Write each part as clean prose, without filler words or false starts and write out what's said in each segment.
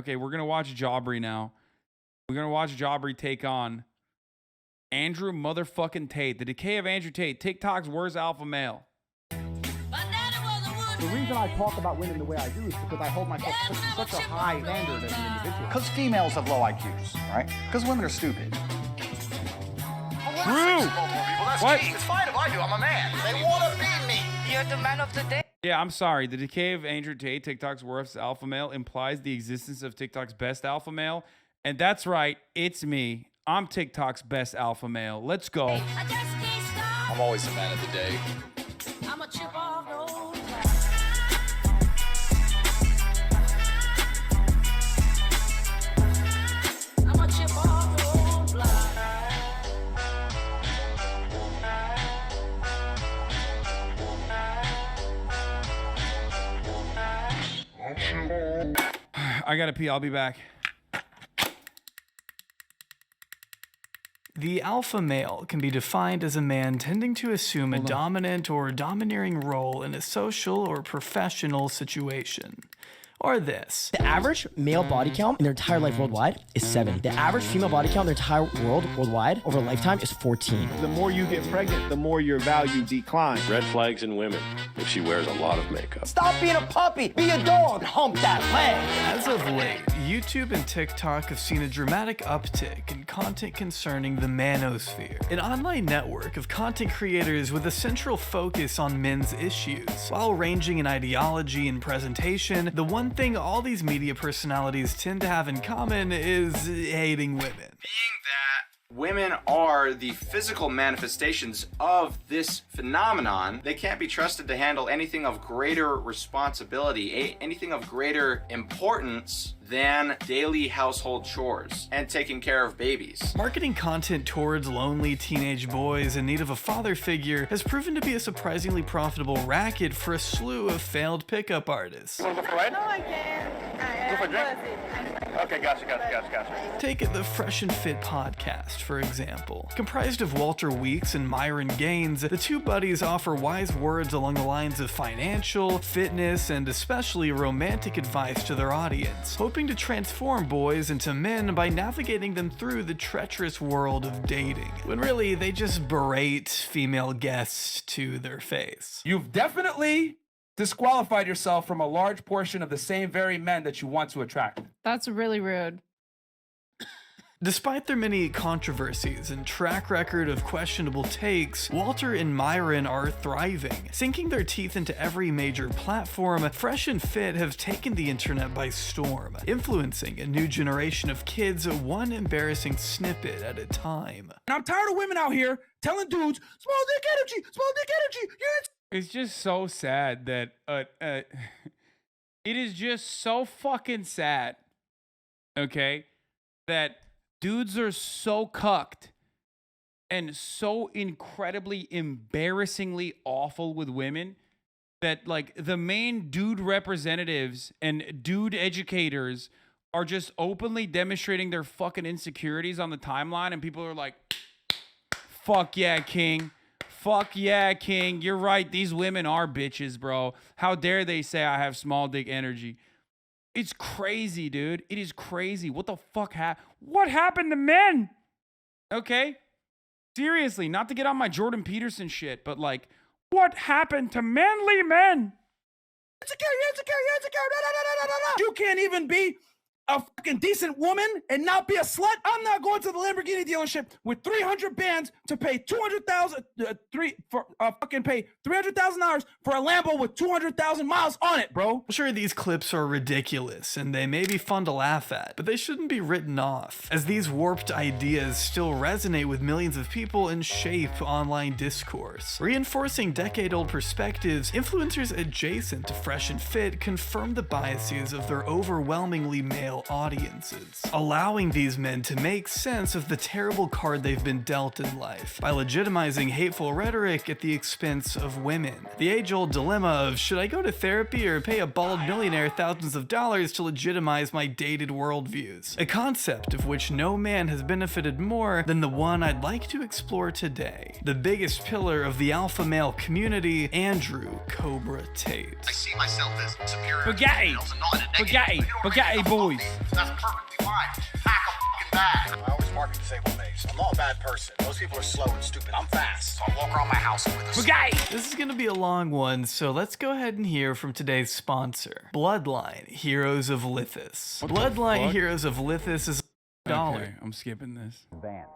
okay, we're going to watch Jaubrey now. We're going to watch Jaubrey take on Andrew motherfucking Tate. The Decay of Andrew Tate. TikTok's worst alpha male. The reason I talk about women the way I do is because I hold myself to such a high standard as an individual. Because females have low IQs, right? Because women are stupid. True. What? It's fine if I do. I'm a man. They want to be me. You're the man of the day. Yeah, I'm sorry. The Decay of Andrew Tate, TikTok's worst alpha male, implies the existence of TikTok's best alpha male. And that's right. It's me. I'm TikTok's best alpha male. Let's go. I'm always the man of the day. I'm a chip off those. I'm a chip off those blocks. I gotta pee. I'll be back. The alpha male can be defined as a man tending to assume a dominant or domineering role in a social or professional situation. Or this. The average male body count in their entire life worldwide is 7. The average female body count in their entire worldwide over a lifetime is 14. The more you get pregnant, the more your value declines. Red flags in women if she wears a lot of makeup. Stop being a puppy, be a dog, hump that leg. As of late, YouTube and TikTok have seen a dramatic uptick in content concerning the manosphere, an online network of content creators with a central focus on men's issues. While ranging in ideology and presentation, the one thing all these media personalities tend to have in common is hating women. Being that women are the physical manifestations of this phenomenon, they can't be trusted to handle anything of greater responsibility, anything of greater importance than daily household chores and taking care of babies. Marketing content towards lonely teenage boys in need of a father figure has proven to be a surprisingly profitable racket for a slew of failed pickup artists. You want to go for a ride? No, I can't. Go for a drink? Okay, gotcha. Take the Fresh and Fit podcast, for example. Comprised of Walter Weeks and Myron Gaines, the two buddies offer wise words along the lines of financial, fitness, and especially romantic advice to their audience, hoping to transform boys into men by navigating them through the treacherous world of dating, when really they just berate female guests to their face. You've definitely disqualified yourself from a large portion of the same very men that you want to attract. That's really rude. Despite their many controversies and track record of questionable takes, Walter and Myron are thriving. Sinking their teeth into every major platform, Fresh and Fit have taken the internet by storm, influencing a new generation of kids one embarrassing snippet at a time. And I'm tired of women out here telling dudes, small dick energy, It's just so sad that it is just so fucking sad, okay, that dudes are so cucked and so incredibly embarrassingly awful with women that like the main dude representatives and dude educators are just openly demonstrating their fucking insecurities on the timeline, and people are like, fuck yeah, king. Fuck yeah, king. You're right. These women are bitches, bro. How dare they say I have small dick energy? It's crazy, dude. It is crazy. What the fuck what happened to men? Okay? Seriously, not to get on my Jordan Peterson shit, but like, what happened to manly men? insecure. You can't even be a fucking decent woman and not be a slut. I'm not going to the Lamborghini dealership with 300 bands to pay pay $300,000 for a Lambo with 200,000 miles on it, bro. Sure, these clips are ridiculous and they may be fun to laugh at, but they shouldn't be written off, as these warped ideas still resonate with millions of people and shape online discourse. Reinforcing decade-old perspectives, influencers adjacent to Fresh and Fit confirm the biases of their overwhelmingly male audiences, allowing these men to make sense of the terrible card they've been dealt in life by legitimizing hateful rhetoric at the expense of women. The age-old dilemma of should I go to therapy or pay a bald millionaire thousands of dollars to legitimize my dated worldviews, a concept of which no man has benefited more than the one I'd like to explore today, the biggest pillar of the alpha male community, Andrew Cobra Tate. I see myself as superior. Spaghetti boys. That's perfectly fine. Pack a fucking bag. I always park in disabled lanes. I'm not a bad person. Most people are slow and stupid. I'm fast. So I walk around my house with a Okay. This is going to be a long one, so let's go ahead and hear from today's sponsor, Bloodline Heroes of Lithis. Bloodline fuck? Heroes of Lithis is $1. Okay, I'm skipping this. Advanced.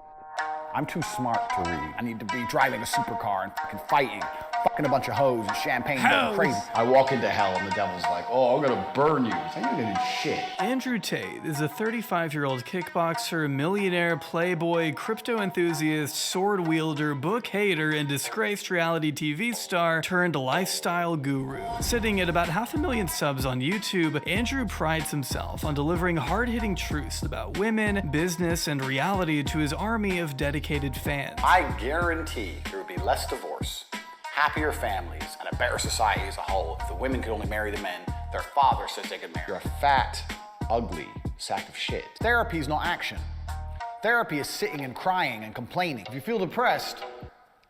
I'm too smart to read. I need to be driving a supercar and fucking fighting, fucking a bunch of hoes and champagne, going crazy. I walk into hell and the devil's like, oh, I'm gonna burn you. So you're gonna do shit. Andrew Tate is a 35-year-old kickboxer, millionaire, playboy, crypto enthusiast, sword wielder, book hater, and disgraced reality TV star turned lifestyle guru. Sitting at about 500,000 subs on YouTube, Andrew prides himself on delivering hard-hitting truths about women, business, and reality to his army of dedicated fans. I guarantee there would be less divorce, happier families, and a better society as a whole if the women could only marry the men their father says they could marry. You're a fat, ugly sack of shit. Therapy is not action. Therapy is sitting and crying and complaining. If you feel depressed,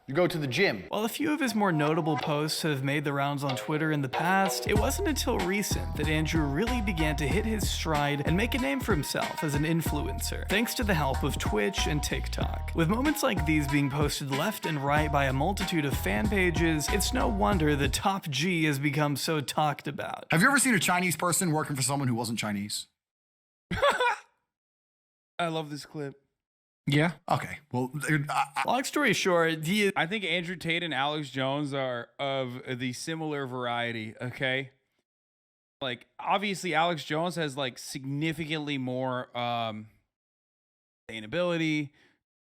you go to the gym. While a few of his more notable posts have made the rounds on Twitter in the past, it wasn't until recent that Andrew really began to hit his stride and make a name for himself as an influencer, thanks to the help of Twitch and TikTok. With moments like these being posted left and right by a multitude of fan pages, it's no wonder the Top G has become so talked about. Have you ever seen a Chinese person working for someone who wasn't Chinese? I love this clip. Yeah. Okay. Well, Long story short, I think Andrew Tate and Alex Jones are of the similar variety, okay? Like, obviously, Alex Jones has, like, significantly more sustainability,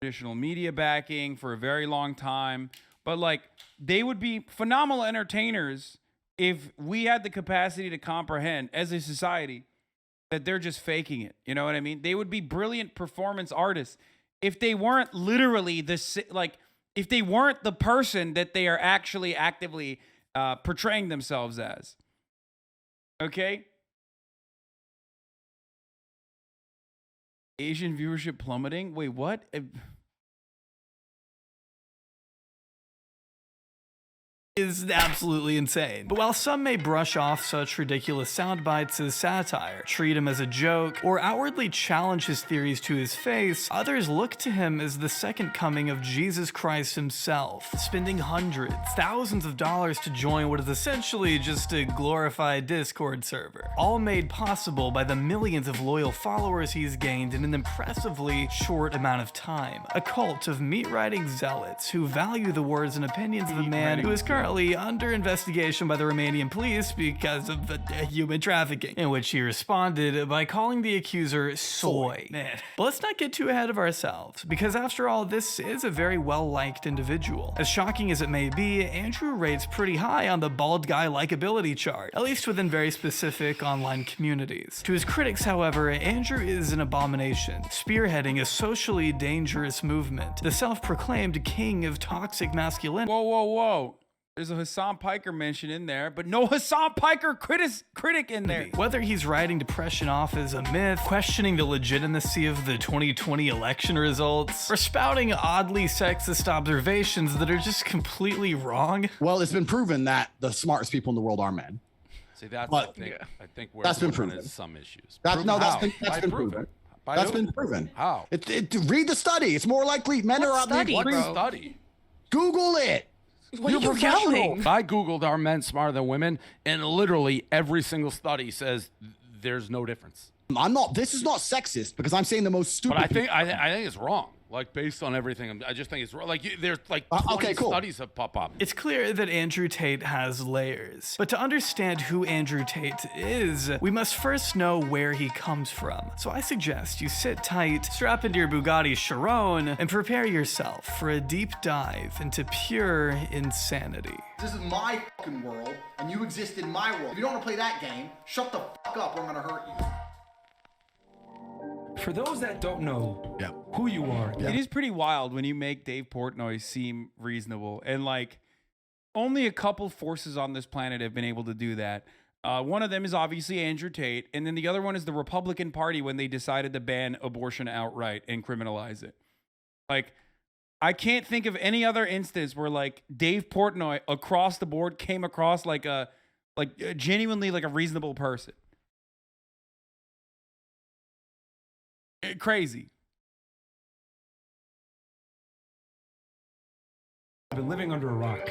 traditional media backing for a very long time. But, like, they would be phenomenal entertainers if we had the capacity to comprehend, as a society, that they're just faking it. You know what I mean? They would be brilliant performance artists if they weren't literally if they weren't the person that they are actually actively portraying themselves as. Okay? Asian viewership plummeting? Wait, what? Is absolutely insane. But while some may brush off such ridiculous sound bites as satire, treat him as a joke, or outwardly challenge his theories to his face, others look to him as the second coming of Jesus Christ himself, spending hundreds, thousands of dollars to join what is essentially just a glorified Discord server, all made possible by the millions of loyal followers he's gained in an impressively short amount of time. A cult of meat-riding zealots who value the words and opinions of a man who is currently under investigation by the Romanian police because of human trafficking, in which he responded by calling the accuser soy. Man. But let's not get too ahead of ourselves, because after all, this is a very well-liked individual. As shocking as it may be, Andrew rates pretty high on the bald guy likability chart, at least within very specific online communities. To his critics, however, Andrew is an abomination, spearheading a socially dangerous movement, the self-proclaimed king of toxic masculinity. Whoa, whoa, whoa. There's a Hasan Piker mention in there, but no Hasan Piker critic in there. Whether he's writing depression off as a myth, questioning the legitimacy of the 2020 election results, or spouting oddly sexist observations that are just completely wrong. Well, it's been proven that the smartest people in the world are men. See, that's But- I think where That's been women proven. has some issues. That's Proven how? that's By been proven. proven. By That's who? been proven. How? Read the study. It's more likely men are out there. What study? Google it. What are you yelling? I Googled are men smarter than women, and literally every single study says there's no difference. I'm not. This is not sexist because I'm saying the most stupid. But I think it's wrong. Like, based on everything, I just think it's wrong. Like, there's like 20 okay, cool. studies have pop up. It's clear that Andrew Tate has layers. But to understand who Andrew Tate is, we must first know where he comes from. So I suggest you sit tight, strap into your Bugatti Chiron, and prepare yourself for a deep dive into pure insanity. This is my fucking world, and you exist in my world. If you don't want to play that game, shut the fuck up, or I'm gonna hurt you. For those that don't know who you are, It is pretty wild when you make Dave Portnoy seem reasonable. And, like, only a couple forces on this planet have been able to do that. One of them is obviously Andrew Tate. And then the other one is the Republican Party when they decided to ban abortion outright and criminalize it. Like, I can't think of any other instance where, like, Dave Portnoy across the board came across like genuinely like a reasonable person. crazy. I've been living under a rock.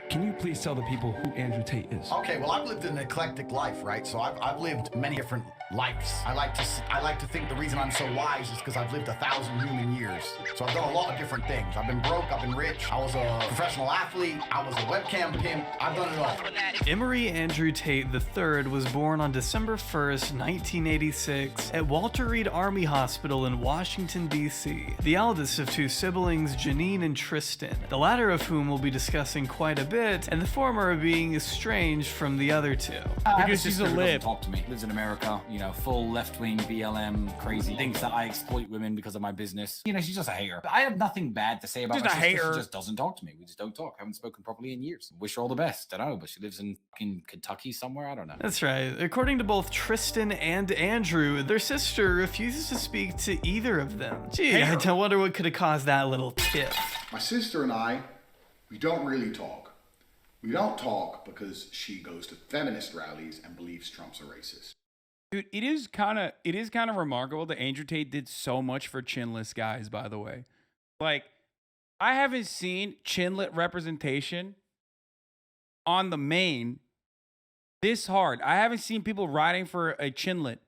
Can you please tell the people who Andrew Tate is? Okay, well, I've lived an eclectic life, right? So I've lived many different lives. I like to think the reason I'm so wise is because I've lived 1,000 human years. So I've done a lot of different things. I've been broke, I've been rich, I was a professional athlete, I was a webcam pimp, I've done it all. Emory Andrew Tate III was born on December 1st, 1986 at Walter Reed Army Hospital in Washington, D.C. The eldest of two siblings, Janine and Tristan, the latter of whom we'll be discussing quite a bit, and the former being estranged from the other two. Because she's a lib. Talk to me. Lives in America, you know, full left-wing BLM crazy. Thinks that I exploit women because of my business. You know, she's just a hater. I have nothing bad to say about Just my a sister. hater. She just doesn't talk to me. We just don't talk. Haven't spoken properly in years. Wish her all the best. I don't know, but she lives in fucking Kentucky somewhere. I don't know. That's right. According to both Tristan and Andrew, their sister refuses to speak to either of them. Gee, I wonder what could have caused that little tiff. My sister and I, we don't really talk. We don't talk because she goes to feminist rallies and believes Trump's a racist. Dude, it is kind of remarkable that Andrew Tate did so much for chinless guys, by the way. Like, I haven't seen chinlet representation on the main this hard. I haven't seen people riding for a chinlet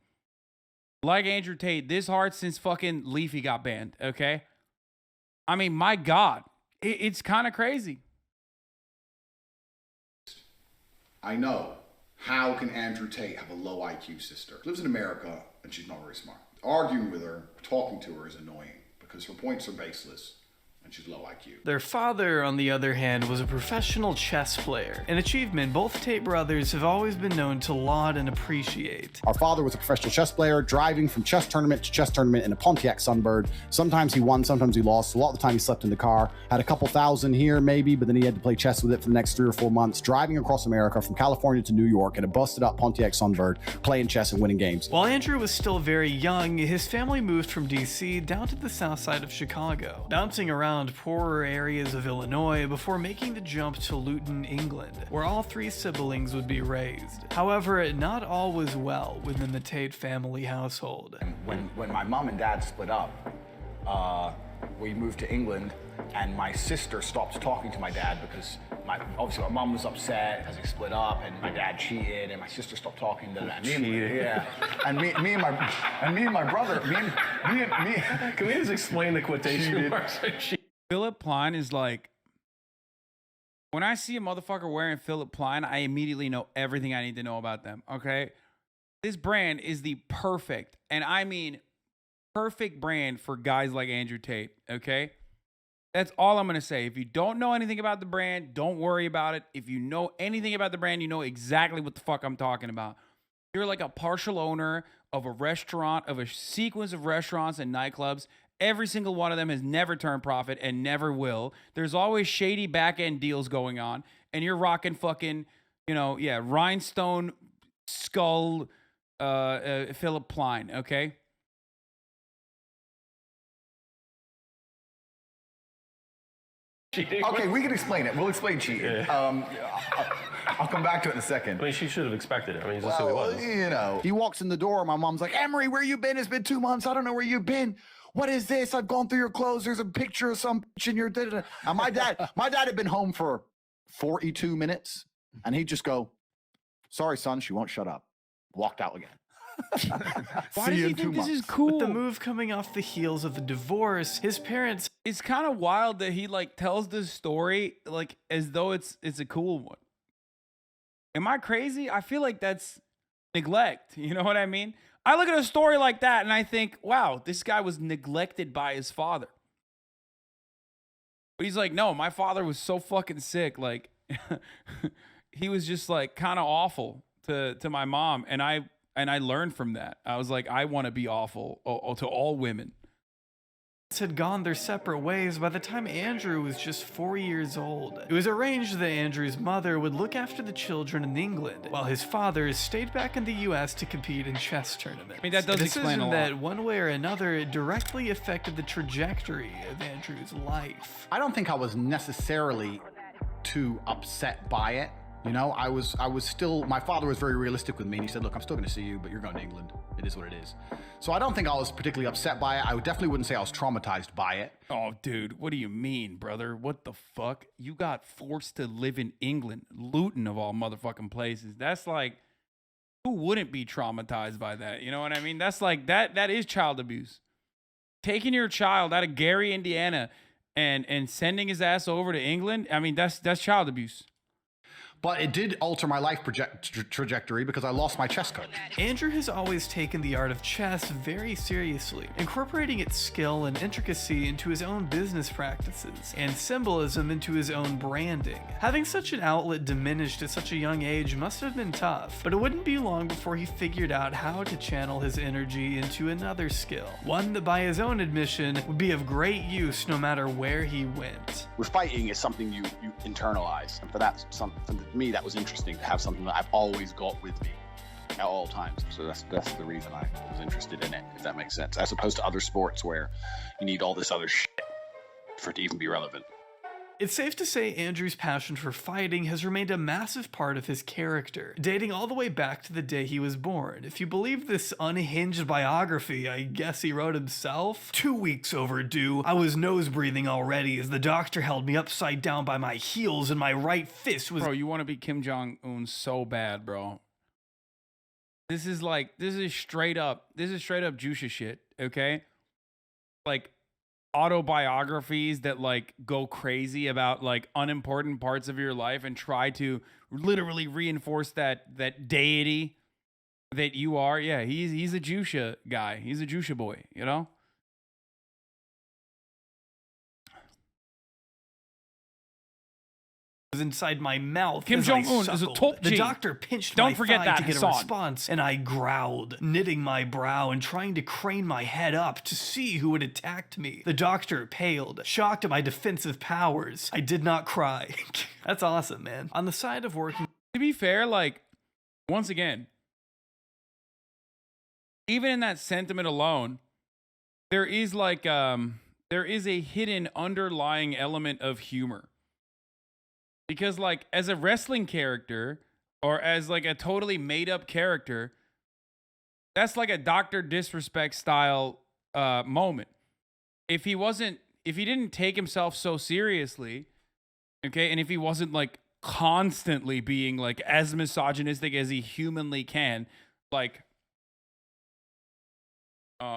like Andrew Tate this hard since fucking Leafy got banned, okay? I mean, my God, it's kind of crazy. I know. How can Andrew Tate have a low IQ sister? She lives in America and she's not very smart. Arguing with her, talking to her is annoying because her points are baseless and she's low IQ. Their father, on the other hand, was a professional chess player, an achievement both Tate brothers have always been known to laud and appreciate. Our father was a professional chess player, driving from chess tournament to chess tournament in a Pontiac Sunbird. Sometimes he won, sometimes he lost. A lot of the time he slept in the car. Had a couple thousand here maybe, but then he had to play chess with it for the next 3 or 4 months, driving across America from California to New York in a busted up Pontiac Sunbird, playing chess and winning games. While Andrew was still very young, his family moved from DC down to the south side of Chicago, bouncing around poorer areas of Illinois before making the jump to Luton, England, where all 3 siblings would be raised. However, not all was well within the Tate family household. When my mom and dad split up, we moved to England, and my sister stopped talking to my dad because obviously my mom was upset because he split up, and my dad cheated, and my sister stopped talking to them. Me and my brother. Can we just explain the quotation marks? Philip Plein is like, when I see a motherfucker wearing Philip Plein, I immediately know everything I need to know about them, okay? This brand is the perfect, and I mean perfect brand for guys like Andrew Tate, okay? That's all I'm going to say. If you don't know anything about the brand, don't worry about it. If you know anything about the brand, you know exactly what the fuck I'm talking about. You're like a partial owner of a restaurant, of a sequence of restaurants and nightclubs. Every single one of them has never turned profit and never will. There's always shady back-end deals going on, and you're rocking fucking, rhinestone skull Philip Plein, okay? Cheating. Okay, we can explain it. We'll explain cheating. I'll come back to it in a second. I mean, she should have expected it. I mean, that's who he was. You know, he walks in the door. My mom's like, Emery, where you been? It's been 2 months. I don't know where you've been. What is this? I've gone through your clothes. There's a picture of some bitch in your. And my dad had been home for 42 minutes, and he'd just go, "Sorry, son, she won't shut up." Walked out again. Why does he think this is cool? With the move coming off the heels of the divorce, his parents... It's kind of wild that he like tells this story like as though it's a cool one. Am I crazy? I feel like that's neglect. You know what I mean? I look at a story like that and I think, wow, this guy was neglected by his father. But he's like, no, my father was so fucking sick. Like, he was just like kind of awful to my mom. And I learned from that. I was like, I want to be awful to all women. Had gone their separate ways by the time Andrew was just 4 years old. It was arranged that Andrew's mother would look after the children in England, while his father stayed back in the US to compete in chess tournaments. I mean, that does explain a lot. That one way or another directly affected the trajectory of Andrew's life. I don't think I was necessarily too upset by it. You know, I was still, my father was very realistic with me, and he said, look, I'm still going to see you, but you're going to England. It is what it is. So I don't think I was particularly upset by it. I definitely wouldn't say I was traumatized by it. Oh, dude, what do you mean, brother? What the fuck? You got forced to live in England, Luton of all motherfucking places. That's like, who wouldn't be traumatized by that? You know what I mean? That's like, that is child abuse. Taking your child out of Gary, Indiana, and sending his ass over to England, I mean, that's child abuse. But it did alter my life trajectory because I lost my chess coach. Andrew has always taken the art of chess very seriously, incorporating its skill and intricacy into his own business practices, and symbolism into his own branding. Having such an outlet diminished at such a young age must have been tough, but it wouldn't be long before he figured out how to channel his energy into another skill, one that by his own admission would be of great use no matter where he went. With fighting, it's something you internalize, and for me, that was interesting to have something that I've always got with me at all times. So that's the reason I was interested in it, if that makes sense, as opposed to other sports where you need all this other shit for it to even be relevant. It's safe to say Andrew's passion for fighting has remained a massive part of his character, dating all the way back to the day he was born. If you believe this unhinged biography I guess he wrote himself, 2 weeks overdue, I was nose breathing already as the doctor held me upside down by my heels and my right fist was— Bro, you want to be Kim Jong-un so bad, bro. This is straight up Jusha shit, okay? Like, autobiographies that like go crazy about like unimportant parts of your life and try to literally reinforce that deity that you are. Yeah, he's a Jusha guy. He's a Jusha boy, you know? inside my mouth. Kim Jong-un is a top G. The doctor pinched Don't my forget thigh that, to get Hasan. a response, and I growled, knitting my brow and trying to crane my head up to see who had attacked me. The doctor paled, shocked at my defensive powers. I did not cry. That's awesome, man. On the side of working... To be fair, like, once again, even in that sentiment alone, there is like, there is a hidden underlying element of humor. Because, like, as a wrestling character, or as, like, a totally made-up character, that's like a Dr. Disrespect style moment. If he didn't take himself so seriously, okay, and if he wasn't, like, constantly being, like, as misogynistic as he humanly can, like,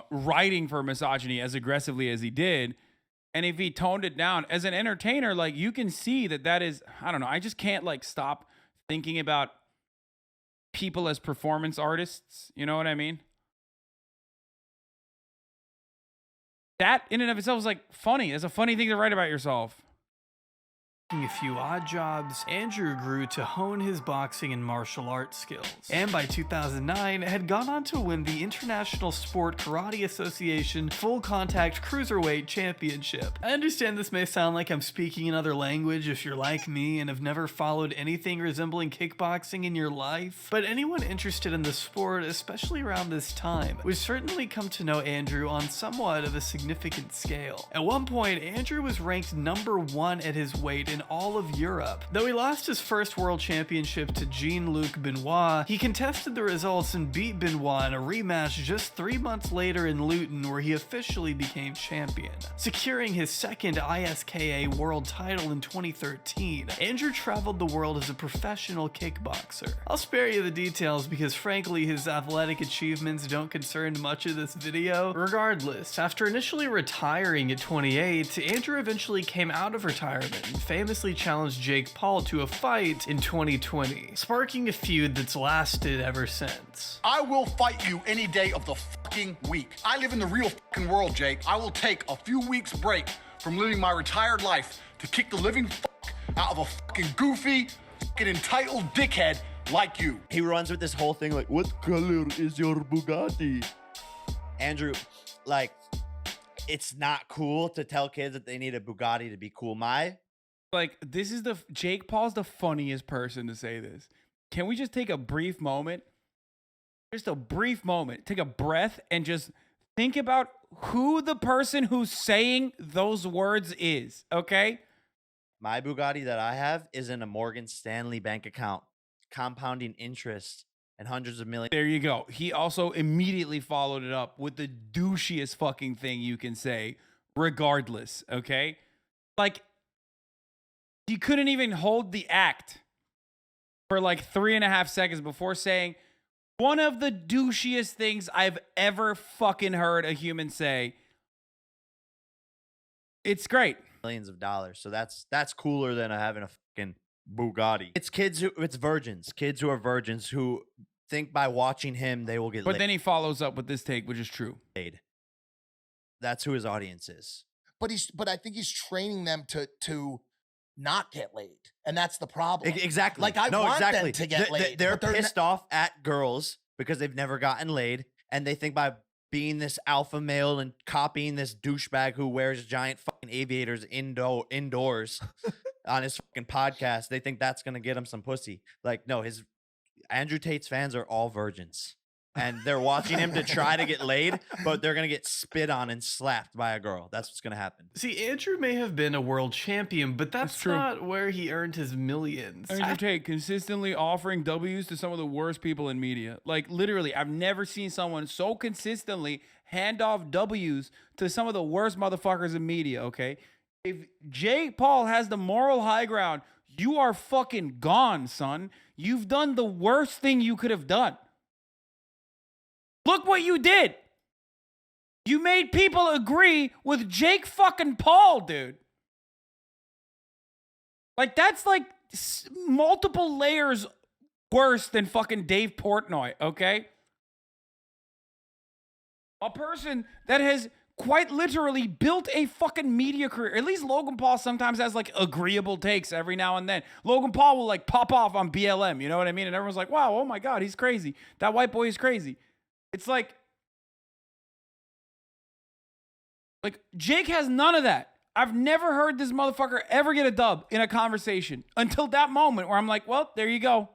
writing for misogyny as aggressively as he did, and if he toned it down as an entertainer, like, you can see that is, I don't know, I just can't, like, stop thinking about people as performance artists. You know what I mean? That in and of itself is, like, funny. It's a funny thing to write about yourself. A few odd jobs, Andrew grew to hone his boxing and martial arts skills, and by 2009 had gone on to win the International Sport Karate Association Full Contact Cruiserweight Championship. I understand this may sound like I'm speaking another language if you're like me and have never followed anything resembling kickboxing in your life, but anyone interested in the sport, especially around this time, would certainly come to know Andrew on somewhat of a significant scale. At one point, Andrew was ranked #1 at his weight in all of Europe. Though he lost his first world championship to Jean-Luc Benoit, he contested the results and beat Benoit in a rematch just 3 months later in Luton, where he officially became champion. Securing his second ISKA world title in 2013, Andrew traveled the world as a professional kickboxer. I'll spare you the details because frankly his athletic achievements don't concern much of this video. Regardless, after initially retiring at 28, Andrew eventually came out of retirement and famously challenged Jake Paul to a fight in 2020, sparking a feud that's lasted ever since. I will fight you any day of the fucking week. I live in the real fucking world, Jake. I will take a few weeks break from living my retired life to kick the living fuck out of a fucking goofy, fucking entitled dickhead like you. He runs with this whole thing like, what color is your Bugatti? Andrew, like, it's not cool to tell kids that they need a Bugatti to be cool. Like, this is Jake Paul's the funniest person to say this. Can we just take a brief moment? Just a brief moment. Take a breath and just think about who the person who's saying those words is, okay? My Bugatti that I have is in a Morgan Stanley bank account, compounding interest and hundreds of millions. There you go. He also immediately followed it up with the douchiest fucking thing you can say, regardless, okay? Like, he couldn't even hold the act for like 3.5 seconds before saying one of the douchiest things I've ever fucking heard a human say. It's great. Millions of dollars. So that's cooler than having a fucking Bugatti. It's virgins, kids who are virgins who think by watching him they will get But laid. then he follows up with this take, which is true. That's who his audience is. But I think he's training them to not get laid, and that's the problem. Exactly. Like I want them to get laid. They're but pissed off at girls because they've never gotten laid, and they think by being this alpha male and copying this douchebag who wears giant fucking aviators indoors on his fucking podcast, they think that's gonna get him some pussy. Like, no, Andrew Tate's fans are all virgins. And they're watching him to try to get laid, but they're going to get spit on and slapped by a girl. That's what's going to happen. See, Andrew may have been a world champion, but that's true. not where he earned his millions. Andrew Tate consistently offering W's to some of the worst people in media. Like, literally, I've never seen someone so consistently hand off W's to some of the worst motherfuckers in media, okay? If Jake Paul has the moral high ground, you are fucking gone, son. You've done the worst thing you could have done. Look what you did. You made people agree with Jake fucking Paul, dude. Like, that's like multiple layers worse than fucking Dave Portnoy, okay? A person that has quite literally built a fucking media career. At least Logan Paul sometimes has like agreeable takes every now and then. Logan Paul will like pop off on BLM, you know what I mean? And everyone's like, wow, oh my God, he's crazy. That white boy is crazy. It's like Jake has none of that. I've never heard this motherfucker ever get a dub in a conversation until that moment where I'm like, well, there you go.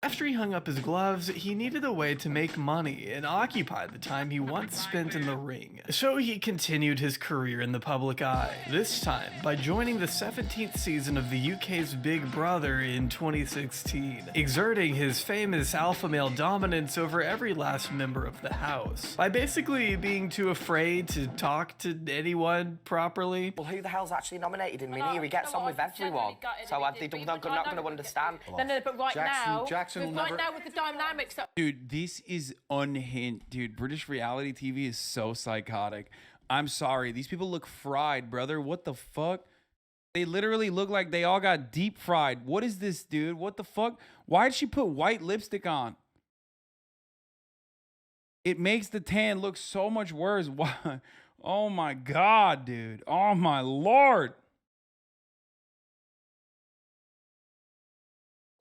After he hung up his gloves, he needed a way to make money and occupy the time he once spent in the ring. So he continued his career in the public eye, this time by joining the 17th season of the UK's Big Brother in 2016, exerting his famous alpha male dominance over every last member of the house, by basically being too afraid to talk to anyone properly. Well, who the hell's actually nominated him in here? He gets on with everyone. So they're not going to understand. No, but right now, Jackson will never... right now with the dynamics that... Dude, this is unhinged. Dude, British reality TV is so psychotic. I'm sorry. These people look fried, brother. What the fuck? They literally look like they all got deep fried. What is this, dude? What the fuck? Why'd she put white lipstick on? It makes the tan look so much worse. Why? Oh my God, dude. Oh my Lord.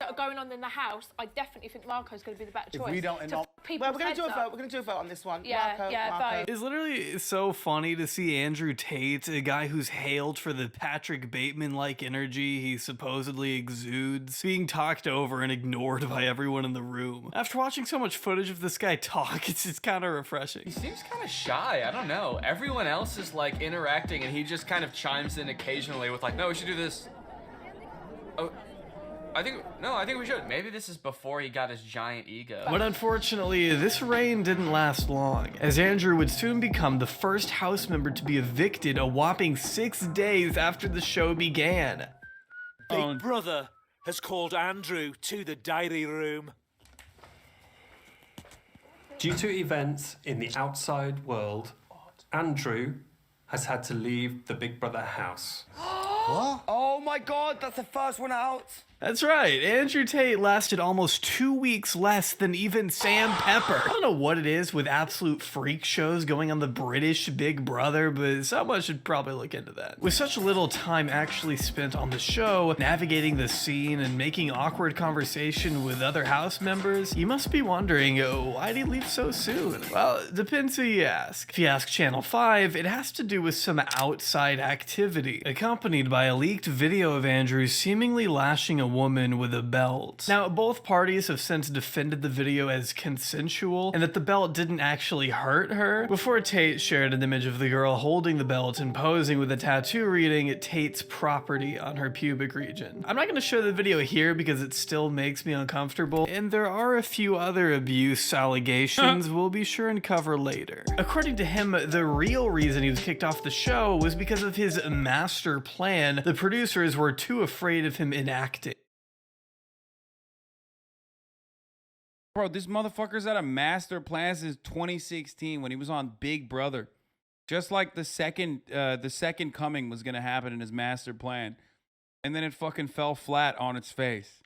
that are going on in the house, I definitely think Marco's going to be the better choice. If we don't, well, we're going to do a vote. We're going to do a vote on this one. Yeah, Marco. vote. It's literally so funny to see Andrew Tate, a guy who's hailed for the Patrick Bateman-like energy he supposedly exudes, being talked over and ignored by everyone in the room. After watching so much footage of this guy talk, it's kind of refreshing. He seems kind of shy. I don't know. Everyone else is like interacting, and he just kind of chimes in occasionally with like, "No, we should do this." Oh. I think we should. Maybe this is before he got his giant ego. But unfortunately, this reign didn't last long, as Andrew would soon become the first house member to be evicted a whopping 6 days after the show began. Big Brother has called Andrew to the diary room. Due to events in the outside world, Andrew has had to leave the Big Brother house. What? Oh my God, that's the first one out. That's right, Andrew Tate lasted almost 2 weeks less than even Sam Pepper. I don't know what it is with absolute freak shows going on the British Big Brother, but someone should probably look into that. With such little time actually spent on the show, navigating the scene and making awkward conversation with other house members, you must be wondering, why'd he leave so soon? Well, it depends who you ask. If you ask Channel 5, it has to do with some outside activity, accompanied by a leaked video of Andrew seemingly lashing a woman with a belt. Now, both parties have since defended the video as consensual and that the belt didn't actually hurt her, before Tate shared an image of the girl holding the belt and posing with a tattoo reading Tate's property on her pubic region. I'm not going to show the video here because it still makes me uncomfortable, and there are a few other abuse allegations we'll be sure and cover later. According to him, the real reason he was kicked off the show was because of his master plan. The producers were too afraid of him enacting. Bro, this motherfucker's had a master plan since 2016 when he was on Big Brother. Just like the second coming was gonna happen in his master plan. And then it fucking fell flat on its face.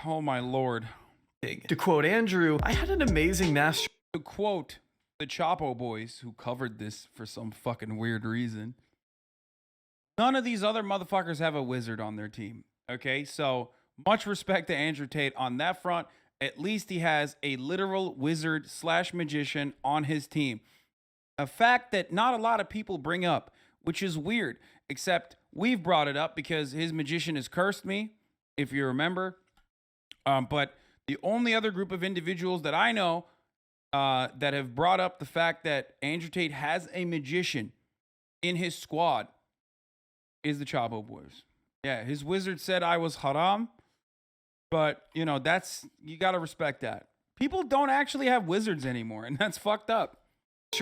Oh my lord. To quote Andrew, I had an amazing master. To quote the Chapo boys who covered this for some fucking weird reason. None of these other motherfuckers have a wizard on their team. Okay, so much respect to Andrew Tate on that front. At least he has a literal wizard / magician on his team. A fact that not a lot of people bring up, which is weird, except we've brought it up because his magician has cursed me, if you remember. But the only other group of individuals that I know that have brought up the fact that Andrew Tate has a magician in his squad is the Chapo boys. Yeah, his wizard said I was haram. But, you know, you got to respect that. People don't actually have wizards anymore, and that's fucked up.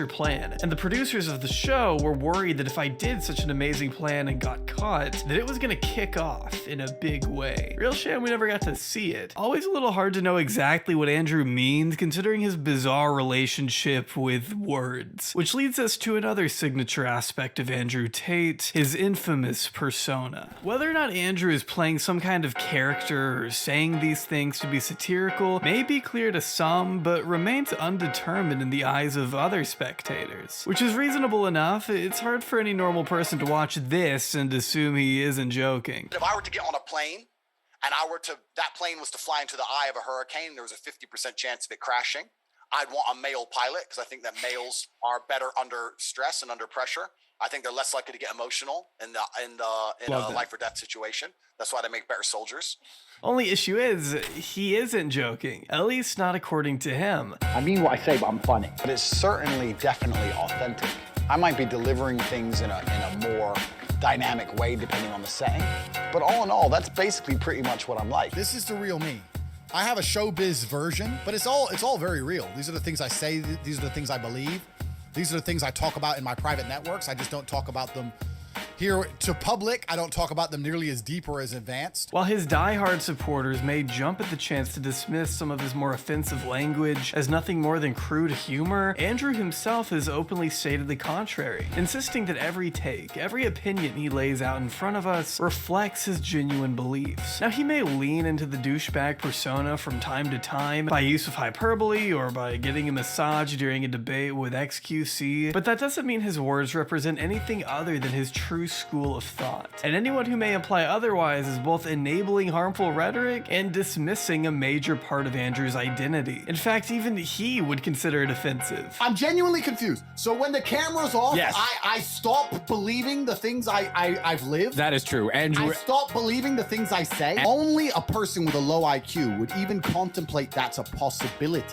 Plan, and the producers of the show were worried that if I did such an amazing plan and got caught, that it was gonna kick off in a big way. Real shame we never got to see it. Always a little hard to know exactly what Andrew means considering his bizarre relationship with words. Which leads us to another signature aspect of Andrew Tate, his infamous persona. Whether or not Andrew is playing some kind of character or saying these things to be satirical may be clear to some, but remains undetermined in the eyes of other spectators. Which is reasonable enough. It's hard for any normal person to watch this and assume he isn't joking. If I were to get on a plane and that plane was to fly into the eye of a hurricane, there was a 50% chance of it crashing, I'd want a male pilot because I think that males are better under stress and under pressure. I think they're less likely to get emotional in a life or death situation. That's why they make better soldiers. Only issue is, he isn't joking. At least not according to him. I mean what I say, but I'm funny. But it's certainly, definitely authentic. I might be delivering things in a more dynamic way depending on the setting. But all in all, that's basically pretty much what I'm like. This is the real me. I have a showbiz version, but it's all very real. These are the things I say. These are the things I believe. These are the things I talk about in my private networks. I just don't talk about them here to public. I don't talk about them nearly as deep or as advanced. While his diehard supporters may jump at the chance to dismiss some of his more offensive language as nothing more than crude humor, Andrew himself has openly stated the contrary, insisting that every take, every opinion he lays out in front of us reflects his genuine beliefs. Now, he may lean into the douchebag persona from time to time by use of hyperbole or by getting a massage during a debate with XQC, but that doesn't mean his words represent anything other than his true school of thought. And anyone who may imply otherwise is both enabling harmful rhetoric and dismissing a major part of Andrew's identity. In fact, even he would consider it offensive. I'm genuinely confused. So when the camera's off, yes. I stop believing the things I've lived. That is true. Andrew, I stop believing the things I say. Only a person with a low IQ would even contemplate that's a possibility.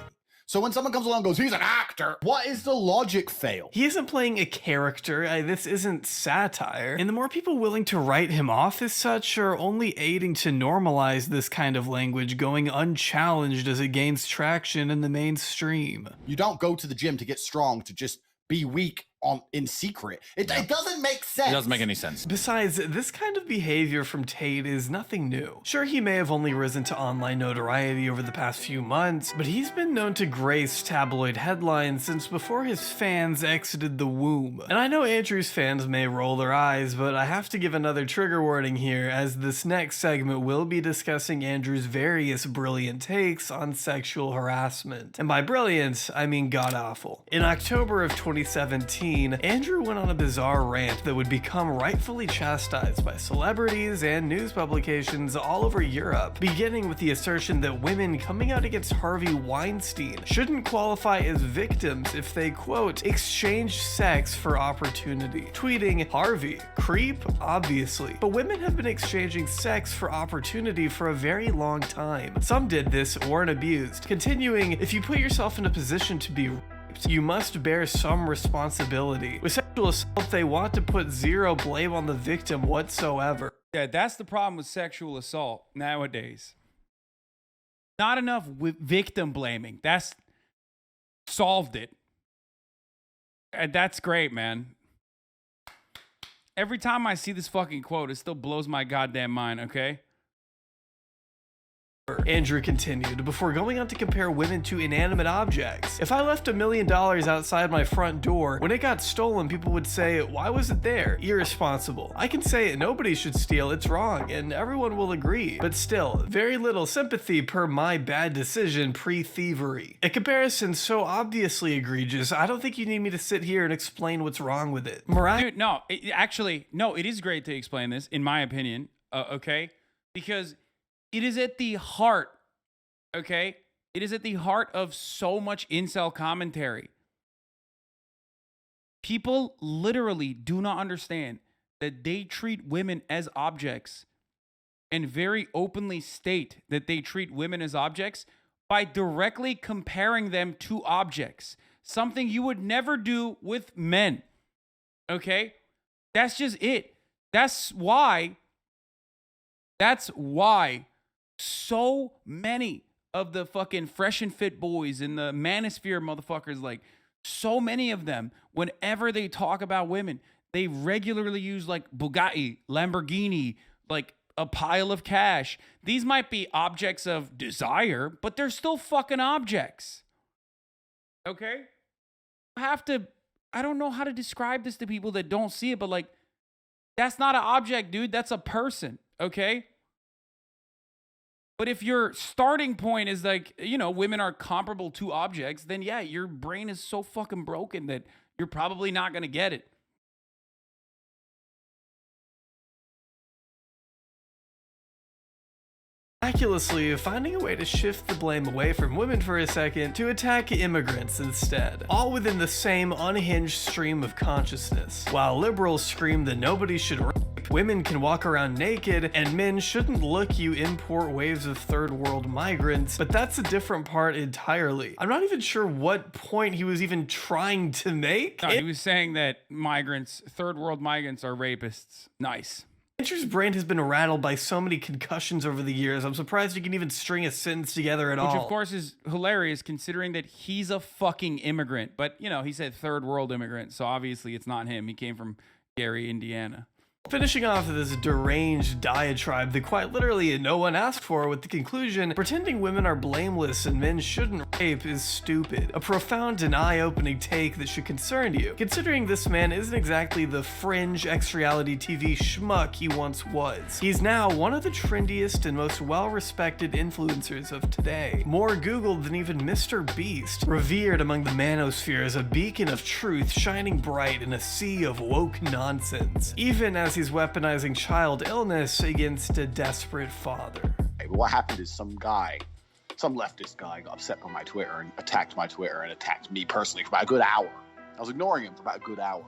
So when someone comes along and goes, he's an actor, what is the logic fail? He isn't playing a character. This isn't satire. And the more people willing to write him off as such are only aiding to normalize this kind of language going unchallenged as it gains traction in the mainstream. You don't go to the gym to get strong to just be weak in secret. It doesn't make sense. It doesn't make any sense. Besides, this kind of behavior from Tate is nothing new. Sure, he may have only risen to online notoriety over the past few months, but he's been known to grace tabloid headlines since before his fans exited the womb. And I know Andrew's fans may roll their eyes, but I have to give another trigger warning here, as this next segment will be discussing Andrew's various brilliant takes on sexual harassment. And by brilliant, I mean god-awful. In October of 2017, 2015, Andrew went on a bizarre rant that would become rightfully chastised by celebrities and news publications all over Europe, beginning with the assertion that women coming out against Harvey Weinstein shouldn't qualify as victims if they, quote, exchange sex for opportunity. Tweeting, Harvey, creep? Obviously. But women have been exchanging sex for opportunity for a very long time. Some did this, weren't abused. Continuing, if you put yourself in a position to be raped, you must bear some responsibility. With sexual assault, they want to put zero blame on the victim whatsoever. Yeah, that's the problem with sexual assault nowadays. Not enough with victim blaming. That's solved it. And that's great, man. Every time I see this fucking quote, it still blows my goddamn mind, okay? Andrew continued before going on to compare women to inanimate objects. If I left $1 million outside my front door, when it got stolen, people would say, why was it there? Irresponsible. I can say nobody should steal, it's wrong, and everyone will agree. But still, very little sympathy per my bad decision pre-thievery. A comparison so obviously egregious, I don't think you need me to sit here and explain what's wrong with it. Dude, no, it is great to explain this, in my opinion, okay? Because it is at the heart, okay? It is at the heart of so much incel commentary. People literally do not understand that they treat women as objects and very openly state that they treat women as objects by directly comparing them to objects. Something you would never do with men, okay? That's just it. That's why so many of the fucking fresh and fit boys and the manosphere motherfuckers, like so many of them, whenever they talk about women, they regularly use like Bugatti, Lamborghini, like a pile of cash. These might be objects of desire, but they're still fucking objects. Okay? I don't know how to describe this to people that don't see it, but like, that's not an object, dude. That's a person. Okay? But if your starting point is like, you know, women are comparable to objects, then yeah, your brain is so fucking broken that you're probably not going to get it. Miraculously finding a way to shift the blame away from women for a second to attack immigrants instead, all within the same unhinged stream of consciousness. While liberals scream that nobody should rape, women can walk around naked, and men shouldn't look you import waves of third world migrants, but that's a different part entirely. I'm not even sure what point he was even trying to make. No, he was saying that third world migrants are rapists. Nice. Andrew's brain has been rattled by so many concussions over the years, I'm surprised you can even string a sentence together at all. Which, of course, is hilarious considering that he's a fucking immigrant. But, you know, he said third world immigrant, so obviously it's not him. He came from Gary, Indiana. Finishing off this deranged diatribe that quite literally no one asked for with the conclusion, pretending women are blameless and men shouldn't rape is stupid. A profound and eye-opening take that should concern you, considering this man isn't exactly the fringe ex-reality TV schmuck he once was. He's now one of the trendiest and most well-respected influencers of today. More Googled than even Mr. Beast, revered among the manosphere as a beacon of truth shining bright in a sea of woke nonsense, even as he's weaponizing child illness against a desperate father. What happened is some leftist guy got upset on my Twitter and attacked my Twitter and attacked me personally for about a good hour. I was ignoring him for about a good hour.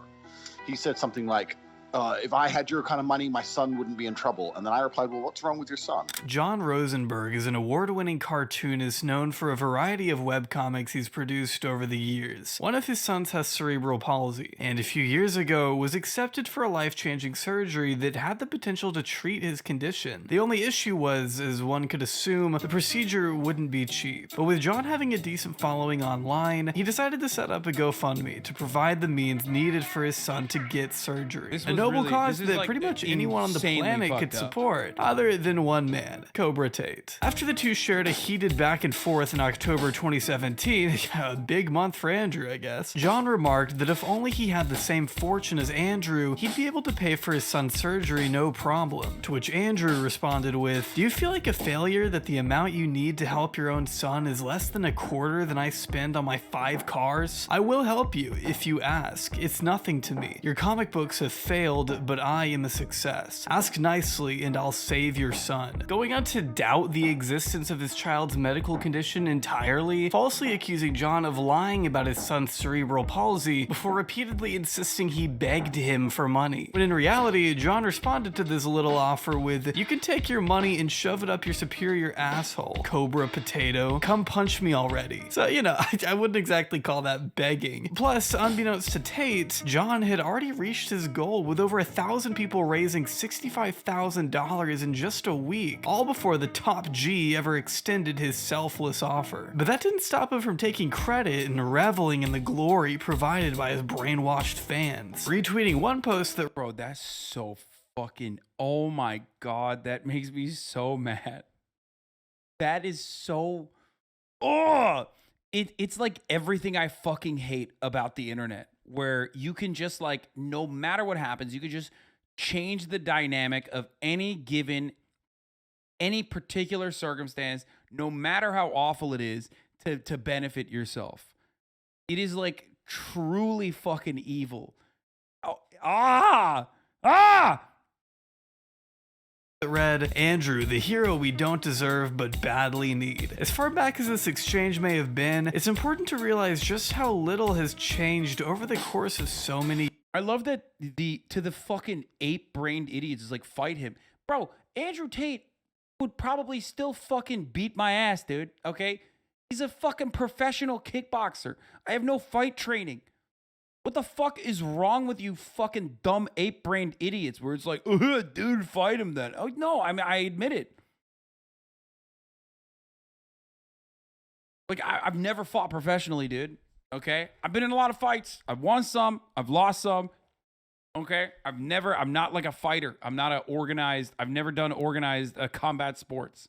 He said something like, if I had your kind of money, my son wouldn't be in trouble. And then I replied, well, what's wrong with your son? John Rosenberg is an award-winning cartoonist known for a variety of webcomics he's produced over the years. One of his sons has cerebral palsy, and a few years ago was accepted for a life-changing surgery that had the potential to treat his condition. The only issue was, as one could assume, the procedure wouldn't be cheap. But with John having a decent following online, he decided to set up a GoFundMe to provide the means needed for his son to get surgery. This was noble really, cause this is that like pretty much anyone on the insanely planet fucked could up. support, other than one man, Cobra Tate. After the two shared a heated back and forth in October 2017, a big month for Andrew, I guess, John remarked that if only he had the same fortune as Andrew, he'd be able to pay for his son's surgery no problem. To which Andrew responded with, "Do you feel like a failure that the amount you need to help your own son is less than a quarter than I spend on my 5 cars? I will help you if you ask. It's nothing to me. Your comic books have failed, but I am a success. Ask nicely and I'll save your son." Going on to doubt the existence of his child's medical condition entirely, falsely accusing John of lying about his son's cerebral palsy before repeatedly insisting he begged him for money. When in reality, John responded to this little offer with, "You can take your money and shove it up your superior asshole, Cobra Potato. Come punch me already." So, you know, I wouldn't exactly call that begging. Plus, unbeknownst to Tate, John had already reached his goal with over 1,000 people raising $65,000 in just a week, all before the top G ever extended his selfless offer. But that didn't stop him from taking credit and reveling in the glory provided by his brainwashed fans, retweeting one post that, bro, that's so fucking, oh my god, that makes me so mad. That is so, oh, it's like everything I fucking hate about the internet, where you can just like, no matter what happens, you can just change the dynamic of any particular circumstance, no matter how awful it is, to benefit yourself. It is like truly fucking evil. Oh, that read, "Andrew, the hero we don't deserve but badly need." As far back as this exchange may have been, it's important to realize just how little has changed over the course of so many. I love that to the fucking ape-brained idiots is like, fight him. Bro, Andrew Tate would probably still fucking beat my ass, dude, okay? He's a fucking professional kickboxer. I have no fight training. What the fuck is wrong with you fucking dumb ape-brained idiots where it's like, dude, fight him then. Oh, no, I mean, I admit it. Like, I've never fought professionally, dude, okay? I've been in a lot of fights. I've won some. I've lost some, okay? I'm not like a fighter. I've never done organized combat sports.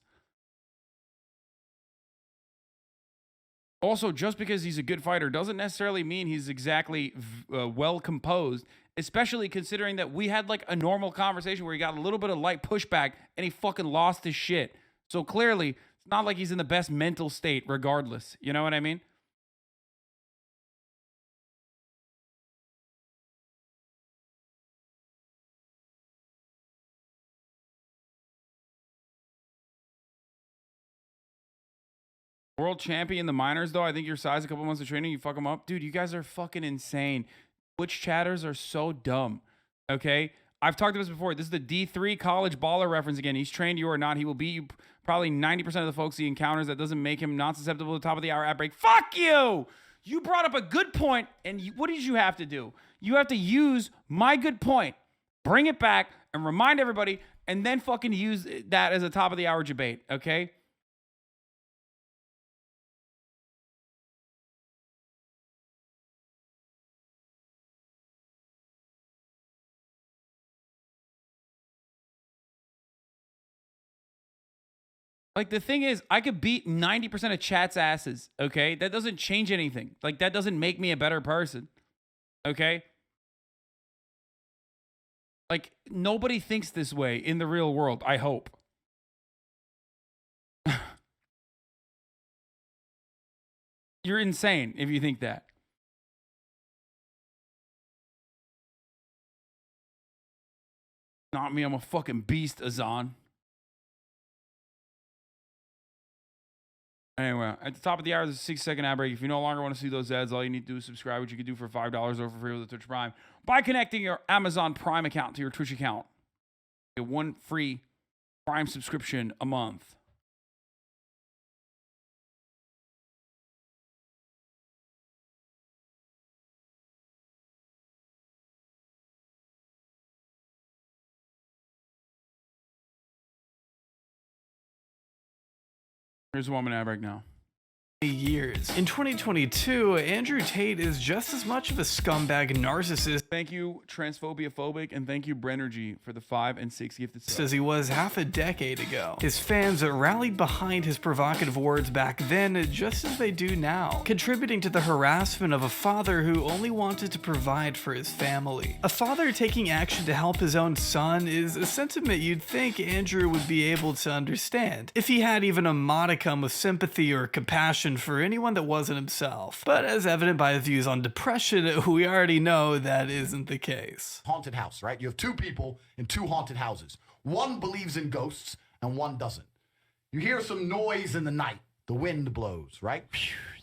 Also, just because he's a good fighter doesn't necessarily mean he's exactly well composed, especially considering that we had like a normal conversation where he got a little bit of light pushback and he fucking lost his shit. So clearly, it's not like he's in the best mental state regardless. You know what I mean? World champion in the minors, though. I think your size, a couple months of training, you fuck him up. Dude, you guys are fucking insane. Twitch chatters are so dumb, okay? I've talked about this before. This is the D3 college baller reference again. He's trained you or not. He will beat you probably 90% of the folks he encounters. That doesn't make him not susceptible to the top of the hour ad break. Fuck you! You brought up a good point, and what did you have to do? You have to use my good point, bring it back, and remind everybody, and then fucking use that as a top of the hour debate, okay? Like, the thing is, I could beat 90% of chat's asses, okay? That doesn't change anything. Like, that doesn't make me a better person, okay? Like, nobody thinks this way in the real world, I hope. You're insane if you think that. Not me, I'm a fucking beast, Hasan. Anyway, at the top of the hour, there's a 6-second ad break. If you no longer want to see those ads, all you need to do is subscribe, which you can do for $5 or for free with the Twitch Prime by connecting your Amazon Prime account to your Twitch account. Get one free Prime subscription a month. Here's a woman ad break now. years. In 2022, Andrew Tate is just as much of a scumbag narcissist. Thank you, Transphobia-phobic, and thank you, Brenergy, for the 5 and 6 gifted subs. As he was half a decade ago. His fans rallied behind his provocative words back then, just as they do now, contributing to the harassment of a father who only wanted to provide for his family. A father taking action to help his own son is a sentiment you'd think Andrew would be able to understand, if he had even a modicum of sympathy or compassion for anyone that wasn't himself. But as evident by his views on depression, we already know that isn't the case. Haunted house, right? You have two people in two haunted houses. One believes in ghosts and one doesn't. You hear some noise in the night. The wind blows, right?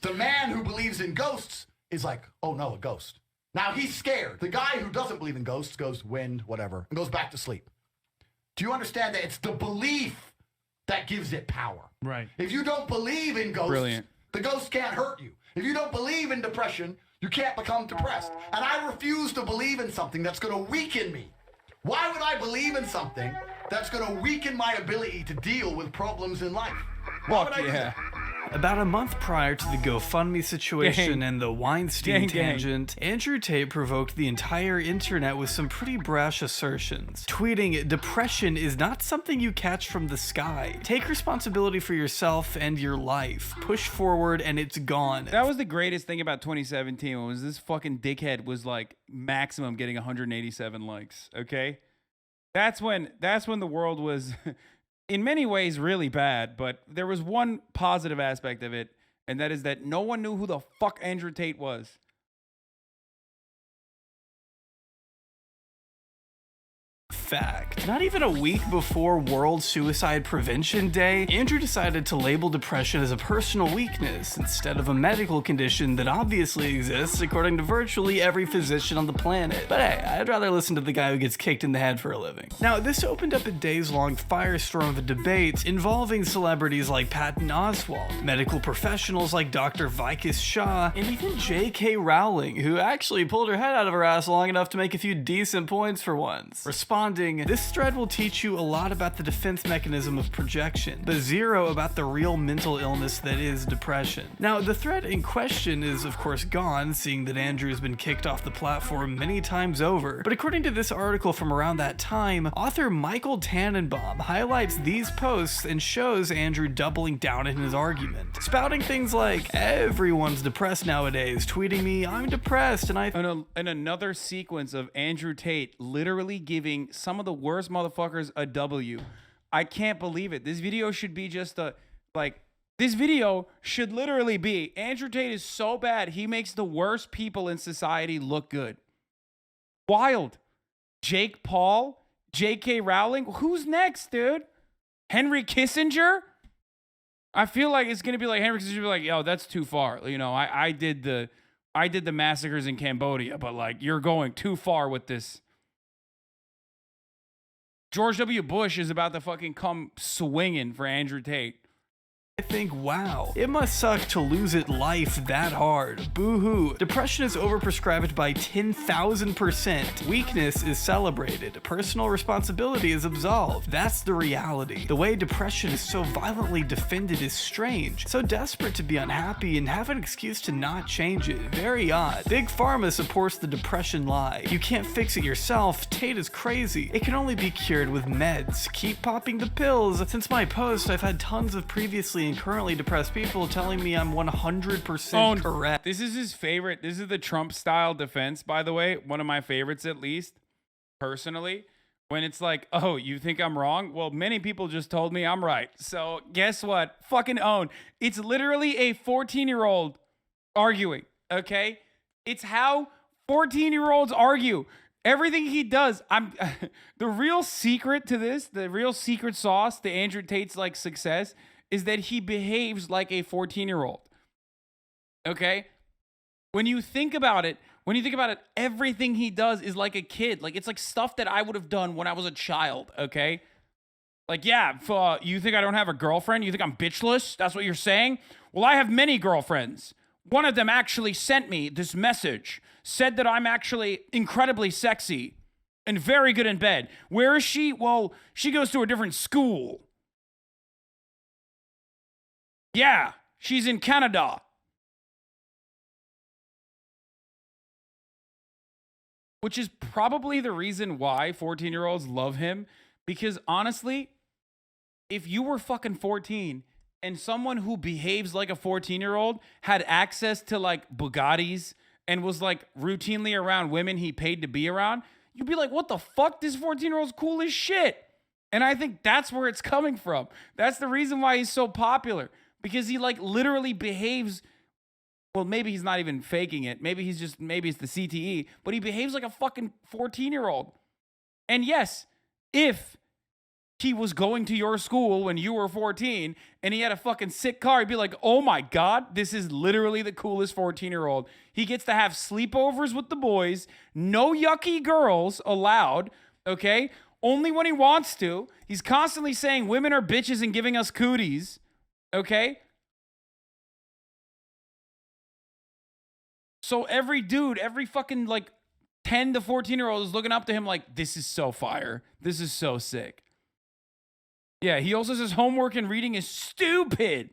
The man who believes in ghosts is like, oh no, a ghost. Now he's scared. The guy who doesn't believe in ghosts goes, wind, whatever, and goes back to sleep. Do you understand that it's the belief that gives it power? Right. If you don't believe in ghosts, Brilliant. the ghosts can't hurt you. If you don't believe in depression, you can't become depressed. And I refuse to believe in something that's going to weaken me. Why would I believe in something that's going to weaken my ability to deal with problems in life? Why would I do that? About a month prior to the GoFundMe situation Gang. and the Weinstein Gang. tangent, Andrew Tate provoked the entire internet with some pretty brash assertions, tweeting, "Depression is not something you catch from the sky. Take responsibility for yourself and your life. Push forward and it's gone." That was the greatest thing about 2017 was this fucking dickhead was like maximum getting 187 likes, okay? That's when the world was in many ways really bad, but there was one positive aspect of it, and that is that no one knew who the fuck Andrew Tate was. Fact. Not even a week before World Suicide Prevention Day, Andrew decided to label depression as a personal weakness instead of a medical condition that obviously exists according to virtually every physician on the planet. But hey, I'd rather listen to the guy who gets kicked in the head for a living. Now, this opened up a days-long firestorm of a debate involving celebrities like Patton Oswalt, medical professionals like Dr. Vikas Shah, and even J.K. Rowling, who actually pulled her head out of her ass long enough to make a few decent points for once. Responding, "This thread will teach you a lot about the defense mechanism of projection, but zero about the real mental illness that is depression." Now, the thread in question is of course gone, seeing that Andrew has been kicked off the platform many times over. But according to this article from around that time, author Michael Tannenbaum highlights these posts and shows Andrew doubling down in his argument, spouting things like, "Everyone's depressed nowadays," tweeting me, "I'm depressed and I..." And another sequence of Andrew Tate literally giving some of the worst motherfuckers a W. I can't believe it. This video should be just this video should literally be, Andrew Tate is so bad, he makes the worst people in society look good. Wild. Jake Paul, J.K. Rowling, who's next, dude? Henry Kissinger? I feel like it's gonna be like Henry Kissinger be like, yo, that's too far. You know, I did the massacres in Cambodia, but like you're going too far with this. George W. Bush is about to fucking come swinging for Andrew Tate. I think, wow, it must suck to lose it life that hard. Boo-hoo. Depression is overprescribed by 10,000%. Weakness is celebrated. Personal responsibility is absolved. That's the reality. The way depression is so violently defended is strange. So desperate to be unhappy and have an excuse to not change it. Very odd. Big Pharma supports the depression lie. You can't fix it yourself. Tate is crazy. It can only be cured with meds. Keep popping the pills. Since my post, I've had tons of previously and currently depressed people telling me I'm 100% correct. This is his favorite. This is the Trump style defense, by the way. One of my favorites, at least, personally. When it's like, oh, you think I'm wrong? Well, many people just told me I'm right. So guess what? Fucking own. It's literally a 14-year-old arguing, okay? It's how 14-year-olds argue. Everything he does, the real secret to this, the real secret sauce to Andrew Tate's like success is that he behaves like a 14-year-old. Okay? When you think about it, everything he does is like a kid. Like, it's like stuff that I would have done when I was a child, okay? Like, yeah, you think I don't have a girlfriend? You think I'm bitchless? That's what you're saying? Well, I have many girlfriends. One of them actually sent me this message, said that I'm actually incredibly sexy and very good in bed. Where is she? Well, she goes to a different school. Yeah, She's in Canada. Which is probably the reason why 14-year-olds love him. Because honestly, if you were fucking 14 and someone who behaves like a 14-year-old had access to like Bugattis and was like routinely around women he paid to be around, you'd be like, what the fuck? This 14-year-old's cool as shit. And I think that's where it's coming from. That's the reason why he's so popular. Because he like literally behaves. Well, maybe he's not even faking it. Maybe it's the CTE, but he behaves like a fucking 14-year-old. And yes, if he was going to your school when you were 14 and he had a fucking sick car, he'd be like, oh my God, this is literally the coolest 14-year-old. He gets to have sleepovers with the boys, no yucky girls allowed, okay? Only when he wants to. He's constantly saying women are bitches and giving us cooties, okay? So every dude, every fucking like 10 to 14-year-old is looking up to him like, this is so fire. This is so sick. Yeah, he also says homework and reading is stupid.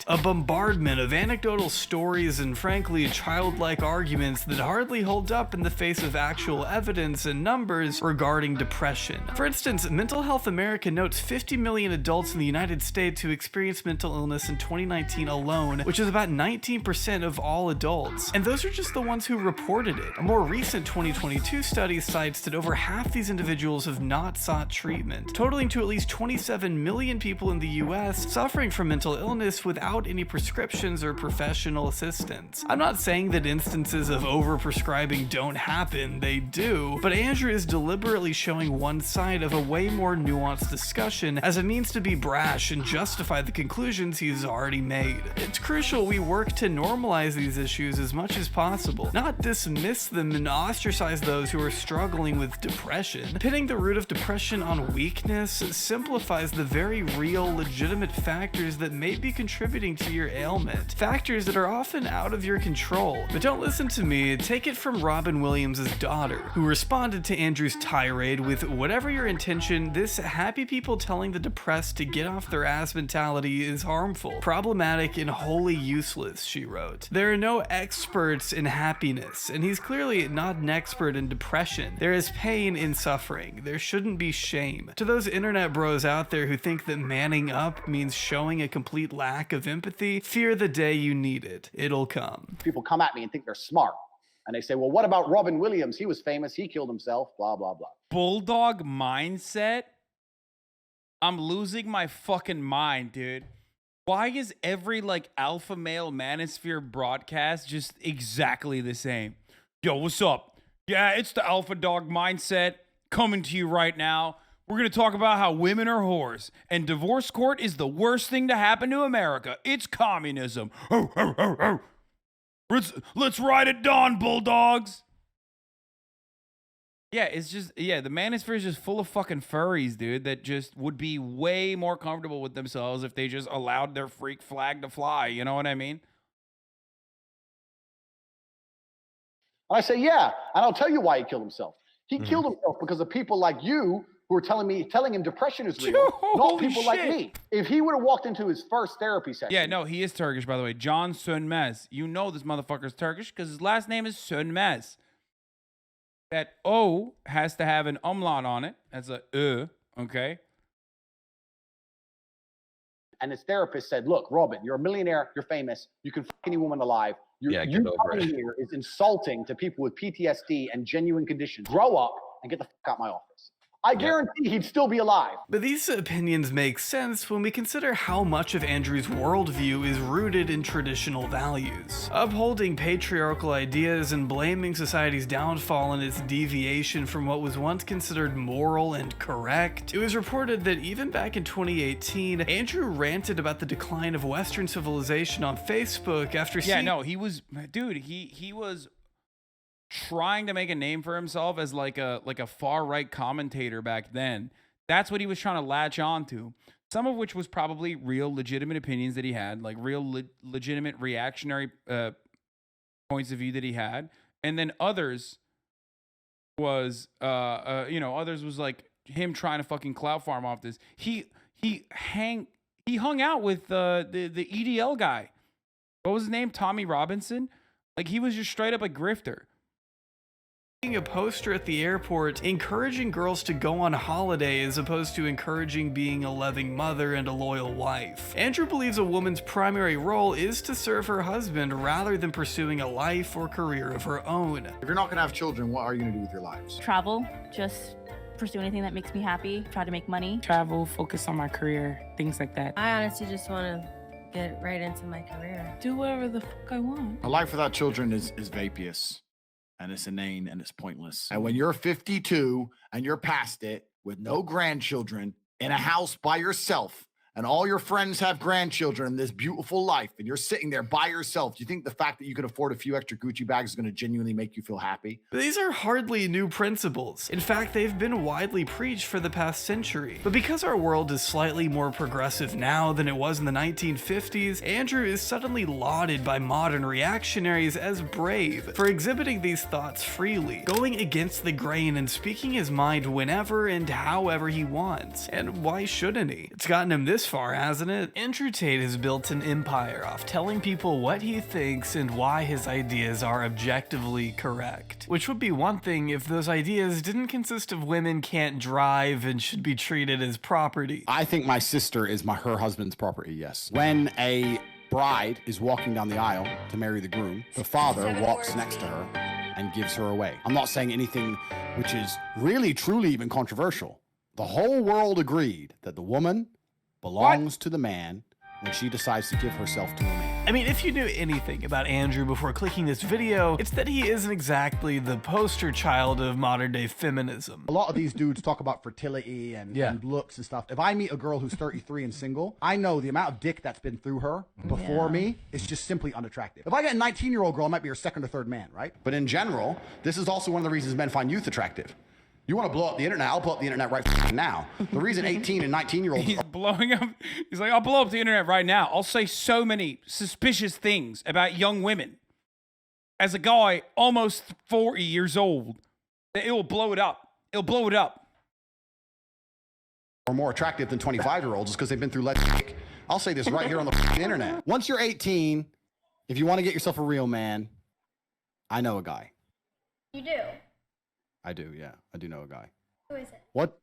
A bombardment of anecdotal stories and frankly childlike arguments that hardly hold up in the face of actual evidence and numbers regarding depression. For instance, Mental Health America notes 50 million adults in the United States who experienced mental illness in 2019 alone, which is about 19% of all adults. And those are just the ones who reported it. A more recent 2022 study cites that over half these individuals have not sought treatment, totaling to at least 27 million people in the US suffering from mental illness without any prescriptions or professional assistance. I'm not saying that instances of overprescribing don't happen, they do, but Andrew is deliberately showing one side of a way more nuanced discussion as a means to be brash and justify the conclusions he's already made. It's crucial we work to normalize these issues as much as possible, not dismiss them and ostracize those who are struggling with depression. Pinning the root of depression on weakness simplifies the very real, legitimate factors that may be contributing to your ailment, factors that are often out of your control. But don't listen to me, take it from Robin Williams' daughter, who responded to Andrew's tirade with, whatever your intention, this happy people telling the depressed to get off their ass mentality is harmful, problematic, and wholly useless, she wrote. There are no experts in happiness, and he's clearly not an expert in depression. There is pain in suffering. There shouldn't be shame. To those internet bros out there who think that manning up means showing a complete lack of empathy, fear the day you need it. It'll come. People come at me and think they're smart. And they say, well, what about Robin Williams? He was famous. He killed himself, blah, blah, blah. Bulldog mindset? I'm losing my fucking mind, dude. Why is every like alpha male manosphere broadcast just exactly the same? Yo, what's up? Yeah, it's the alpha dog mindset coming to you right now. We're going to talk about how women are whores and divorce court is the worst thing to happen to America. It's communism. Let's ride at dawn, bulldogs. Yeah, it's just, the manosphere is just full of fucking furries, dude, that just would be way more comfortable with themselves if they just allowed their freak flag to fly. You know what I mean? And I say, yeah, and I'll tell you why he killed himself. He killed himself because of people like you who are telling him depression is real, not people like me. If he would have walked into his first therapy session. Yeah, no, he is Turkish, by the way. John Sönmez. You know this motherfucker's Turkish because his last name is Sönmez. That O has to have an umlaut on it. That's a okay? And his therapist said, look, Robin, you're a millionaire, you're famous, you can fuck any woman alive. You coming here is insulting to people with PTSD and genuine conditions. Grow up and get the fuck out my office. I guarantee he'd still be alive. But these opinions make sense when we consider how much of Andrew's worldview is rooted in traditional values. Upholding patriarchal ideas and blaming society's downfall and its deviation from what was once considered moral and correct. It was reported that even back in 2018, Andrew ranted about the decline of Western civilization on Facebook after seeing... Yeah, no, he was... Dude, he was... trying to make a name for himself as like a far-right commentator back then. That's what he was trying to latch on to. Some of which was probably real legitimate opinions that he had, like real legitimate reactionary points of view that he had. And then others was others was like him trying to fucking clout farm off this. He He hung out with the EDL guy. What was his name? Tommy Robinson? Like, he was just straight up a grifter. A poster at the airport encouraging girls to go on holiday as opposed to encouraging being a loving mother and a loyal wife. Andrew believes a woman's primary role is to serve her husband rather than pursuing a life or career of her own. If you're not going to have children, what are you going to do with your lives? Travel, just pursue anything that makes me happy, try to make money. Travel, focus on my career, things like that. I honestly just want to get right into my career. Do whatever the fuck I want. A life without children is vapious. And it's inane and it's pointless. And when you're 52 and you're past it with no grandchildren in a house by yourself and all your friends have grandchildren in this beautiful life and you're sitting there by yourself, do you think the fact that you can afford a few extra Gucci bags is going to genuinely make you feel happy? But these are hardly new principles. In fact, they've been widely preached for the past century. But because our world is slightly more progressive now than it was in the 1950s, Andrew is suddenly lauded by modern reactionaries as brave for exhibiting these thoughts freely, going against the grain and speaking his mind whenever and however he wants. And why shouldn't he? It's gotten him this far, hasn't it? Andrew Tate has built an empire off telling people what he thinks and why his ideas are objectively correct. Which would be one thing if those ideas didn't consist of women can't drive and should be treated as property. I think my sister is her husband's property, yes. When a bride is walking down the aisle to marry the groom, the father walks next to her and gives her away. I'm not saying anything which is really, truly even controversial. The whole world agreed that the woman belongs to the man when she decides to give herself to a man. I mean, if you knew anything about Andrew before clicking this video, it's that he isn't exactly the poster child of modern day feminism. A lot of these dudes talk about fertility and looks and stuff. If I meet a girl who's 33 and single, I know the amount of dick that's been through her before me is just simply unattractive. If I get a 19-year-old girl, I might be her second or third man, right? But in general, this is also one of the reasons men find youth attractive. You want to blow up the internet? I'll blow up the internet right now. The reason 18 and 19-year-olds... He's blowing up. He's like, I'll blow up the internet right now. I'll say so many suspicious things about young women. As a guy almost 40 years old, that it will blow it up. It'll blow it up. ...are more attractive than 25-year-olds is because they've been through less dick. I'll say this right here on the internet. Once you're 18, if you want to get yourself a real man, I know a guy. You do? I do, yeah. I do know a guy. Who is it? What?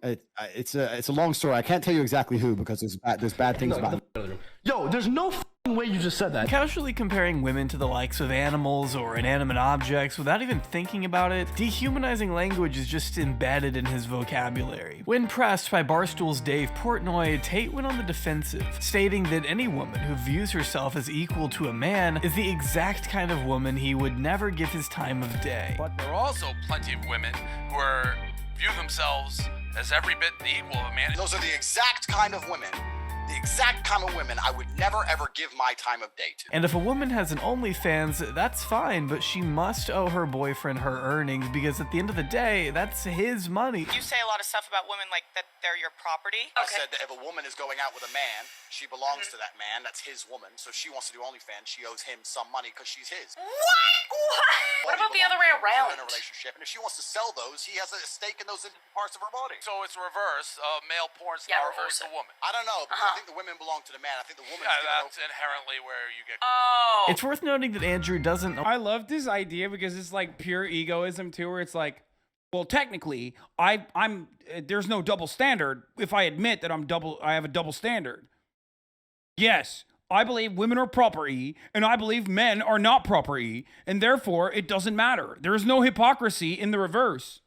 It's a long story. I can't tell you exactly who because there's bad things about him. Yo, there's no way you just said that. Casually comparing women to the likes of animals or inanimate objects without even thinking about it, dehumanizing language is just embedded in his vocabulary. When pressed by Barstool's Dave Portnoy, Tate went on the defensive, stating that any woman who views herself as equal to a man is the exact kind of woman he would never give his time of day. But there are also plenty of women who view themselves as every bit the equal of a man. Those are the exact kind of women I would never ever give my time of day to. And if a woman has an OnlyFans, that's fine, but she must owe her boyfriend her earnings because at the end of the day, that's his money. You say a lot of stuff about women like that they're your property. I said that if a woman is going out with a man, she belongs to that man. That's his woman. So if she wants to do OnlyFans, she owes him some money because she's his. What about the other way around? In a relationship, and if she wants to sell those, he has a stake in those parts of her body. So it's reverse. Male porn star owes the woman. I don't know, because I think the women belong to the man. I think the woman. That's inherently where you get. Oh. It's worth noting that Andrew doesn't. I love this idea because it's like pure egoism too, where it's like, well, technically, I'm there's no double standard if I admit that I have a double standard. Yes, I believe women are property, and I believe men are not property, and therefore it doesn't matter. There is no hypocrisy in the reverse.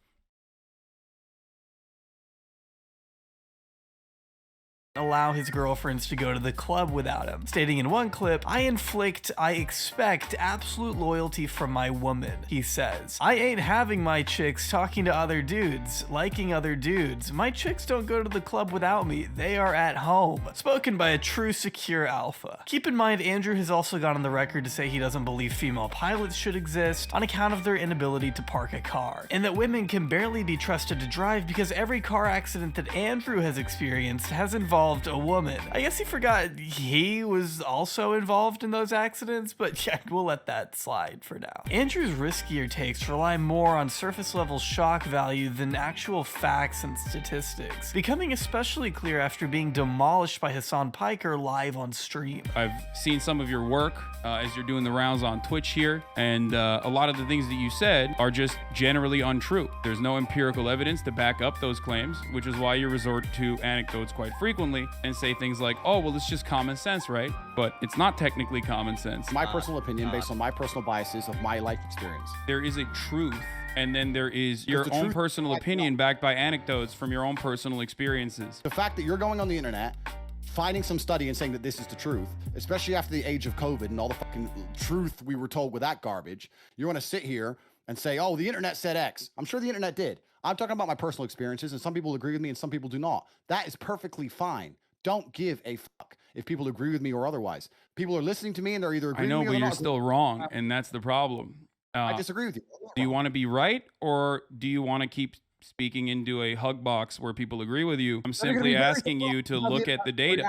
Allow his girlfriends to go to the club without him, stating in one clip, I expect absolute loyalty from my woman, he says. I ain't having my chicks talking to other dudes, liking other dudes. My chicks don't go to the club without me. They are at home. Spoken by a true secure alpha. Keep in mind, Andrew has also gone on the record to say he doesn't believe female pilots should exist on account of their inability to park a car, and that women can barely be trusted to drive because every car accident that Andrew has experienced has involved involved a woman. I guess he forgot he was also involved in those accidents, but yeah, we'll let that slide for now. Andrew's riskier takes rely more on surface level shock value than actual facts and statistics, becoming especially clear after being demolished by Hasan Piker live on stream. I've seen some of your work as you're doing the rounds on Twitch here, and a lot of the things that you said are just generally untrue. There's no empirical evidence to back up those claims, which is why you resort to anecdotes quite frequently and say things like, oh, well, it's just common sense, right? But it's not technically common sense. My personal opinion based on my personal biases of my life experience. There is a truth, and then there is your the own truth personal backs opinion backed by anecdotes from your own personal experiences. The fact that you're going on the internet, finding some study and saying that this is the truth, especially after the age of COVID and all the fucking truth we were told with that garbage, you want to sit here and say, oh, the internet said X. I'm sure the internet did. I'm talking about my personal experiences, and some people agree with me and some people do not. That is perfectly fine. Don't give a fuck if people agree with me or otherwise. People are listening to me and they're either agreeing I know, with me or but they're you're not still wrong, and that's the problem. I disagree with you. Do you want to be right, or do you want to keep speaking into a hug box where people agree with you? I'm simply asking you to look at the data.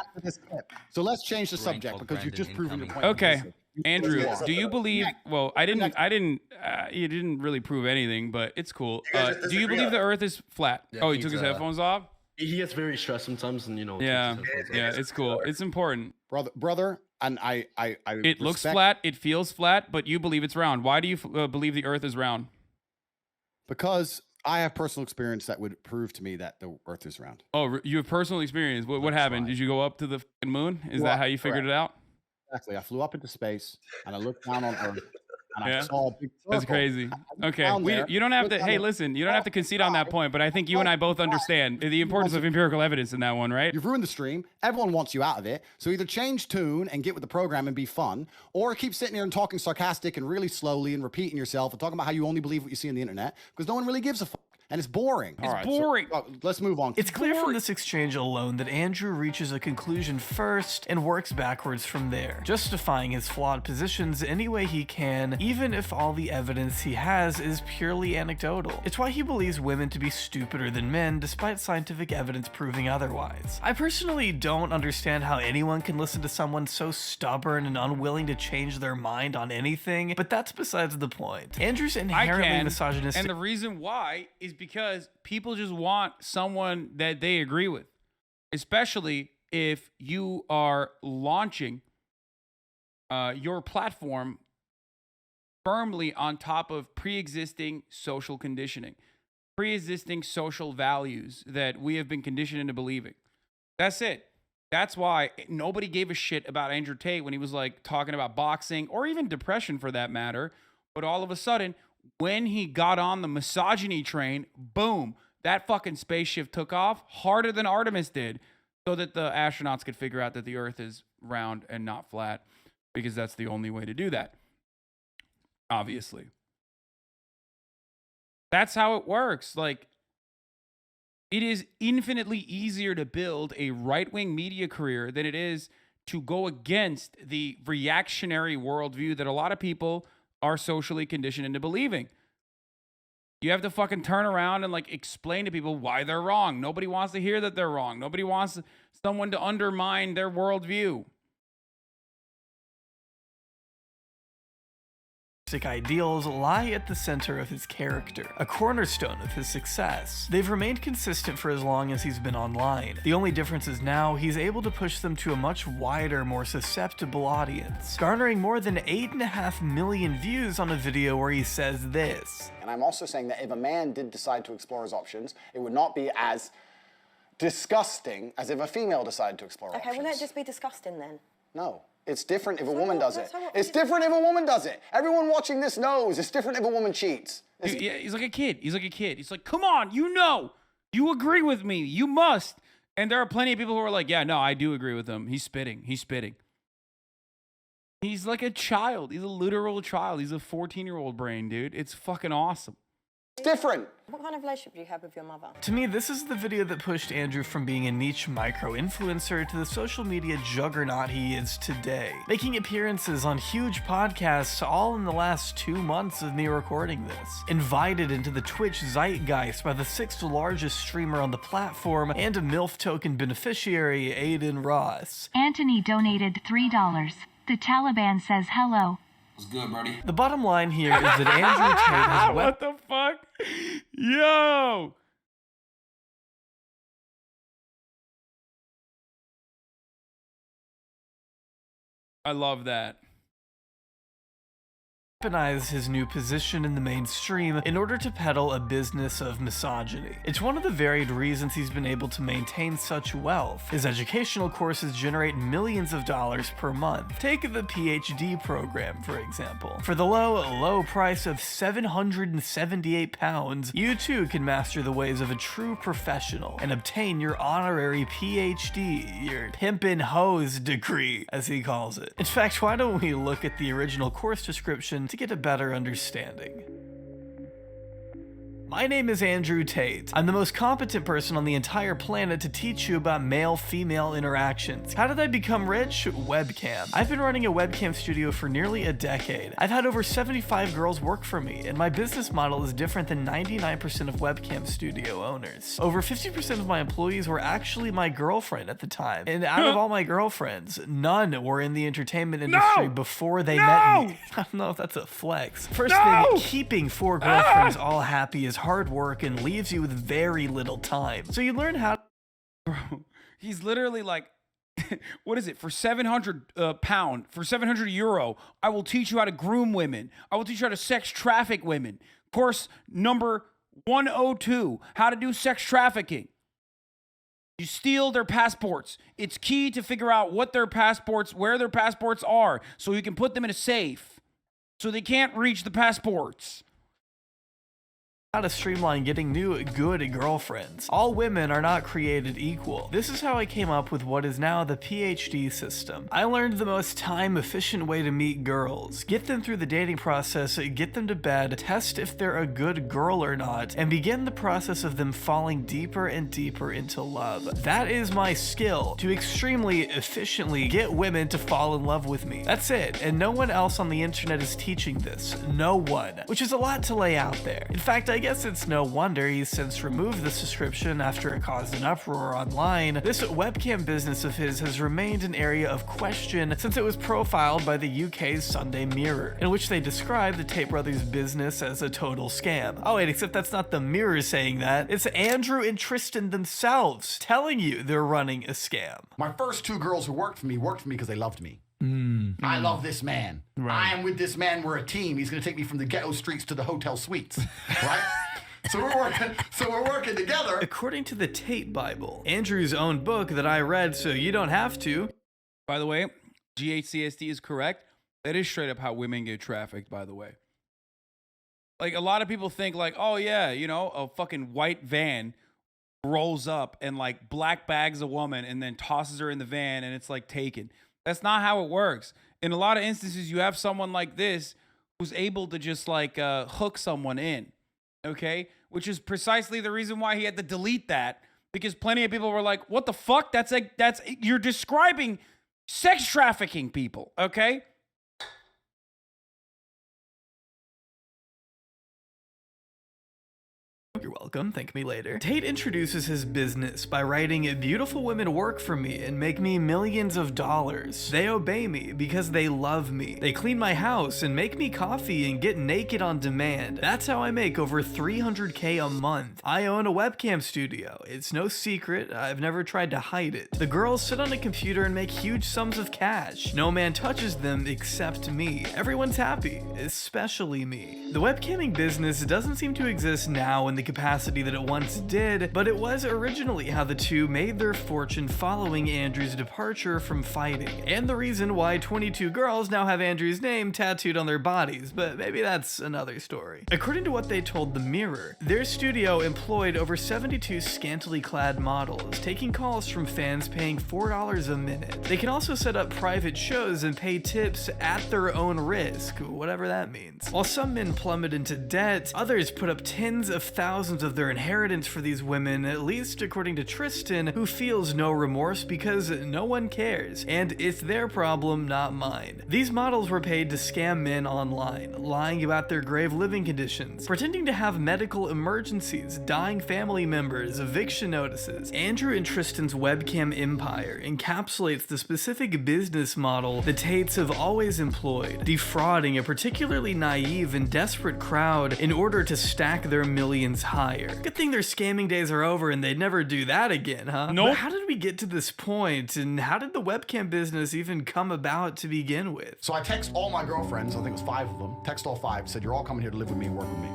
So let's change the subject because you've just proven your point. Okay, Andrew, do you believe? Well, you didn't really prove anything, but it's cool. Do you believe the Earth is flat? Yeah, Oh, he took his headphones off. He gets very stressed sometimes, and Yeah, it's cool. It's important, brother. And I it looks flat. It feels flat, but you believe it's round. Why do you believe the Earth is round? Because I have personal experience that would prove to me that the Earth is round. Oh, you have personal experience. What happened? Did you go up to the fucking moon? Is that how you figured it out? Exactly. I flew up into space and I looked down on Earth and I saw a big circle. That's crazy. Okay, you don't have to. Hey, listen, you don't have to concede on that point, but I think you and I both understand the importance of empirical evidence in that one, right? You've ruined the stream. Everyone wants you out of it. So either change tune and get with the program and be fun, or keep sitting here and talking sarcastic and really slowly and repeating yourself and talking about how you only believe what you see on the internet because no one really gives a fuck. And it's boring. It's boring. So, let's move on. It's clear from this exchange alone that Andrew reaches a conclusion first and works backwards from there, justifying his flawed positions any way he can, even if all the evidence he has is purely anecdotal. It's why he believes women to be stupider than men, despite scientific evidence proving otherwise. I personally don't understand how anyone can listen to someone so stubborn and unwilling to change their mind on anything, but that's besides the point. Andrew's inherently misogynistic. And the reason why is because people just want someone that they agree with, especially if you are launching your platform firmly on top of pre-existing social conditioning, pre-existing social values that we have been conditioned into believing. That's it. That's why nobody gave a shit about Andrew Tate when he was like talking about boxing or even depression for that matter. But all of a sudden, when he got on the misogyny train, boom, that fucking spaceship took off harder than Artemis did so that the astronauts could figure out that the Earth is round and not flat, because that's the only way to do that, obviously. That's how it works. Like, it is infinitely easier to build a right-wing media career than it is to go against the reactionary worldview that a lot of people are socially conditioned into believing. You have to fucking turn around and like explain to people why they're wrong. Nobody wants to hear that they're wrong. Nobody wants someone to undermine their worldview. Ideals lie at the center of his character, a cornerstone of his success. They've remained consistent for as long as he's been online. The only difference is now he's able to push them to a much wider, more susceptible audience, garnering more than 8.5 million views on a video where he says this. And I'm also saying that if a man did decide to explore his options, it would not be as disgusting as if a female decided to explore options. Okay, wouldn't it just be disgusting then? No. It's different if a woman does it. It's different if a woman does it. Everyone watching this knows it's different if a woman cheats. Yeah, he's like a kid. He's like a kid. He's like, come on, you know. You agree with me. You must. And there are plenty of people who are like, yeah, no, I do agree with him. He's spitting. He's spitting. He's like a child. He's a literal child. He's a 14-year-old brain, dude. It's fucking awesome. different. What kind of relationship do you have with your mother? To me, this is the video that pushed Andrew from being a niche micro-influencer to the social media juggernaut he is today, making appearances on huge podcasts all in the last 2 months of me recording this. Invited into the Twitch zeitgeist by the 6th largest streamer on the platform and a MILF token beneficiary, Aiden Ross. Anthony donated $3. The Taliban says hello. What's good, buddy? The bottom line here is that Andrew Tate has What the fuck? Yo! I love that. Weaponize his new position in the mainstream in order to peddle a business of misogyny. It's one of the varied reasons he's been able to maintain such wealth. His educational courses generate millions of dollars per month. Take the PhD program, for example. For the low price of £778, you too can master the ways of a true professional and obtain your honorary PhD, your pimpin' hose degree, as he calls it. In fact, why don't we look at the original course description to get a better understanding. My name is Andrew Tate. I'm the most competent person on the entire planet to teach you about male-female interactions. How did I become rich? Webcam. I've been running a webcam studio for nearly a decade. I've had over 75 girls work for me, and my business model is different than 99% of webcam studio owners. Over 50% of my employees were actually my girlfriend at the time, and out of all my girlfriends, none were in the entertainment industry before they met me. I don't know if that's a flex. First thing, keeping 4 girlfriends all happy is hard work and leaves you with very little time. So you learn how. Bro, he's literally like, what is it? For 700 pound, for 700 euro, I will teach you how to groom women. I will teach you how to sex traffic women. Course number 102, how to do sex trafficking. You steal their passports. It's key to figure out what their passports, where their passports are, so you can put them in a safe, so they can't reach the passports. How to streamline getting new good girlfriends. All women are not created equal. This is how I came up with what is now the PhD system. I learned the most time-efficient way to meet girls, get them through the dating process, get them to bed, test if they're a good girl or not, and begin the process of them falling deeper and deeper into love. That is my skill, to extremely efficiently get women to fall in love with me. That's it, and no one else on the internet is teaching this. No one. Which is a lot to lay out there. In fact, I guess it's no wonder he's since removed the subscription after it caused an uproar online. This webcam business of his has remained an area of question since it was profiled by the UK's Sunday Mirror, in which they described the Tate brothers' business as a total scam. Oh wait, except that's not the Mirror saying that. It's Andrew and Tristan themselves telling you they're running a scam. My first 2 girls who worked for me because they loved me. I love this man. I am with this man. We're a team. He's going to take me from the ghetto streets to the hotel suites, right? So we're working together. According to the Tate Bible, Andrew's own book that I read so you don't have to. By the way, GHCSD is correct. That is straight up how women get trafficked, by the way. Like, a lot of people think like, oh yeah, you know, a fucking white van rolls up and like black bags a woman and then tosses her in the van and it's like taken. That's not how it works. In a lot of instances, you have someone like this who's able to just like hook someone in, okay? Which is precisely the reason why he had to delete that, because plenty of people were like, what the fuck? You're describing sex trafficking people, okay? You're welcome, thank me later. Tate introduces his business by writing, beautiful women work for me and make me millions of dollars. They obey me because they love me. They clean my house and make me coffee and get naked on demand. That's how I make over $300K a month. I own a webcam studio. It's no secret. I've never tried to hide it. The girls sit on a computer and make huge sums of cash. No man touches them except me. Everyone's happy, especially me. The webcamming business doesn't seem to exist now in the capacity that it once did, but it was originally how the two made their fortune following Andrew's departure from fighting, and the reason why 22 girls now have Andrew's name tattooed on their bodies, but maybe that's another story. According to what they told The Mirror, their studio employed over 72 scantily clad models, taking calls from fans paying $4 a minute. They can also set up private shows and pay tips at their own risk, whatever that means. While some men plummet into debt, others put up tens of thousands of their inheritance for these women, at least according to Tristan, who feels no remorse because no one cares, and it's their problem, not mine. These models were paid to scam men online, lying about their grave living conditions, pretending to have medical emergencies, dying family members, eviction notices. Andrew and Tristan's webcam empire encapsulates the specific business model the Tates have always employed, defrauding a particularly naive and desperate crowd in order to stack their millions higher. Good thing their scamming days are over and they'd never do that again, huh? Nope. But how did we get to this point, and how did the webcam business even come about to begin with? So I text all my girlfriends, I think it was 5 of them, text all 5, said, you're all coming here to live with me and work with me.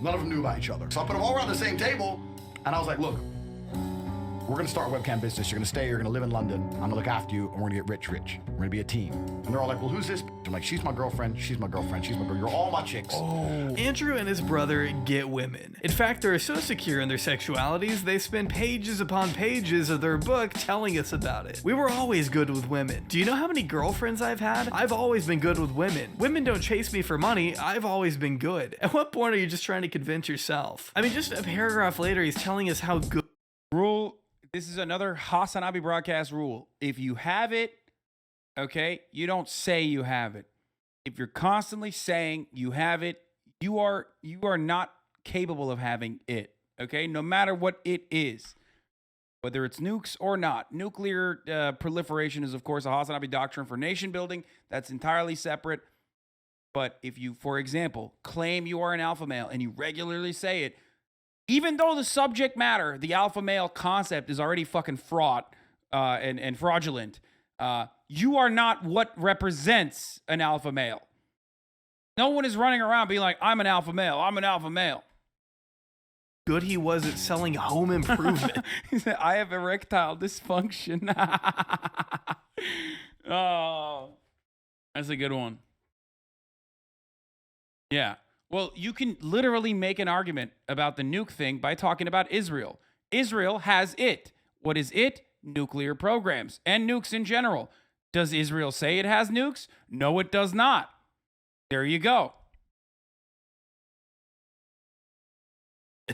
None of them knew about each other. So I put them all around the same table, and I was like, look, we're gonna start a webcam business. You're gonna stay, you're gonna live in London. I'm gonna look after you, and we're gonna get rich. We're gonna be a team. And they're all like, well, who's this? I'm like, she's my girlfriend, she's my girlfriend, she's my girl. You're all my chicks. Andrew and his brother get women. In fact, they're so secure in their sexualities, they spend pages upon pages of their book telling us about it. We were always good with women. Do you know how many girlfriends I've had? I've always been good with women. Women don't chase me for money, I've always been good. At what point are you just trying to convince yourself? I mean, just a paragraph later, he's telling us how good. This is another Hasanabi broadcast rule. If you have it, okay, you don't say you have it. If you're constantly saying you have it, you are not capable of having it, okay? No matter what it is, whether it's nukes or not. Nuclear proliferation is, of course, a Hasanabi doctrine for nation building. That's entirely separate. But if you, for example, claim you are an alpha male and you regularly say it, even though the subject matter, the alpha male concept, is already fucking fraught and fraudulent, you are not what represents an alpha male. No one is running around being like, I'm an alpha male, I'm an alpha male. Good he was at selling home improvement. He said, I have erectile dysfunction. Oh, that's a good one. Yeah. Well, you can literally make an argument about the nuke thing by talking about Israel. Israel has it. What is it? Nuclear programs and nukes in general. Does Israel say it has nukes? No, it does not. There you go.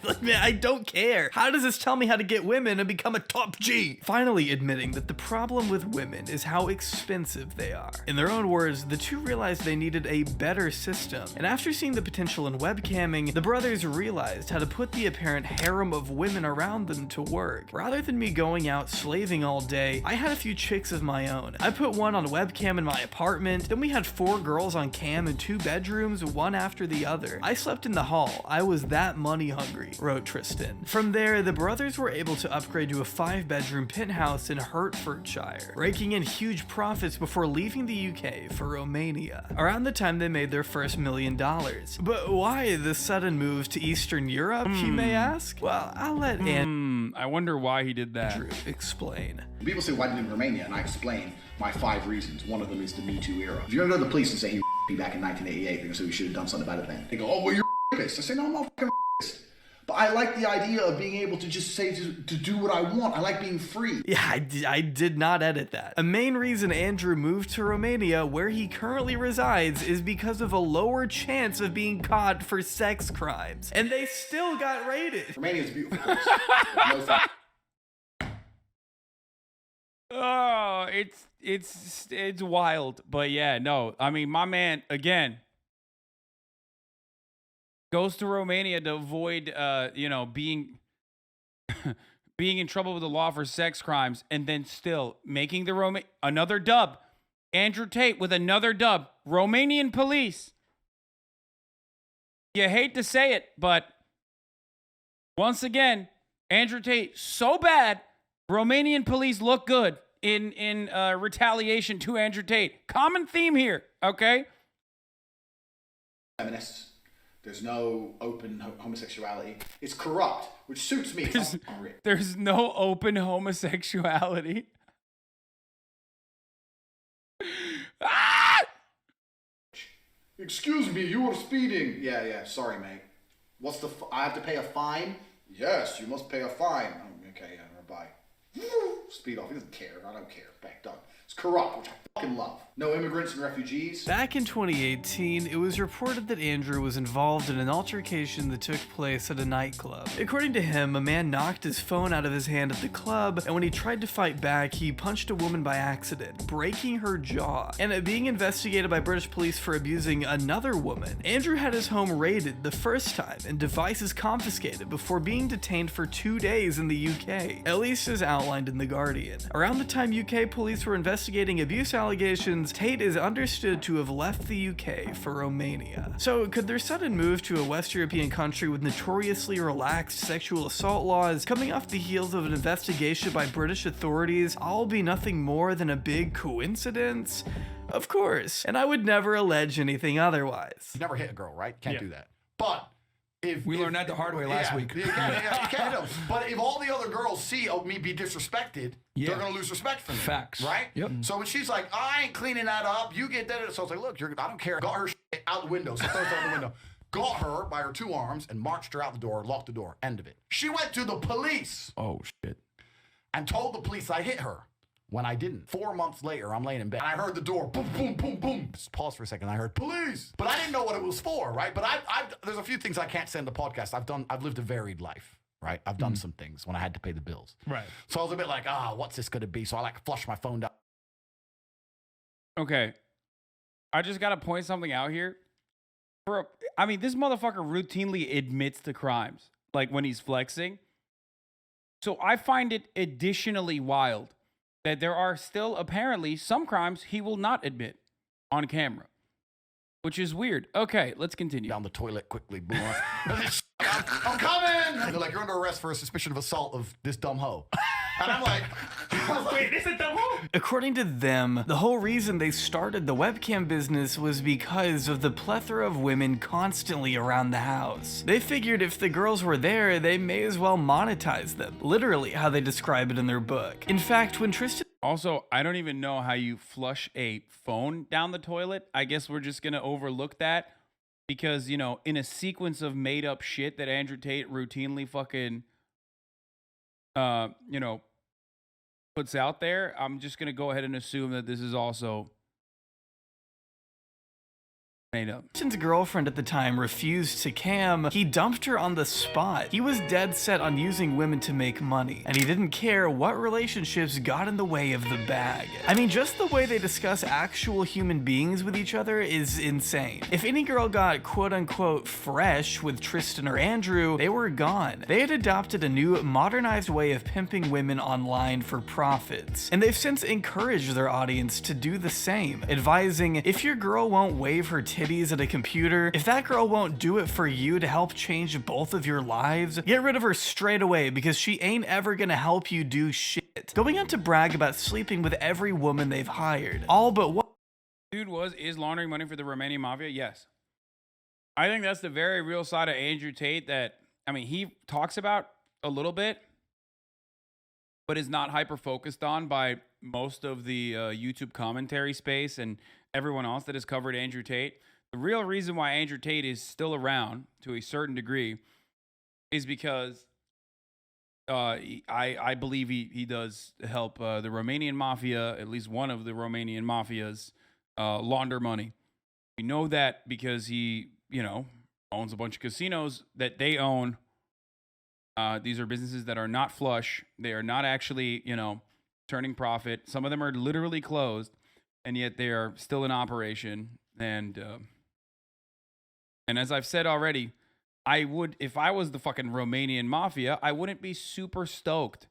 Like, man, I don't care. How does this tell me how to get women and become a top G? Finally admitting that the problem with women is how expensive they are. In their own words, the two realized they needed a better system. And after seeing the potential in webcamming, the brothers realized how to put the apparent harem of women around them to work. Rather than me going out slaving all day, I had a few chicks of my own. I put one on webcam in my apartment, then we had 4 girls on cam in 2 bedrooms, one after the other. I slept in the hall. I was that money hungry, wrote Tristan. From there, the brothers were able to upgrade to a 5-bedroom penthouse in Hertfordshire, raking in huge profits before leaving the UK for Romania, around the time they made their first $1 million. But why the sudden move to Eastern Europe, you may ask? Well, I'll let I wonder why he did that. Andrew explain. People say, why did you live in Romania? And I explain my 5 reasons. One of them is the Me Too era. If you're gonna go to the police and say you back in 1988, they're gonna say we should have done something about it then. They go, oh, well, you're a rapist. I say, no, I'm not a rapist. But I like the idea of being able to just say to do what I want. I like being free. Yeah, I did not edit that. A main reason Andrew moved to Romania, where he currently resides, is because of a lower chance of being caught for sex crimes. And they still got raided. Romania is a beautiful place. Oh, it's wild. But yeah, no. I mean, my man, again, goes to Romania to avoid, being being in trouble with the law for sex crimes, and then still making the another dub. Andrew Tate with another dub. Romanian police. You hate to say it, but once again, Andrew Tate so bad, Romanian police look good in retaliation to Andrew Tate. Common theme here, okay? Feminists. There's no open homosexuality. It's corrupt, which suits me. There's no open homosexuality. Ah! Excuse me, you were speeding. Yeah, sorry, mate. What's the, I have to pay a fine? Yes, you must pay a fine. Oh, okay, yeah, bye. Speed off, he doesn't care, I don't care, back done. It's corrupt, which I fucking love. No immigrants and refugees. Back in 2018, it was reported that Andrew was involved in an altercation that took place at a nightclub. According to him, a man knocked his phone out of his hand at the club, and when he tried to fight back, he punched a woman by accident, breaking her jaw. And being investigated by British police for abusing another woman, Andrew had his home raided the first time and devices confiscated before being detained for 2 days in the UK, at least as outlined in The Guardian. Around the time UK police were investigating abuse allegations, Tate is understood to have left the UK for Romania. So could their sudden move to a West European country with notoriously relaxed sexual assault laws coming off the heels of an investigation by British authorities all be nothing more than a big coincidence? Of course, and I would never allege anything otherwise. You never hit a girl, right? Can't do that. But if we learned that the hard way last week. You can't hit them. But if all the other girls see me be disrespected, they're gonna lose respect for me. Facts. Right? Yep. So when she's like, I ain't cleaning that up, you get that. So I was like, look, I don't care. Got her shit out the window. So throws it out the window. Got her by her 2 arms and marched her out the door, locked the door. End of it. She went to the police. Oh shit. And told the police I hit her. When I didn't. 4 months later, I'm laying in bed. And I heard the door, boom, boom, boom, boom. Just pause for a second. I heard police. But I didn't know what it was for, right? But there's a few things I can't say in the podcast. I've lived a varied life, right? I've done some things when I had to pay the bills. Right. So I was a bit like, what's this going to be? So I flushed my phone down. Okay. I just got to point something out here. This motherfucker routinely admits to crimes, like when he's flexing. So I find it additionally wild that there are still apparently some crimes he will not admit on camera, which is weird. Okay, let's continue. Down the toilet quickly, boom. I'm coming! And they're like, you're under arrest for a suspicion of assault of this dumb hoe. And I'm like, wait, this is dumb hoe? According to them, the whole reason they started the webcam business was because of the plethora of women constantly around the house. They figured if the girls were there, they may as well monetize them. Literally how they describe it in their book. In fact, when Tristan... Also, I don't even know how you flush a phone down the toilet. I guess we're just gonna overlook that because, in a sequence of made up shit that Andrew Tate routinely fucking, puts out there, I'm just gonna go ahead and assume that this is also made up. Tristan's girlfriend at the time refused to cam. He dumped her on the spot. He was dead set on using women to make money, and he didn't care what relationships got in the way of the bag. Just the way they discuss actual human beings with each other is insane. If any girl got quote-unquote fresh with Tristan or Andrew, they were gone. They had adopted a new modernized way of pimping women online for profits, and they've since encouraged their audience to do the same, advising if your girl won't wave her titties at a computer, if that girl won't do it for you to help change both of your lives, get rid of her straight away because she ain't ever gonna help you do shit. Going on to brag about sleeping with every woman they've hired. All but one. Dude is laundering money for the Romanian mafia? Yes. I think that's the very real side of Andrew Tate that, he talks about a little bit, but is not hyper focused on by most of the YouTube commentary space and everyone else that has covered Andrew Tate. The real reason why Andrew Tate is still around to a certain degree is because I believe he does help the Romanian mafia, at least one of the Romanian mafias, launder money. We know that because he, owns a bunch of casinos that they own. These are businesses that are not flush. They are not actually, turning profit. Some of them are literally closed, and yet they are still in operation. And as I've said already, I would, if I was the fucking Romanian mafia, I wouldn't be super stoked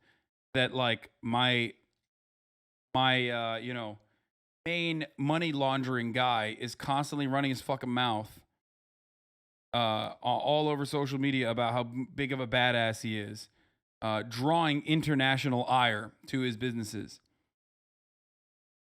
that my main money laundering guy is constantly running his fucking mouth all over social media about how big of a badass he is, drawing international ire to his businesses.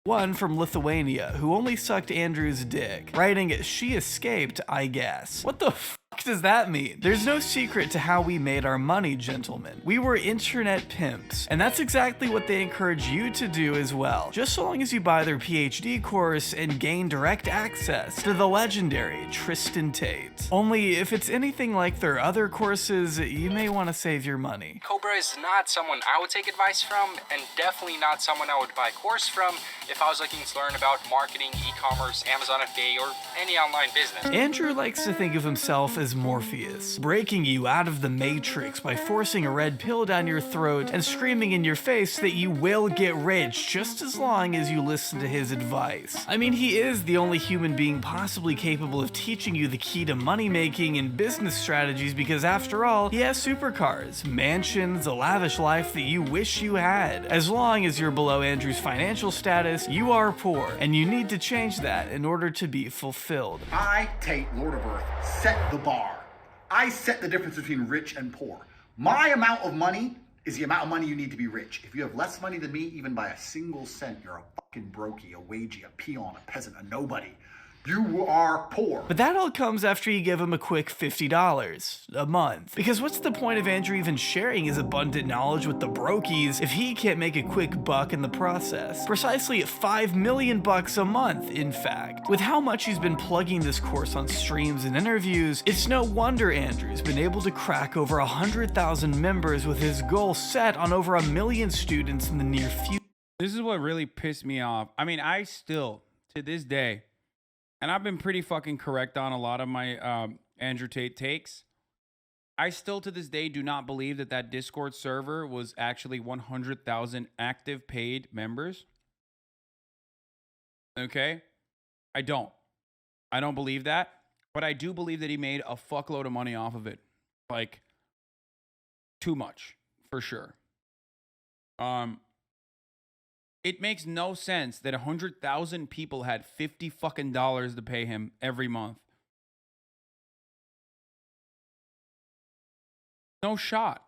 One from Lithuania who only sucked Andrew's dick, writing, "She escaped, I guess." What the fuck fuck does that mean? There's no secret to how we made our money, gentlemen. We were internet pimps, and that's exactly what they encourage you to do as well, just so long as you buy their PhD course and gain direct access to the legendary Tristan Tate. Only if it's anything like their other courses, you may want to save your money. Cobra is not someone I would take advice from, and definitely not someone I would buy a course from if I was looking to learn about marketing, e-commerce, Amazon FBA, or any online business. Andrew likes to think of himself as Morpheus, breaking you out of the Matrix by forcing a red pill down your throat and screaming in your face that you will get rich just as long as you listen to his advice. I mean, he is the only human being possibly capable of teaching you the key to money making and business strategies because after all, he has supercars, mansions, a lavish life that you wish you had. As long as you're below Andrew's financial status, you are poor, and you need to change that in order to be fulfilled. I, Tate, Lord of Earth, set the bar. I set the difference between rich and poor. My amount of money is the amount of money you need to be rich. If you have less money than me, even by a single cent, you're a fucking brokey, a wagey, a peon, a peasant, a nobody. You are poor. But that all comes after you give him a quick $50 a month. Because what's the point of Andrew even sharing his abundant knowledge with the brokies if he can't make a quick buck in the process? Precisely $5 million a month, in fact. With how much he's been plugging this course on streams and interviews, it's no wonder Andrew's been able to crack over 100,000 members with his goal set on over 1 million students in the near future. This is what really pissed me off. I mean, I still, to this day, and I've been pretty fucking correct on a lot of my Andrew Tate takes. I still, to this day, do not believe that that Discord server was actually 100,000 active paid members. Okay? I don't believe that. But I do believe that he made a fuckload of money off of it. Like, too much, for sure. It makes no sense that 100,000 people had $50 fucking to pay him every month. No shot.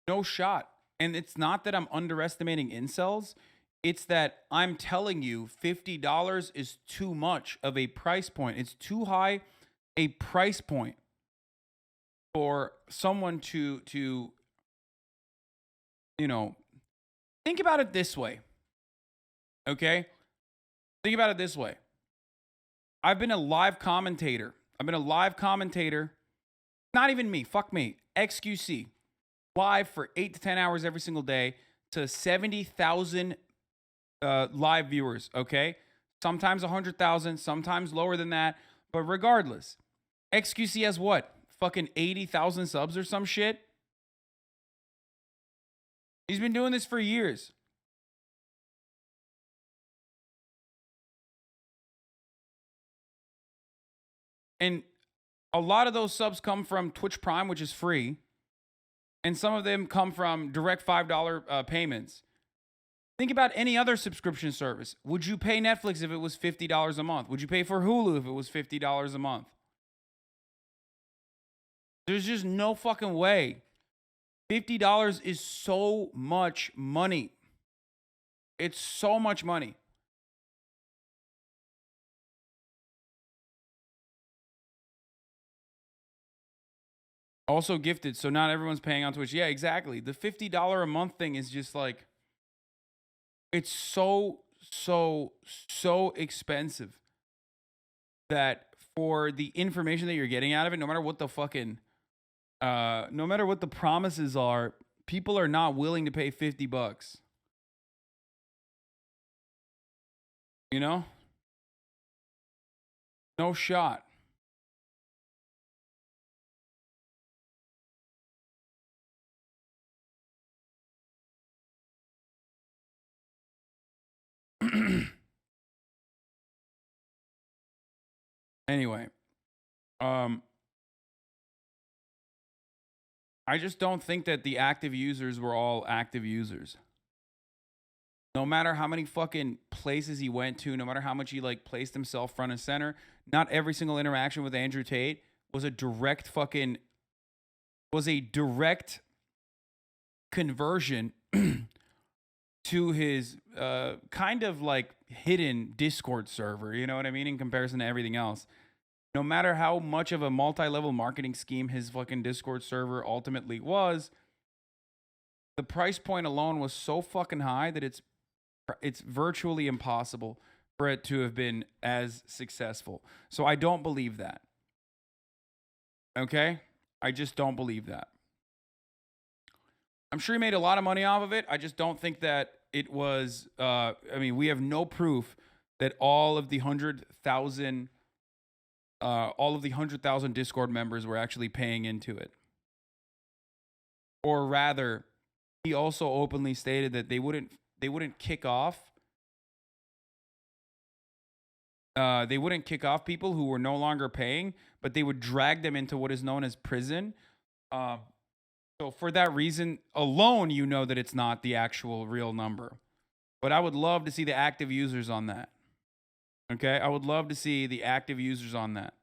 No shot. And it's not that I'm underestimating incels. It's that I'm telling you $50 is too much of a price point. It's too high a price point for someone to you know, think about it this way, okay? Think about it this way. I've been a live commentator. Not even me. Fuck me. XQC. Live for 8 to 10 hours every single day to 70,000 live viewers, okay? Sometimes 100,000, sometimes lower than that. But regardless, XQC has what? Fucking 80,000 subs or some shit? He's been doing this for years. And a lot of those subs come from Twitch Prime, which is free. And some of them come from direct $5 payments. Think about any other subscription service. Would you pay Netflix if it was $50 a month? Would you pay for Hulu if it was $50 a month? There's just no fucking way. $50 is so much money. It's so much money. Also gifted, so not everyone's paying on Twitch. Yeah, exactly. The $50 a month thing is just like, it's so expensive that for the information that you're getting out of it, no matter what the fucking, no matter what the promises are, people are not willing to pay $50. You know? No shot. Anyway, I just don't think that the active users were all active users. No matter how many fucking places he went to, no matter how much he like placed himself front and center, not every single interaction with Andrew Tate was a direct conversion to his kind of like hidden Discord server, you know what I mean, in comparison to everything else. no matter how much of a multi-level marketing scheme his fucking Discord server ultimately was, the price point alone was so fucking high that it's virtually impossible for it to have been as successful. So I don't believe that. Okay? I just don't believe that. I'm sure he made a lot of money off of it. I just don't think that it was, I mean, we have no proof that all of the 100,000 Discord members were actually paying into it. Or rather, he also openly stated that they wouldn't kick off people who were no longer paying, but they would drag them into what is known as prison. So for that reason alone, you know that it's not the actual real number. But I would love to see the active users on that. Okay? I would love to see the active users on that.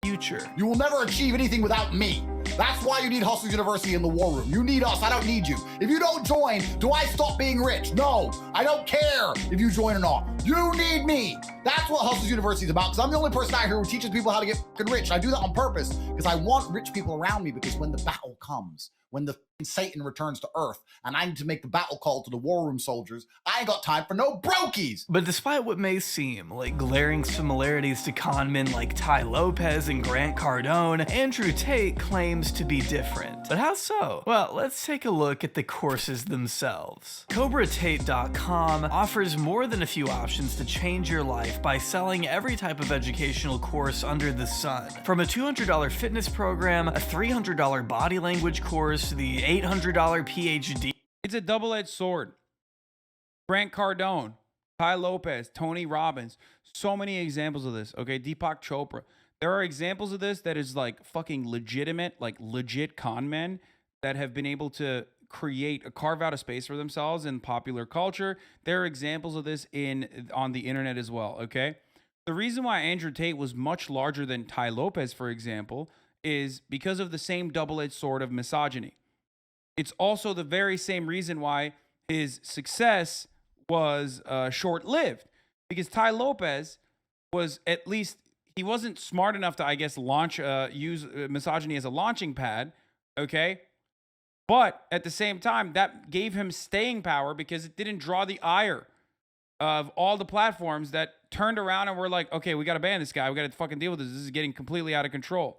Future. You will never achieve anything without me. That's why you need Hustlers University in the War Room. You need us. I don't need you. If you don't join, do I stop being rich? No. I don't care if you join or not. You need me. That's what Hustlers University is about, because I'm the only person out here who teaches people how to get fucking rich. I do that on purpose because I want rich people around me, because when the battle comes, when the Satan returns to Earth and I need to make the battle call to the War Room soldiers, I ain't got time for no brokies. But despite what may seem like glaring similarities to conmen like Tai Lopez and Grant Cardone, Andrew Tate claims to be different. But how so? Well, let's take a look at the courses themselves. CobraTate.com offers more than a few options to change your life by selling every type of educational course under the sun. From a $200 fitness program, a $300 body language course, the $800 PhD. It's a double-edged sword. Grant Cardone, Tai Lopez, Tony Robbins, so many examples of this. Okay, Deepak Chopra. There are examples of this that is like fucking legitimate, like legit con men that have been able to carve out a space for themselves in popular culture. There are examples of this on the internet as well. Okay, the reason why Andrew Tate was much larger than Tai Lopez, for example, is because of the same double-edged sword of misogyny. It's also the very same reason why his success was short-lived, because Tai Lopez was, at least, he wasn't smart enough to, I guess, use misogyny as a launching pad, okay? But at the same time, that gave him staying power because it didn't draw the ire of all the platforms that turned around and were like, okay, we got to ban this guy. We got to fucking deal with this. This is getting completely out of control.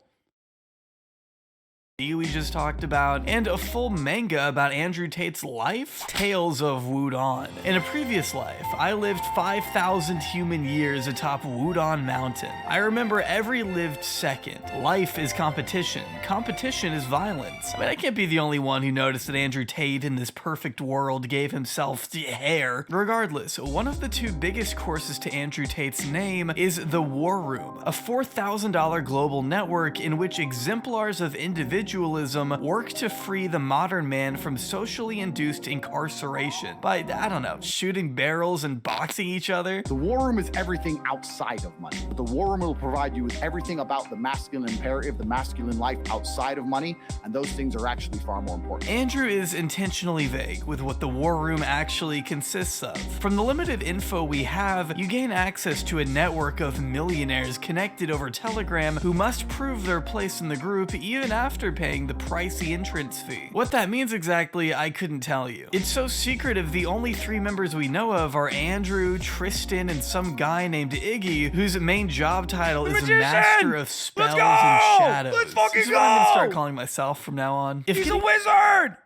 We just talked about, and a full manga about Andrew Tate's life, Tales of Wudon. In a previous life, I lived 5,000 human years atop Wudon Mountain. I remember every lived second. Life is competition. Competition is violence. I mean, I can't be the only one who noticed that Andrew Tate in this perfect world gave himself the hair. Regardless, one of the two biggest courses to Andrew Tate's name is the War Room, a $4,000 global network in which exemplars of individualism work to free the modern man from socially induced incarceration by, I don't know, shooting barrels and boxing each other. The War Room is everything outside of money. The War Room will provide you with everything about the masculine imperative, the masculine life outside of money, and those things are actually far more important. Andrew is intentionally vague with what the War Room actually consists of. From the limited info we have, you gain access to a network of millionaires connected over Telegram who must prove their place in the group even after paying the pricey entrance fee. What that means exactly, I couldn't tell you. It's so secretive, the only 3 members we know of are Andrew, Tristan, and some guy named Iggy, whose main job title is Master of Spells and Shadows. Let's fucking This is what I'm gonna start calling myself from now on. He's a wizard!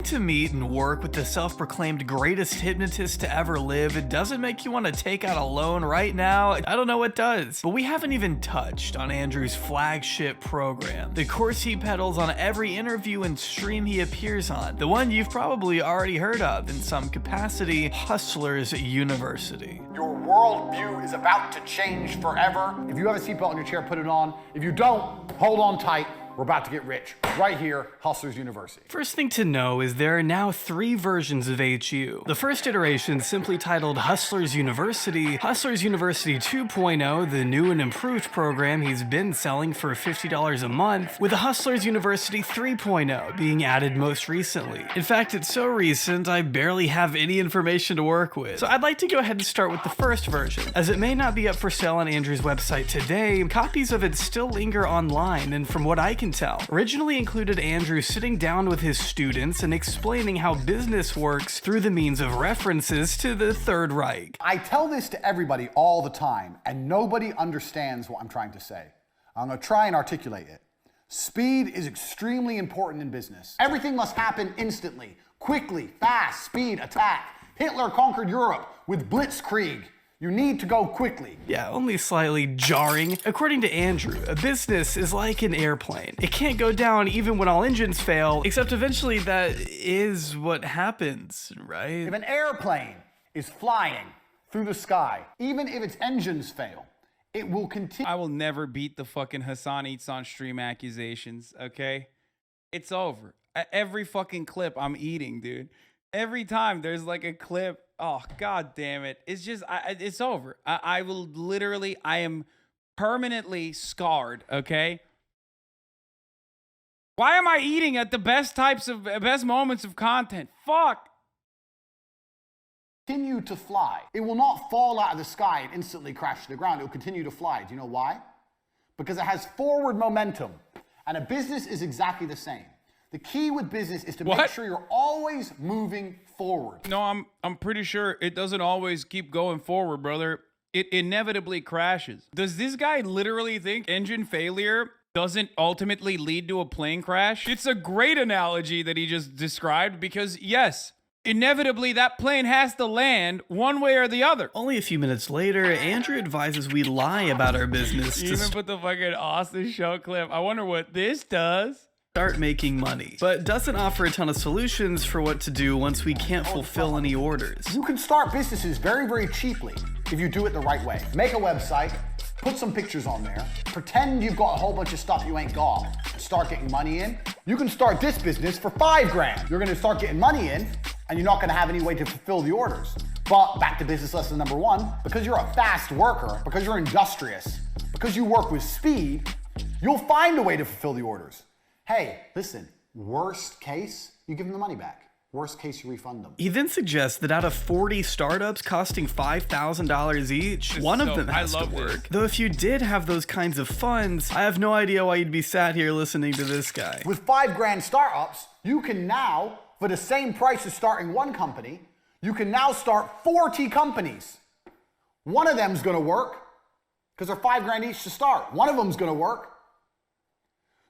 To meet and work with the self-proclaimed greatest hypnotist to ever live, it doesn't make you want to take out a loan right now. I don't know what does. But we haven't even touched on Andrew's flagship program, the course he peddles on every interview and stream he appears on, the one you've probably already heard of in some capacity, Hustlers University. Your worldview is about to change forever. If you have a seatbelt in your chair, put it on. If you don't, hold on tight. We're about to get rich right here, Hustlers University. First thing to know is there are now 3 versions of HU. The first iteration, simply titled Hustlers University 2.0, the new and improved program he's been selling for $50 a month, with the Hustlers University 3.0 being added most recently. In fact, it's so recent I barely have any information to work with. So I'd like to go ahead and start with the first version. As it may not be up for sale on Andrew's website today, copies of it still linger online, and from what I can tell, originally included Andrew sitting down with his students and explaining how business works through the means of references to the Third Reich. I tell this to everybody all the time, and nobody understands what I'm trying to say. I'm going to try and articulate it. Speed is extremely important in business. Everything must happen instantly, quickly, fast, speed, attack. Hitler conquered Europe with blitzkrieg. You need to go quickly. Yeah, only slightly jarring. According to Andrew, a business is like an airplane. It can't go down even when all engines fail, except eventually that is what happens, right? If an airplane is flying through the sky, even if its engines fail, it will continue. I will never beat the fucking Hasan Eats on Stream accusations, okay? It's over. Every fucking clip I'm eating, dude. Every time there's like a clip, oh, god damn it. It's just, it's over. I will literally, I am permanently scarred, okay? Why am I eating at the best moments of content? Fuck. Continue to fly. It will not fall out of the sky and instantly crash to the ground. It will continue to fly. Do you know why? Because it has forward momentum. And a business is exactly the same. The key with business is to make sure you're always moving forward. No, I'm pretty sure it doesn't always keep going forward, brother. It inevitably crashes. Does this guy literally think engine failure doesn't ultimately lead to a plane crash? It's a great analogy that he just described because, yes, inevitably that plane has to land one way or the other. Only a few minutes later, Andrew advises we lie about our business You even put the fucking Austin show clip. I wonder what this does. Start making money, but doesn't offer a ton of solutions for what to do once we can't fulfill any orders. You can start businesses very, very cheaply if you do it the right way. Make a website, put some pictures on there, pretend you've got a whole bunch of stuff you ain't got, and start getting money in. You can start this business for $5,000. You're gonna start getting money in, and you're not gonna have any way to fulfill the orders. But back to business lesson number 1, because you're a fast worker, because you're industrious, because you work with speed, you'll find a way to fulfill the orders. Hey, listen, worst case, you give them the money back. Worst case, you refund them. He then suggests that out of 40 startups costing $5,000 each, one of them has to work. Though if you did have those kinds of funds, I have no idea why you'd be sat here listening to this guy. With $5,000 startups, you can now, for the same price as starting one company, you can now start 40 companies. One of them's gonna work, because they're $5,000 each to start. One of them's gonna work.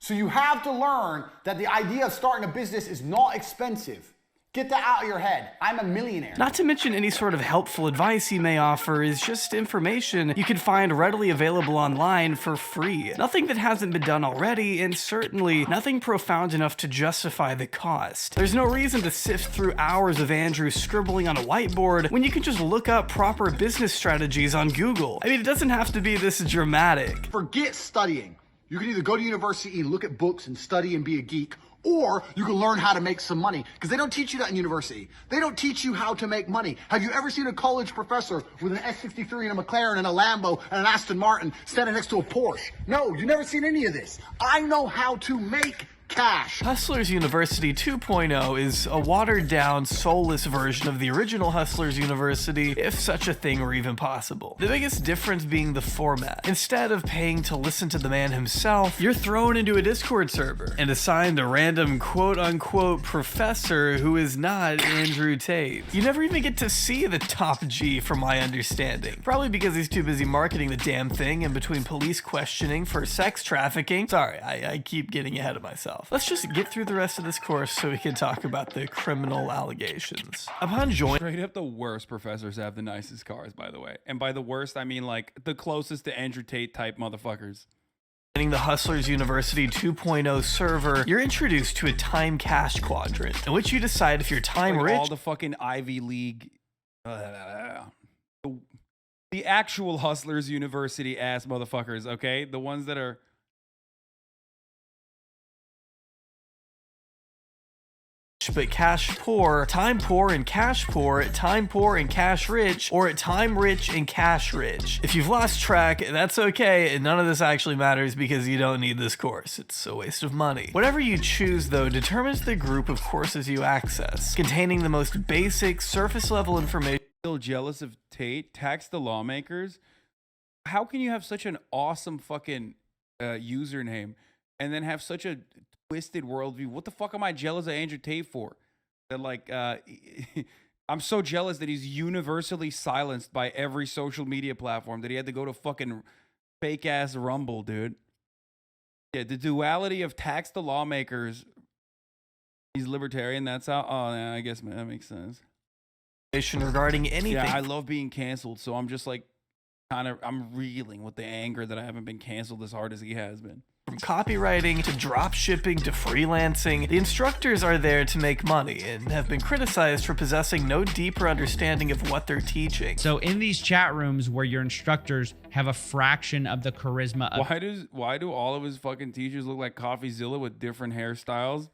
So you have to learn that the idea of starting a business is not expensive. Get that out of your head. I'm a millionaire. Not to mention any sort of helpful advice he may offer is just information you can find readily available online for free. Nothing that hasn't been done already, and certainly nothing profound enough to justify the cost. There's no reason to sift through hours of Andrew scribbling on a whiteboard when you can just look up proper business strategies on Google. I mean, it doesn't have to be this dramatic. Forget studying. You can either go to university and look at books and study and be a geek, or you can learn how to make some money, because they don't teach you that in university. They don't teach you how to make money. Have you ever seen a college professor with an S63 and a McLaren and a Lambo and an Aston Martin standing next to a Porsche? No, you've never seen any of this. I know how to make cash. Hustlers University 2.0 is a watered-down, soulless version of the original Hustlers University, if such a thing were even possible. The biggest difference being the format. Instead of paying to listen to the man himself, you're thrown into a Discord server and assigned a random quote-unquote professor who is not Andrew Tate. You never even get to see the top G from my understanding. Probably because he's too busy marketing the damn thing in between police questioning for sex trafficking. Sorry, I keep getting ahead of myself. Let's just get through the rest of this course so we can talk about the criminal allegations. Upon joining— Straight up the worst professors have the nicest cars, by the way. And by the worst, I mean like the closest to Andrew Tate type motherfuckers. In the Hustlers University 2.0 server, you're introduced to a time cash quadrant, in which you decide if you're time like rich— all the fucking Ivy League, the actual Hustlers University ass motherfuckers, okay? The ones that are but cash poor, time poor and cash poor, time poor and cash rich, or time rich and cash rich. If you've lost track, that's okay, and none of this actually matters because you don't need this course. It's a waste of money. Whatever you choose, though, determines the group of courses you access, containing the most basic, surface-level information. Still jealous of Tate? Tax the lawmakers? How can you have such an awesome fucking username and then have such a twisted worldview? What the fuck am I jealous of Andrew Tate for? That like I'm so jealous that he's universally silenced by every social media platform that he had to go to fucking fake ass Rumble, dude. Yeah, the duality of tax the lawmakers. He's libertarian. That's how. Oh, yeah, I guess that makes sense. Regarding anything. Yeah, I love being canceled, so I'm just like I'm reeling with the anger that I haven't been canceled as hard as he has been. From copywriting to drop shipping to freelancing, the instructors are there to make money and have been criticized for possessing no deeper understanding of what they're teaching. So in these chat rooms where your instructors have a fraction of the charisma of— Why do all of his fucking teachers look like CoffeeZilla with different hairstyles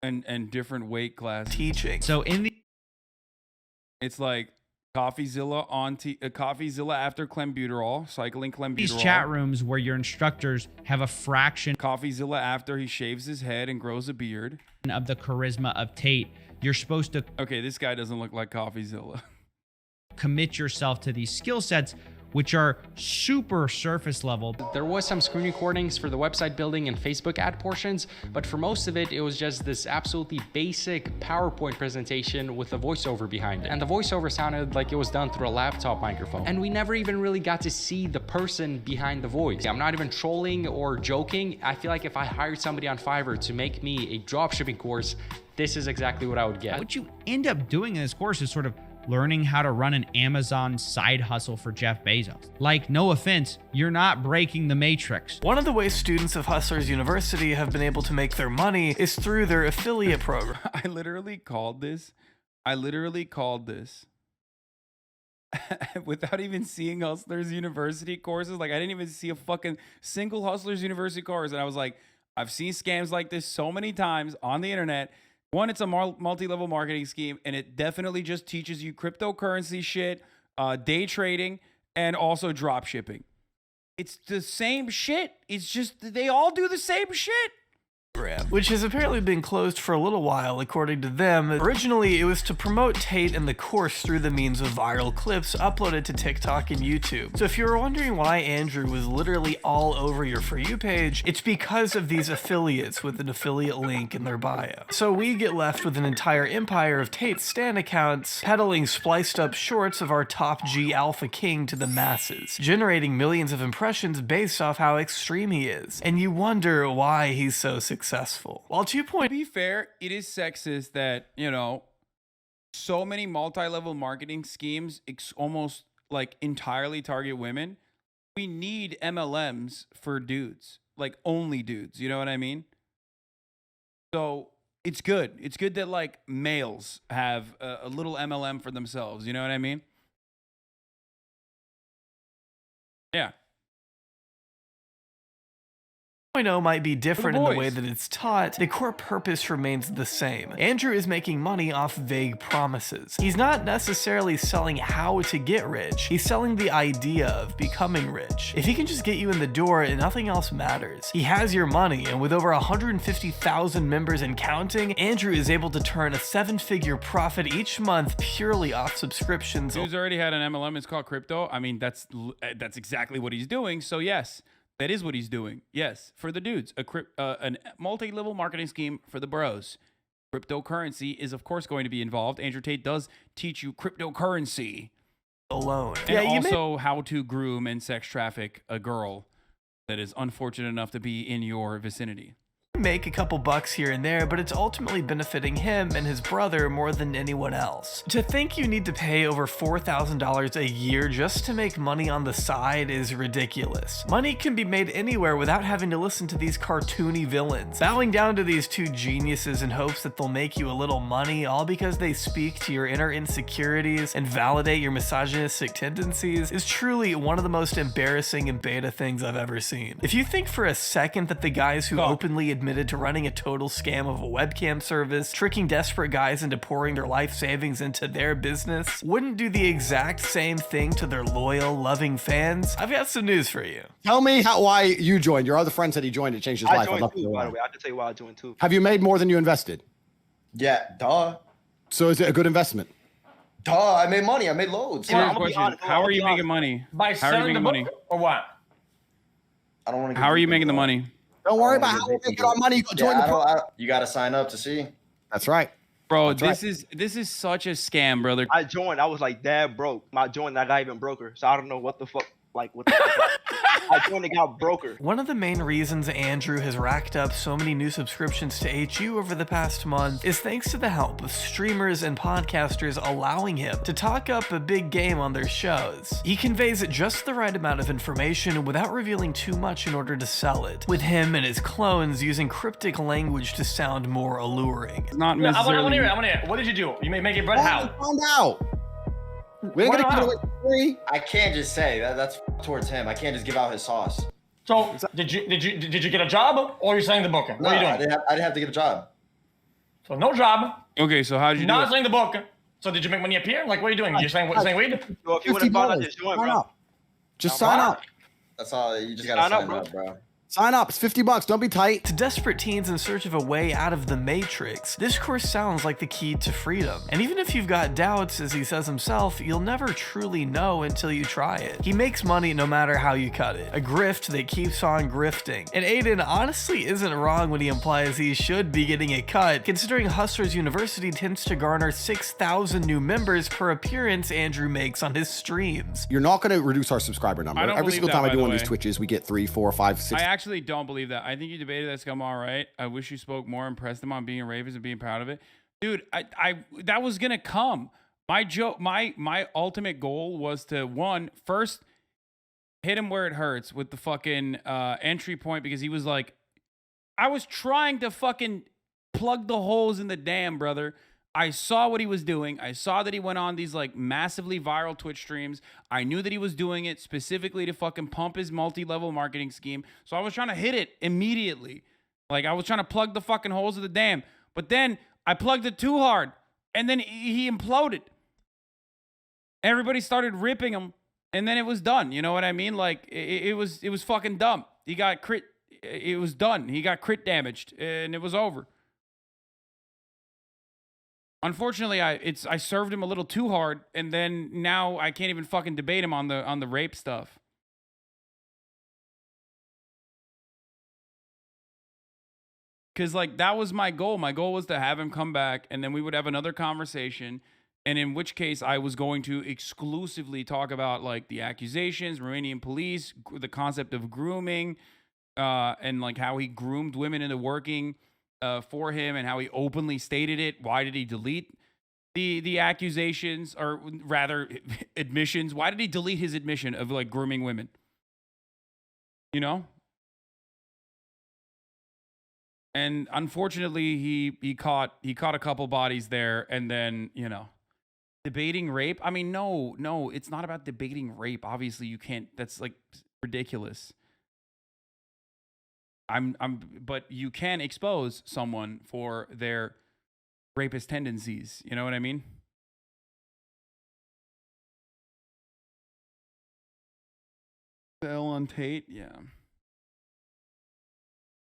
and different weight classes? Teaching. So in the— It's like CoffeeZilla CoffeeZilla after clenbuterol, cycling clenbuterol. These chat rooms where your instructors have a fraction— CoffeeZilla after he shaves his head and grows a beard. —of the charisma of Tate. You're supposed to— Okay, this guy doesn't look like CoffeeZilla. —commit yourself to these skill sets, which are super surface level. There was some screen recordings for the website building and Facebook ad portions, but for most of it, it was just this absolutely basic PowerPoint presentation with a voiceover behind it. And the voiceover sounded like it was done through a laptop microphone. And we never even really got to see the person behind the voice. I'm not even trolling or joking. I feel like if I hired somebody on Fiverr to make me a dropshipping course, this is exactly what I would get. What you end up doing in this course is sort of learning how to run an Amazon side hustle for Jeff Bezos. Like, no offense, you're not breaking the matrix. One of the ways students of Hustlers University have been able to make their money is through their affiliate program. I literally called this without even seeing Hustlers University courses. Like, I didn't even see a fucking single Hustlers University course. And I was like, I've seen scams like this so many times on the internet. One, it's a multi-level marketing scheme, and it definitely just teaches you cryptocurrency shit, day trading, and also drop shipping. It's the same shit. It's just they all do the same shit. Which has apparently been closed for a little while, according to them. Originally, it was to promote Tate and the course through the means of viral clips uploaded to TikTok and YouTube. So if you were wondering why Andrew was literally all over your For You page, it's because of these affiliates with an affiliate link in their bio. So we get left with an entire empire of Tate Stan accounts peddling spliced up shorts of our top G alpha king to the masses, generating millions of impressions based off how extreme he is. And you wonder why he's so successful. While 2 To be fair, it is sexist that, you know, so many multi-level marketing schemes almost like entirely target women. We need MLMs for dudes, like only dudes, you know what I mean? So it's good. It's good that like males have a little MLM for themselves, you know what I mean? Yeah. 2.0 might be different in the way that it's taught, the core purpose remains the same. Andrew is making money off vague promises. He's not necessarily selling how to get rich, he's selling the idea of becoming rich. If he can just get you in the door, nothing else matters. He has your money, and with over 150,000 members and counting, Andrew is able to turn a 7-figure profit each month purely off subscriptions. Dude's already had an MLM, it's called crypto. I mean, that's exactly what he's doing, so yes. That is what he's doing. Yes, for the dudes. A multi-level marketing scheme for the bros. Cryptocurrency is, of course, going to be involved. Andrew Tate does teach you cryptocurrency. Alone. And also how to groom and sex traffic a girl that is unfortunate enough to be in your vicinity. Make a couple bucks here and there, but it's ultimately benefiting him and his brother more than anyone else. To think you need to pay over $4,000 a year just to make money on the side is ridiculous. Money can be made anywhere without having to listen to these cartoony villains. Bowing down to these two geniuses in hopes that they'll make you a little money, all because they speak to your inner insecurities and validate your misogynistic tendencies, is truly one of the most embarrassing and beta things I've ever seen. If you think for a second that the guys who openly admitted to running a total scam of a webcam service, tricking desperate guys into pouring their life savings into their business, wouldn't do the exact same thing to their loyal, loving fans? I've got some news for you. Tell me why you joined. Your other friend said he joined. It changed his life. I'd love to know By why. the way, I can tell you why I joined too. Have you made more than you invested? Yeah, duh. So is it a good investment? Duh, I made money. I made loads. Here's a question. How are you making money? By How are you selling the making book money? or what? I don't want to. How are you making the money? Don't worry about how we make our money. Join the You got to sign up to see. That's right. Bro, That's this is such a scam, brother. I joined. I was like, dad broke. I joined. That guy even broker. So I don't know what the fuck. Like what the fuck. I joined and got broker. One of the main reasons Andrew has racked up so many new subscriptions to HU over the past month is thanks to the help of streamers and podcasters allowing him to talk up a big game on their shows. He conveys just the right amount of information without revealing too much in order to sell it, with him and his clones using cryptic language to sound more alluring. Not I want to hear. What did you do? You make it bread how? Find out. We ain't gonna give it away for free. I can't just say that's towards him. I can't just give out his sauce. So did you get a job or are you selling the book? What No, are you doing? I didn't have to get a job. So no job. Okay, so how did you do Not it? selling the book. So did you make money appear? Like what are you doing? You're selling weed? Well, if you would have found out his joint, bro. Just sign up. That's all. You just gotta sign up, bro. Sign up. It's $50. Don't be tight. To desperate teens in search of a way out of the matrix, this course sounds like the key to freedom. And even if you've got doubts, as he says himself, you'll never truly know until you try it. He makes money no matter how you cut it. A grift that keeps on grifting. And Aiden honestly isn't wrong when he implies he should be getting a cut, considering Hustlers University tends to garner 6,000 new members per appearance Andrew makes on his streams. You're not going to reduce our subscriber number. I don't Every believe single that, time I by do the one of these way. Twitches, we get 3, 4, 5, 6. I actually don't believe that. I think you debated that scum all right. I wish you spoke more, impressed them on being Ravens and being proud of it. Dude, I that was gonna come. My joke, my ultimate goal was to first hit him where it hurts with the fucking entry point, because he was like, I was trying to fucking plug the holes in the dam, brother. I saw what he was doing. I saw that he went on these like massively viral Twitch streams. I knew that he was doing it specifically to fucking pump his multi-level marketing scheme. So I was trying to hit it immediately. Like I was trying to plug the fucking holes of the dam. But then I plugged it too hard and then he imploded. Everybody started ripping him and then it was done. You know what I mean? Like it was fucking dumb. He got crit. It was done. He got crit damaged and it was over. Unfortunately, I served him a little too hard, and then now I can't even fucking debate him on the rape stuff. Cause like that was my goal. My goal was to have him come back, and then we would have another conversation. And in which case, I was going to exclusively talk about like the accusations, Romanian police, the concept of grooming, and like how he groomed women into working for him and how he openly stated it. Why did he delete the accusations, or rather admissions? Why did he delete his admission of like grooming women? You know? And unfortunately, he caught a couple bodies there, and then, you know, debating rape. I mean, no, it's not about debating rape. Obviously, you can't. That's like ridiculous. But you can expose someone for their rapist tendencies. You know what I mean? Sell on Tate, yeah.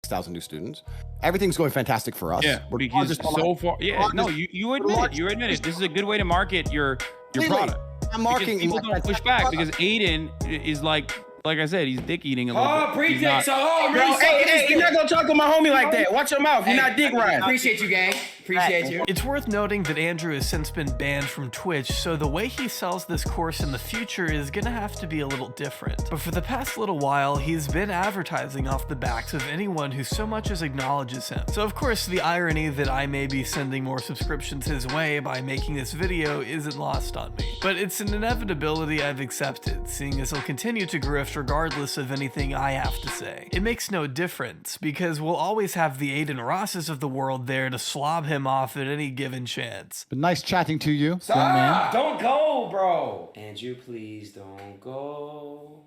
6,000 new students. Everything's going fantastic for us. Yeah, because so far. Yeah, no, you admit it. You admit it. This is a good way to market your product. I'm marketing. Because people don't push back because Aiden is like I said, he's dick eating a little bit. Oh, He's not- pretext. Bro, hey, you're not gonna talk to my homie like that. Watch your mouth. You're not dick riding. Appreciate you, gang. Appreciate you. It's worth noting that Andrew has since been banned from Twitch, so the way he sells this course in the future is gonna have to be a little different. But for the past little while, he's been advertising off the backs of anyone who so much as acknowledges him. So of course, the irony that I may be sending more subscriptions his way by making this video isn't lost on me. But it's an inevitability I've accepted, seeing as he'll continue to grift regardless of anything I have to say. It makes no difference, because we'll always have the Aiden Rosses of the world there to slob him off at any given chance. But nice chatting to you, young Stop! man. Don't go, bro. Andrew, please don't go.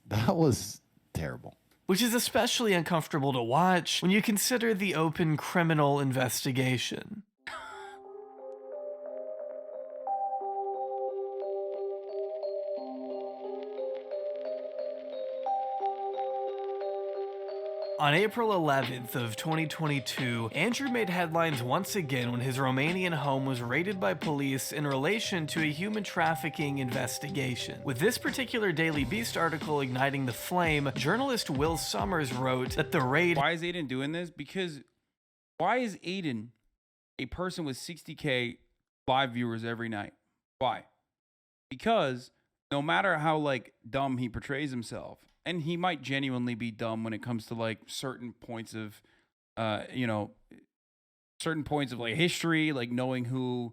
That was terrible. which is especially uncomfortable to watch when you consider the open criminal investigation. On April 11th of 2022, Andrew made headlines once again when his Romanian home was raided by police in relation to a human trafficking investigation. With this particular Daily Beast article igniting the flame, journalist Will Summers wrote that the raid— Why is Aiden doing this? Because why is Aiden a person with 60K live viewers every night? Why? Because no matter how like dumb he portrays himself, and he might genuinely be dumb when it comes to like certain points of, certain points of like history, like knowing who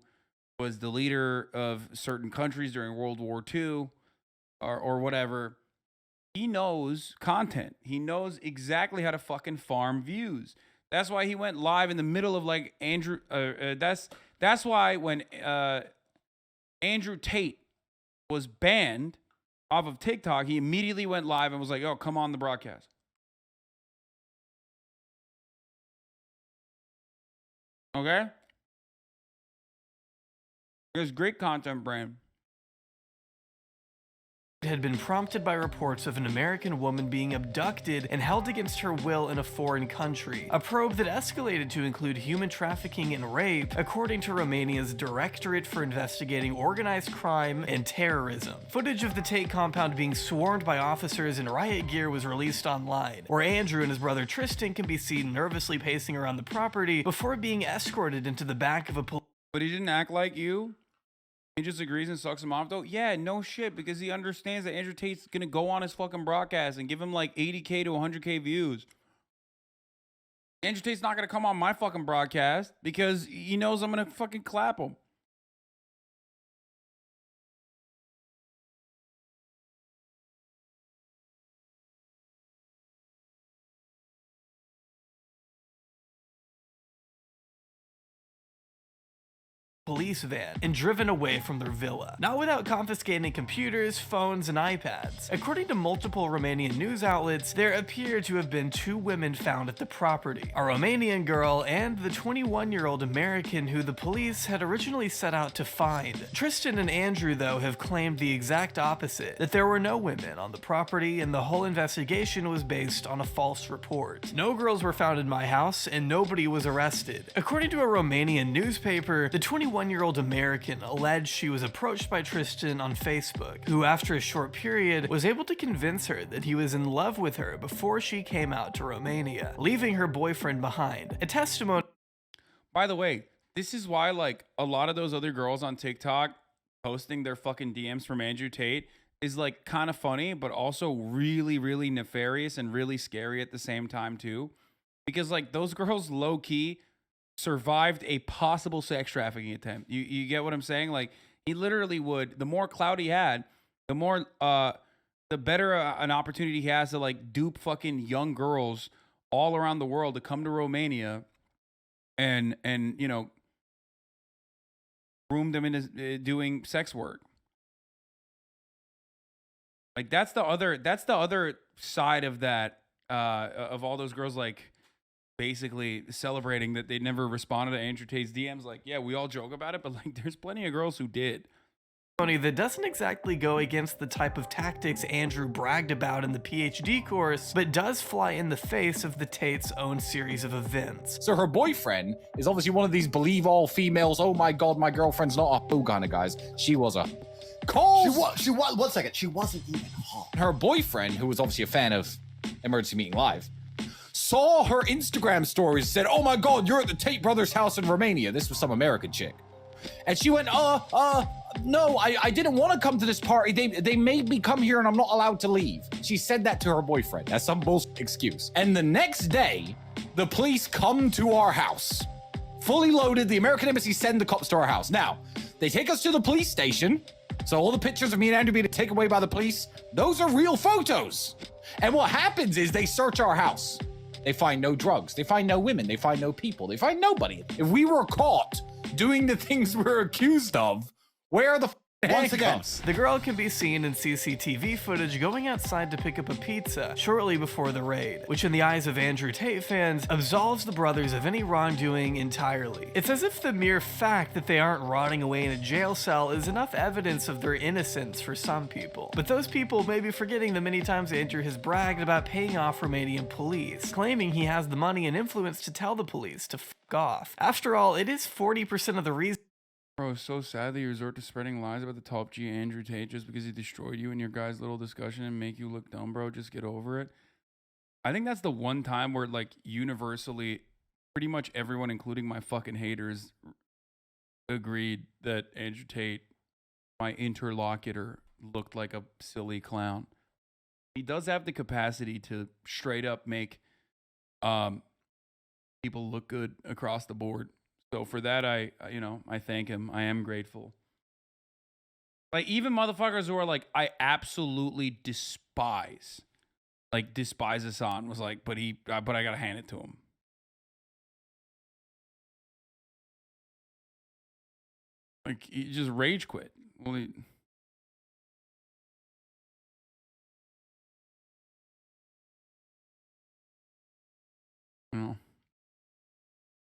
was the leader of certain countries during World War II or whatever. He knows content. He knows exactly how to fucking farm views. That's why he went live in the middle of like Andrew. That's why when Andrew Tate was banned off of TikTok, he immediately went live and was like, "Oh, come on the broadcast." Okay? There's great content brand. Had been prompted by reports of an American woman being abducted and held against her will in a foreign country. A probe that escalated to include human trafficking and rape, according to Romania's Directorate for Investigating Organized Crime and Terrorism. Footage of the Tate compound being swarmed by officers in riot gear was released online, where Andrew and his brother Tristan can be seen nervously pacing around the property before being escorted into the back of a police. But he didn't act like you. He just agrees and sucks him off, though? Yeah, no shit, because he understands that Andrew Tate's gonna go on his fucking broadcast and give him like 80K to 100K views. Andrew Tate's not gonna come on my fucking broadcast because he knows I'm gonna fucking clap him. Police van and driven away from their villa, not without confiscating computers, phones, and iPads. According to multiple Romanian news outlets, there appear to have been 2 women found at the property, a Romanian girl and the 21-year-old American who the police had originally set out to find. Tristan and Andrew, though, have claimed the exact opposite, that there were no women on the property and the whole investigation was based on a false report. No girls were found in my house and nobody was arrested. According to a Romanian newspaper, the 21-year-old American alleged she was approached by Tristan on Facebook, who after a short period was able to convince her that he was in love with her before she came out to Romania, leaving her boyfriend behind. A testimony— By the way, this is why like a lot of those other girls on TikTok posting their fucking DMs from Andrew Tate is like kind of funny, but also really, really nefarious and really scary at the same time too. Because like those girls low key survived a possible sex trafficking attempt. You get what I'm saying? Like he literally would, the more clout he had, the more the better an opportunity he has to like dupe fucking young girls all around the world to come to Romania and you know, groom them into doing sex work. Like that's the other side of that of all those girls like basically celebrating that they never responded to Andrew Tate's DMs. Like, yeah, we all joke about it, but like there's plenty of girls who did. That doesn't exactly go against the type of tactics Andrew bragged about in the PhD course, but does fly in the face of the Tate's own series of events. So her boyfriend is obviously one of these believe all females, oh my god, my girlfriend's not a hoe kind of guys. She was a She was, one second, she wasn't even hot. Her boyfriend, who was obviously a fan of Emergency Meeting Live, saw her Instagram stories, said, oh my god, you're at the Tate brothers' house in Romania. This was some American chick. And she went, no, I didn't want to come to this party. They made me come here and I'm not allowed to leave. She said that to her boyfriend. That's some bullshit excuse. And the next day, the police come to our house. Fully loaded, the American embassy send the cops to our house. Now, they take us to the police station. So all the pictures of me and Andrew being taken away by the police, those are real photos. And what happens is they search our house. They find no drugs. They find no women. They find no people. They find nobody. If we were caught doing the things we're accused of, where the Once again, The girl can be seen in CCTV footage going outside to pick up a pizza shortly before the raid, which in the eyes of Andrew Tate fans absolves the brothers of any wrongdoing entirely. It's as if the mere fact that they aren't rotting away in a jail cell is enough evidence of their innocence for some people. But those people may be forgetting the many times Andrew has bragged about paying off Romanian police, claiming he has the money and influence to tell the police to f*** off. After all, it is 40% of the reason. Bro, it's so sad that you resort to spreading lies about the top G Andrew Tate just because he destroyed you in your guys' little discussion and make you look dumb, bro. Just get over it. I think that's the one time where, like, universally, pretty much everyone, including my fucking haters, agreed that Andrew Tate, my interlocutor, looked like a silly clown. He does have the capacity to straight up make people look good across the board. So for that, I thank him. I am grateful. Like, even motherfuckers who are like, I absolutely despise Hasan was like, but I gotta hand it to him. Like, he just rage quit. Well, you know.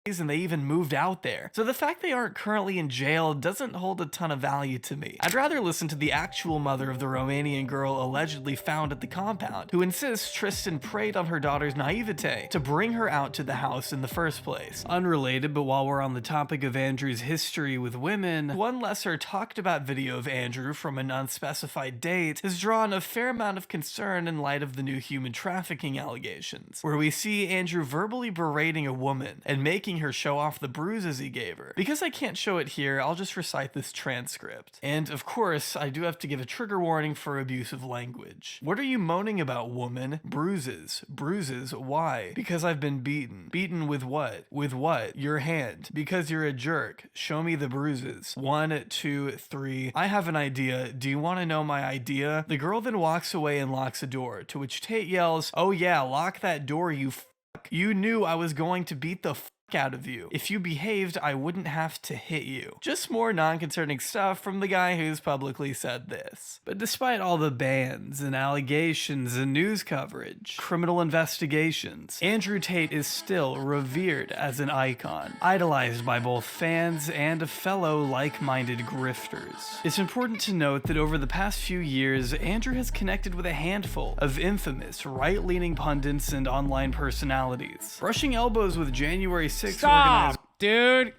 And they even moved out there. So the fact they aren't currently in jail doesn't hold a ton of value to me. I'd rather listen to the actual mother of the Romanian girl allegedly found at the compound, who insists Tristan preyed on her daughter's naivete to bring her out to the house in the first place. Unrelated, but while we're on the topic of Andrew's history with women, one lesser talked about video of Andrew from an unspecified date has drawn a fair amount of concern in light of the new human trafficking allegations, where we see Andrew verbally berating a woman and making her show off the bruises he gave her. Because I can't show it here, I'll just recite this transcript. And of course, I do have to give a trigger warning for abusive language. What are you moaning about, woman? Bruises. Bruises? Why? Because I've been beaten. Beaten with what? With what? Your hand. Because you're a jerk. Show me the bruises. 1, 2, 3. I have an idea. Do you want to know my idea? The girl then walks away and locks a door, to which Tate yells, "Oh yeah, lock that door, you f***. You knew I was going to beat the f*** out of you. If you behaved, I wouldn't have to hit you." Just more non-concerning stuff from the guy who's publicly said this. But despite all the bans and allegations and news coverage, criminal investigations, Andrew Tate is still revered as an icon, idolized by both fans and fellow like-minded grifters. It's important to note that over the past few years, Andrew has connected with a handful of infamous right-leaning pundits and online personalities, brushing elbows with January 6th Stop, dude.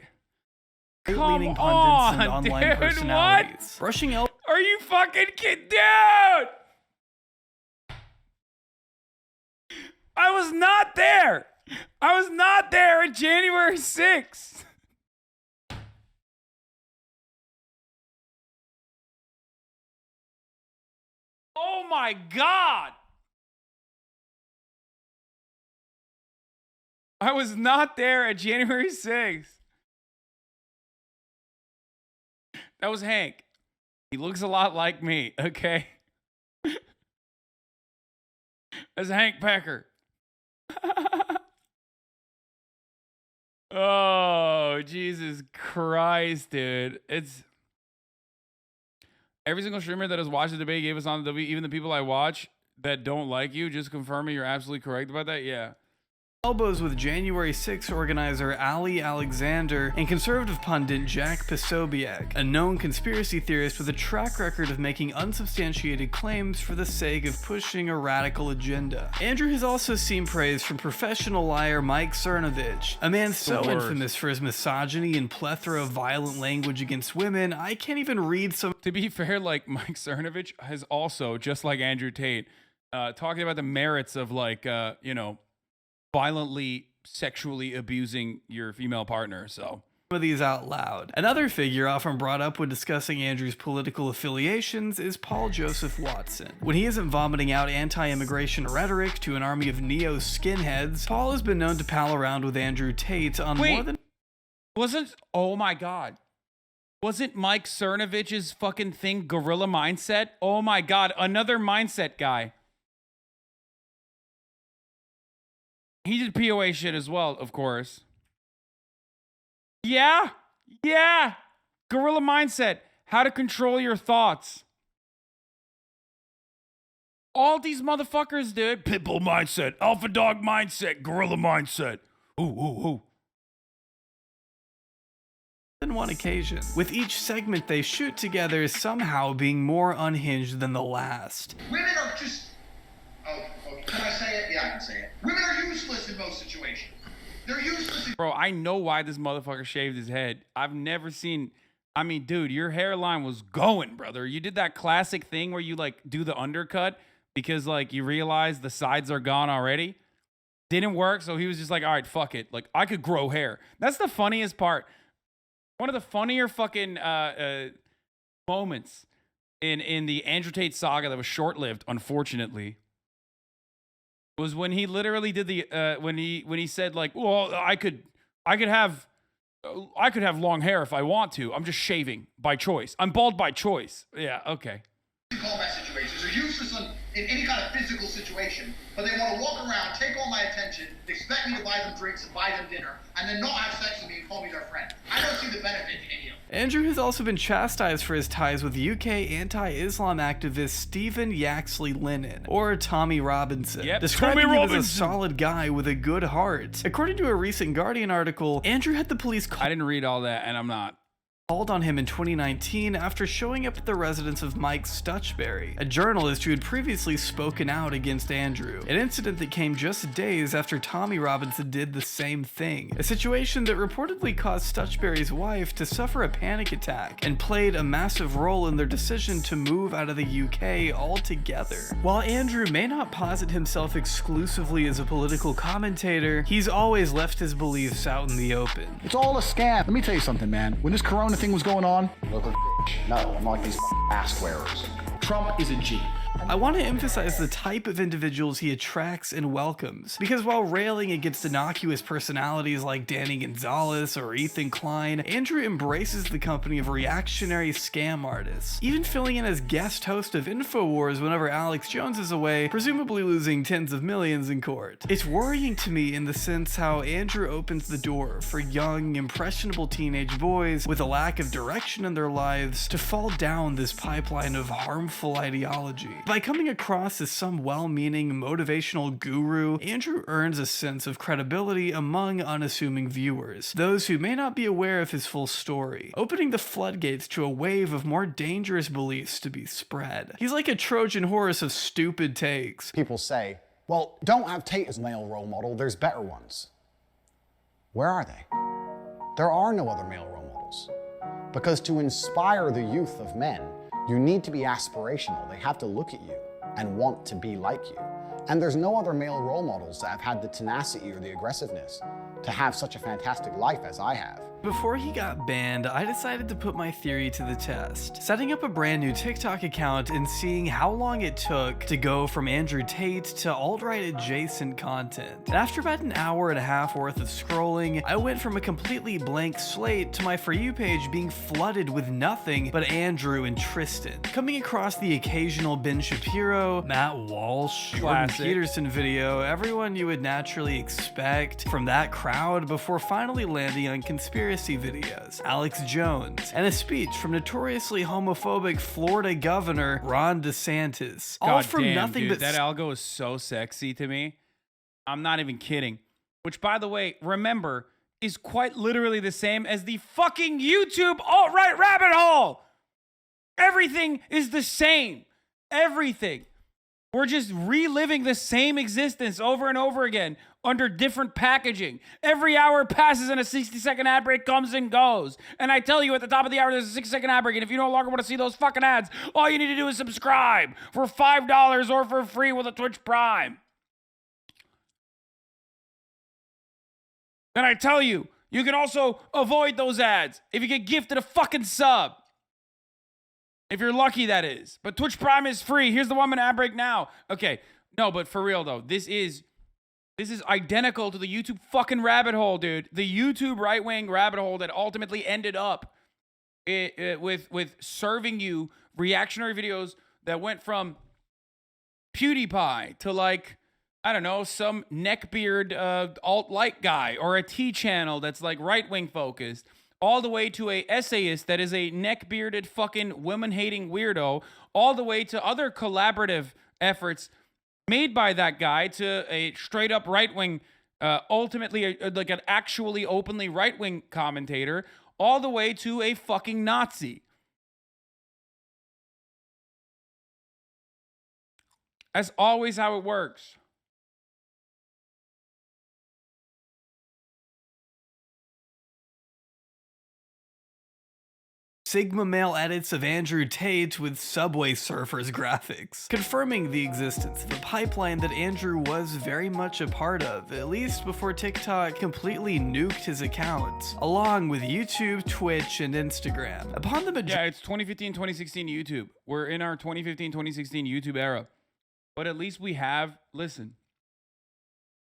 right-leaning Come pundits and on, online dude, personalities. what? Brushing elbows. Are you fucking kidding, dude? I was not there. I was not there on January 6th. Oh my God. I was not there at January 6th. That was Hank. He looks a lot like me, okay? That's Hank Pecker. Oh, Jesus Christ, dude. It's every single streamer that has watched the debate gave us on the W, even the people I watch that don't like you, just confirming you're absolutely correct about that. Yeah. Elbows with January 6 organizer Ali Alexander and conservative pundit Jack Posobiec, a known conspiracy theorist with a track record of making unsubstantiated claims for the sake of pushing a radical agenda. Andrew has also seen praise from professional liar Mike Cernovich, a man so infamous for his misogyny and plethora of violent language against women, I can't even read some. To be fair, like, Mike Cernovich has also, just like Andrew Tate, talking about the merits of, like, violently sexually abusing your female partner. So some of these out loud. Another figure often brought up when discussing Andrew's political affiliations is Paul Joseph Watson. When he isn't vomiting out anti-immigration rhetoric to an army of neo-skinheads, Paul has been known to pal around with Andrew Tate on more than... Oh my God. Wasn't Mike Cernovich's fucking thing gorilla mindset? Oh my God, another mindset guy. He did POA shit as well, of course. Yeah. Gorilla mindset. how to control your thoughts. All these motherfuckers did. Pitbull mindset, alpha dog mindset, gorilla mindset. Ooh. On one occasion, with each segment they shoot together somehow being more unhinged than the last. Women are just... Oh, can I say it? Yeah, I can say it. Women are useless in most situations. They're useless. Bro, I know why this motherfucker shaved his head. I've never seen... I mean, dude, your hairline was going, brother. You did that classic thing where you, like, do the undercut because, like, you realize the sides are gone already. Didn't work, so he was just like, all right, fuck it. Like, I could grow hair. That's the funniest part. One of the funnier fucking moments in the Andrew Tate saga that was short-lived, unfortunately, was when he literally did the when he said, like, well, I could have long hair if I want to. I'm just shaving by choice. I'm bald by choice. Yeah, okay. Callback situations are useless in any kind of physical situation, but they want to walk around, take all my attention, expect me to buy them drinks and buy them dinner, and then not have sex with me and call me their friend. I don't see the benefit in any of them. Andrew has also been chastised for his ties with UK anti-Islam activist Stephen Yaxley Lennon, or Tommy Robinson, describing him as a solid guy with a good heart. According to a recent Guardian article, Andrew had the police I didn't read all that, and I'm not. Called on him in 2019 after showing up at the residence of Mike Stuchberry, a journalist who had previously spoken out against Andrew, an incident that came just days after Tommy Robinson did the same thing, a situation that reportedly caused Stuchberry's wife to suffer a panic attack and played a massive role in their decision to move out of the UK altogether. While Andrew may not posit himself exclusively as a political commentator, he's always left his beliefs out in the open. It's all a scam. Let me tell you something, man. When this corona thing was going on, look, no, I'm like these mask wearers. Trump is a G. I want to emphasize the type of individuals he attracts and welcomes, because while railing against innocuous personalities like Danny Gonzalez or Ethan Klein, Andrew embraces the company of reactionary scam artists, even filling in as guest host of InfoWars whenever Alex Jones is away, presumably losing tens of millions in court. It's worrying to me in the sense how Andrew opens the door for young, impressionable teenage boys with a lack of direction in their lives to fall down this pipeline of harmful ideology. By coming across as some well-meaning motivational guru, Andrew earns a sense of credibility among unassuming viewers, those who may not be aware of his full story, opening the floodgates to a wave of more dangerous beliefs to be spread. He's like a Trojan horse of stupid takes. People say, well, don't have Tate as male role model, there's better ones. Where are they? There are no other male role models. Because to inspire the youth of men, you need to be aspirational. They have to look at you and want to be like you. And there's no other male role models that have had the tenacity or the aggressiveness to have such a fantastic life as I have. Before he got banned, I decided to put my theory to the test, setting up a brand new TikTok account and seeing how long it took to go from Andrew Tate to alt-right adjacent content. And after about an hour and a half worth of scrolling, I went from a completely blank slate to my For You page being flooded with nothing but Andrew and Tristan. Coming across the occasional Ben Shapiro, Matt Walsh, Jordan Peterson video, everyone you would naturally expect from that crowd before finally landing on conspiracy videos, Alex Jones, and a speech from notoriously homophobic Florida Governor Ron DeSantis. All from damn, nothing dude, but that algo is so sexy to me. I'm not even kidding. Which, by the way, remember, is quite literally the same as the fucking YouTube alt-right rabbit hole. Everything is the same. Everything. We're just reliving the same existence over and over again under different packaging. Every hour passes and a 60-second ad break comes and goes. And I tell you, at the top of the hour, there's a 60-second ad break. And if you no longer want to see those fucking ads, all you need to do is subscribe for $5 or for free with a Twitch Prime. And I tell you, you can also avoid those ads if you get gifted a fucking sub. If you're lucky, that is. But Twitch Prime is free. Here's the 1 minute ad break now. Okay. No, but for real, though, this is identical to the YouTube fucking rabbit hole, dude. The YouTube right-wing rabbit hole that ultimately ended up with serving you reactionary videos that went from PewDiePie to, like, I don't know, some neckbeard alt-light guy or a T channel that's, like, right-wing focused. all the way to a essayist that is a neck-bearded fucking women-hating weirdo, all the way to other collaborative efforts made by that guy to a straight-up right-wing, ultimately like an actually openly right-wing commentator, all the way to a fucking Nazi. That's always how it works. Sigma male edits of Andrew Tate with Subway Surfers graphics, confirming the existence of a pipeline that Andrew was very much a part of, at least before TikTok completely nuked his account, along with YouTube, Twitch, and Instagram. Upon the Yeah, it's 2015, 2016 YouTube. We're in our 2015, 2016 YouTube era. But at least we have, listen,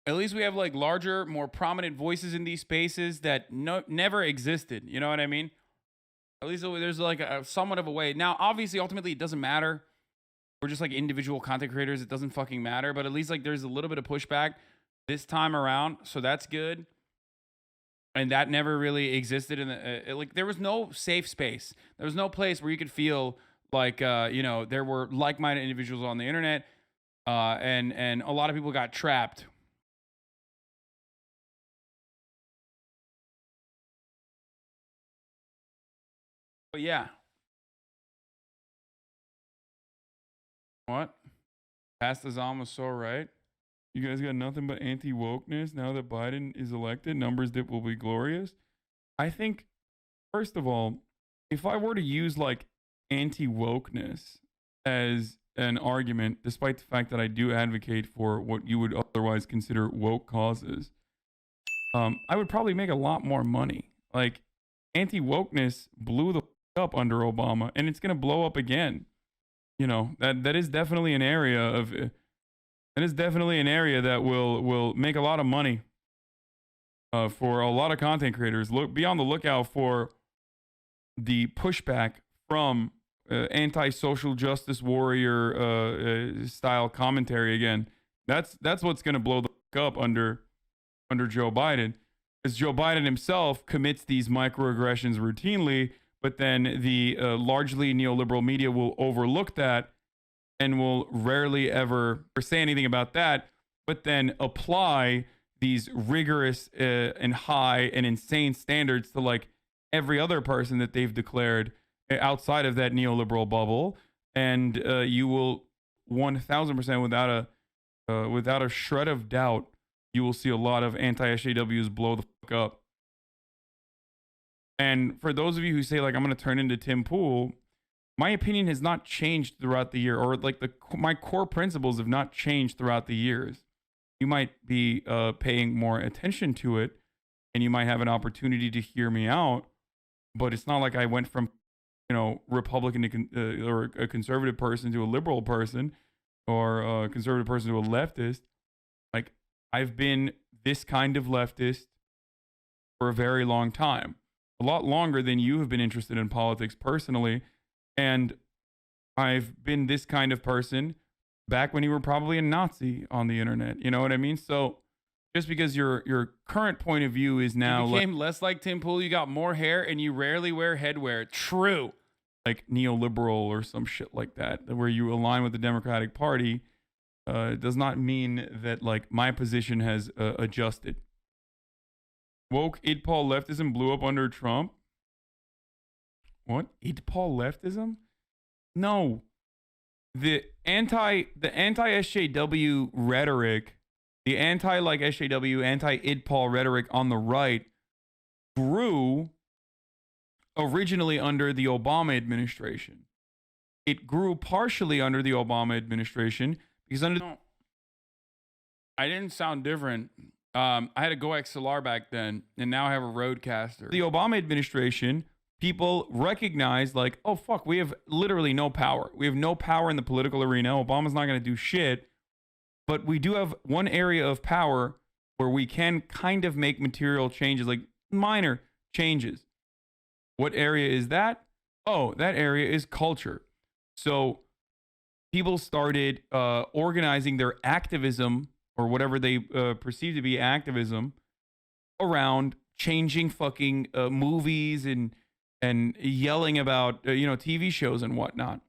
at least we have like larger, more prominent voices in these spaces that never existed. You know what I mean? At least there's like a somewhat of a way. Now, obviously, ultimately, it doesn't matter. We're just like individual content creators. It doesn't fucking matter. But at least like there's a little bit of pushback this time around. So that's good. And that never really existed in the like there was no safe space. There was no place where you could feel like you know, there were like-minded individuals on the internet, and a lot of people got trapped. But yeah. What? Past Zom was so right. You guys got nothing but anti-wokeness now that Biden is elected. Numbers dip will be glorious. I think, first of all, if I were to use like anti-wokeness as an argument, despite the fact that I do advocate for what you would otherwise consider woke causes, I would probably make a lot more money. Like, anti-wokeness blew the up under Obama, and it's going to blow up again. You know, that is definitely an area of... It is definitely an area that will make a lot of money for a lot of content creators. Be on the lookout for the pushback from anti-social justice warrior style commentary again. That's what's going to blow the fuck up under Joe Biden. Because Joe Biden himself commits these microaggressions routinely, but then the largely neoliberal media will overlook that and will rarely ever say anything about that, but then apply these rigorous and high and insane standards to like every other person that they've declared outside of that neoliberal bubble. And you will 1000% without a shred of doubt, you will see a lot of anti-SJWs blow the fuck up. And for those of you who say like, I'm going to turn into Tim Pool, my opinion has not changed throughout the year, or like my core principles have not changed throughout the years. You might be paying more attention to it, and you might have an opportunity to hear me out, but it's not like I went from, you know, Republican to or a conservative person to a liberal person, or a conservative person to a leftist. Like, I've been this kind of leftist for a very long time, a lot longer than you have been interested in politics personally. And I've been this kind of person back when you were probably a Nazi on the internet. You know what I mean? So just because your current point of view is now you became less like Tim Pool, you got more hair and you rarely wear headwear. True. Like neoliberal or some shit like that, where you align with the Democratic Party, does not mean that like my position has adjusted. Woke idpol leftism blew up under Trump. What? idpol leftism? No. The anti-SJW rhetoric, the anti-like SJW, anti-idpol rhetoric on the right grew originally under the Obama administration. It grew partially under the Obama administration because under... I didn't sound different. I had a Go XLR back then, and now I have a Rodecaster. The Obama administration, people recognized like, oh, fuck, we have literally no power. We have no power in the political arena. Obama's not going to do shit. But we do have one area of power where we can kind of make material changes, like minor changes. What area is that? Oh, that area is culture. So people started organizing their activism, or whatever they perceive to be activism, around changing fucking movies and yelling about TV shows and whatnot.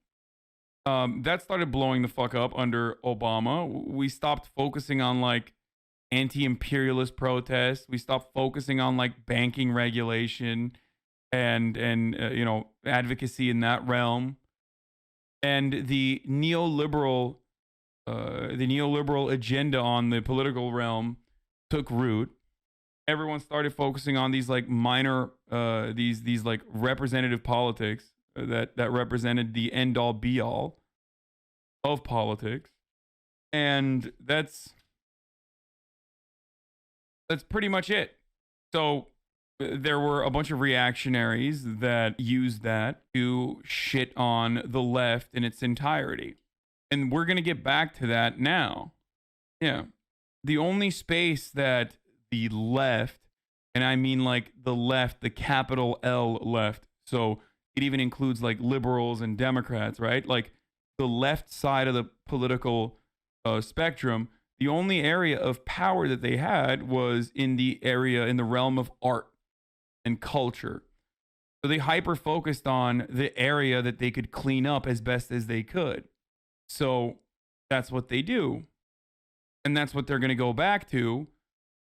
That started blowing the fuck up under Obama. We stopped focusing on like anti-imperialist protests. We stopped focusing on like banking regulation and advocacy in that realm. And the neoliberal agenda on the political realm took root. Everyone started focusing on these like minor these like representative politics that represented the end all be all of politics. And that's pretty much it. So there were a bunch of reactionaries that used that to shit on the left in its entirety. And we're going to get back to that now. Yeah. The only space that the left, and I mean like the left, the capital L left, so it even includes like liberals and Democrats, right? Like the left side of the political spectrum, the only area of power that they had was in the realm of art and culture. So they hyper focused on the area that they could clean up as best as they could. So that's what they do. And that's what they're going to go back to.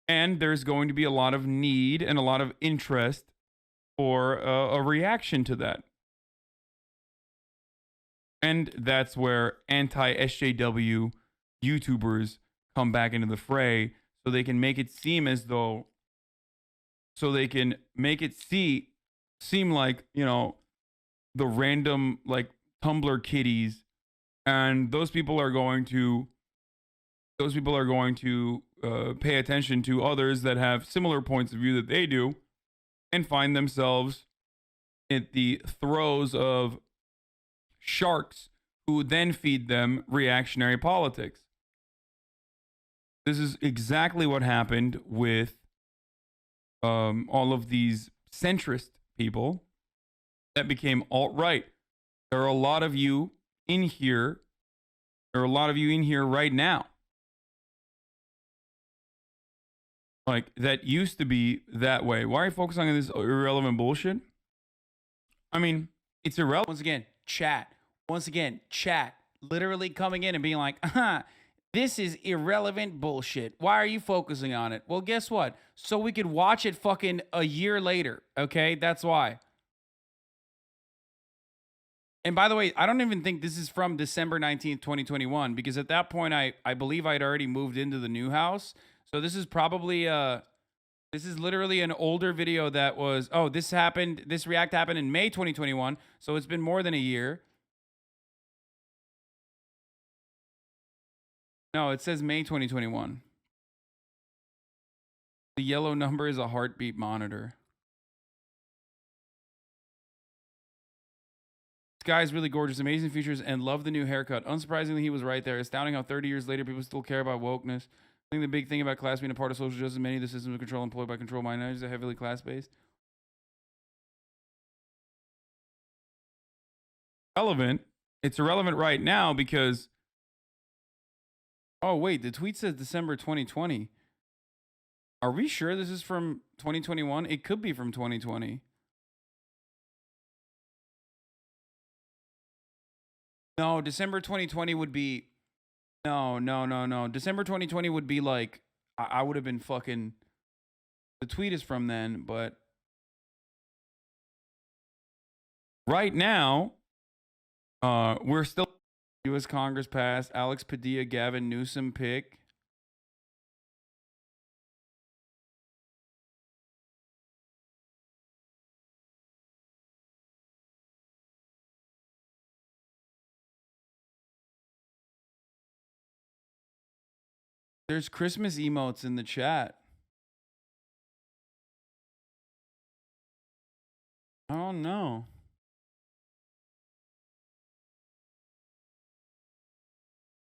And there's going to be a lot of need and a lot of interest for a reaction to that. And that's where anti-SJW YouTubers come back into the fray, so they can make it seem as though, seem like, the random like Tumblr kiddies, and those people are going to pay attention to others that have similar points of view that they do, and find themselves at the throes of sharks who then feed them reactionary politics. This is exactly what happened with all of these centrist people that became alt-right. There are a lot of you in here. There are a lot of you in here right now. Like, that used to be that way. Why are you focusing on this irrelevant bullshit? I mean, it's irrelevant. Once again, chat. Literally coming in and being like, this is irrelevant bullshit. Why are you focusing on it? Well, guess what? So we could watch it fucking a year later, okay? That's why. And by the way, I don't even think this is from December 19th, 2021, because at that point, I believe I'd already moved into the new house. So this is probably, this is literally an older video that was, this react happened in May 2021. So it's been more than a year. No, it says May 2021. The yellow number is a heartbeat monitor. This guy's really gorgeous, amazing features, and love the new haircut. Unsurprisingly, he was right there. Astounding how 30 years later, people still care about wokeness. I think the big thing about class being a part of social justice, many of the systems of control employed by control minorities are heavily class-based. Relevant. It's irrelevant right now because... Oh, wait, the tweet says December 2020. Are we sure this is from 2021? It could be from 2020. No, December 2020 would be... No. December 2020 would be like... I would have been fucking... The tweet is from then, but... Right now, we're still... U.S. Congress passed. Alex Padilla, Gavin Newsom pick. There's Christmas emotes in the chat. I don't know.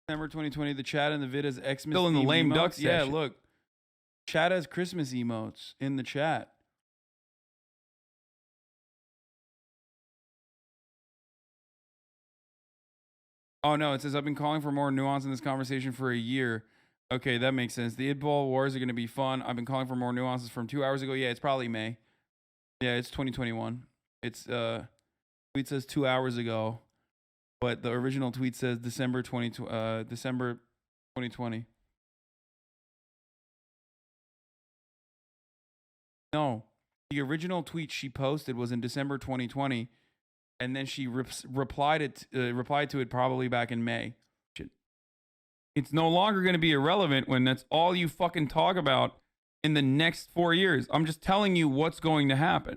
December 2020, the chat and the vid is Xmas. Still in the lame duck section. Yeah, look. Chat has Christmas emotes in the chat. Oh, no, it says, I've been calling for more nuance in this conversation for a year. Okay, that makes sense. The Idball Wars are going to be fun. I've been calling for more nuances from 2 hours ago. Yeah, it's probably May. Yeah, it's 2021. It's tweet says 2 hours ago, but the original tweet says December 2020. No, the original tweet she posted was in December 2020, and then she replied to it probably back in May. Shit. It's no longer going to be irrelevant when that's all you fucking talk about in the next 4 years. I'm just telling you what's going to happen.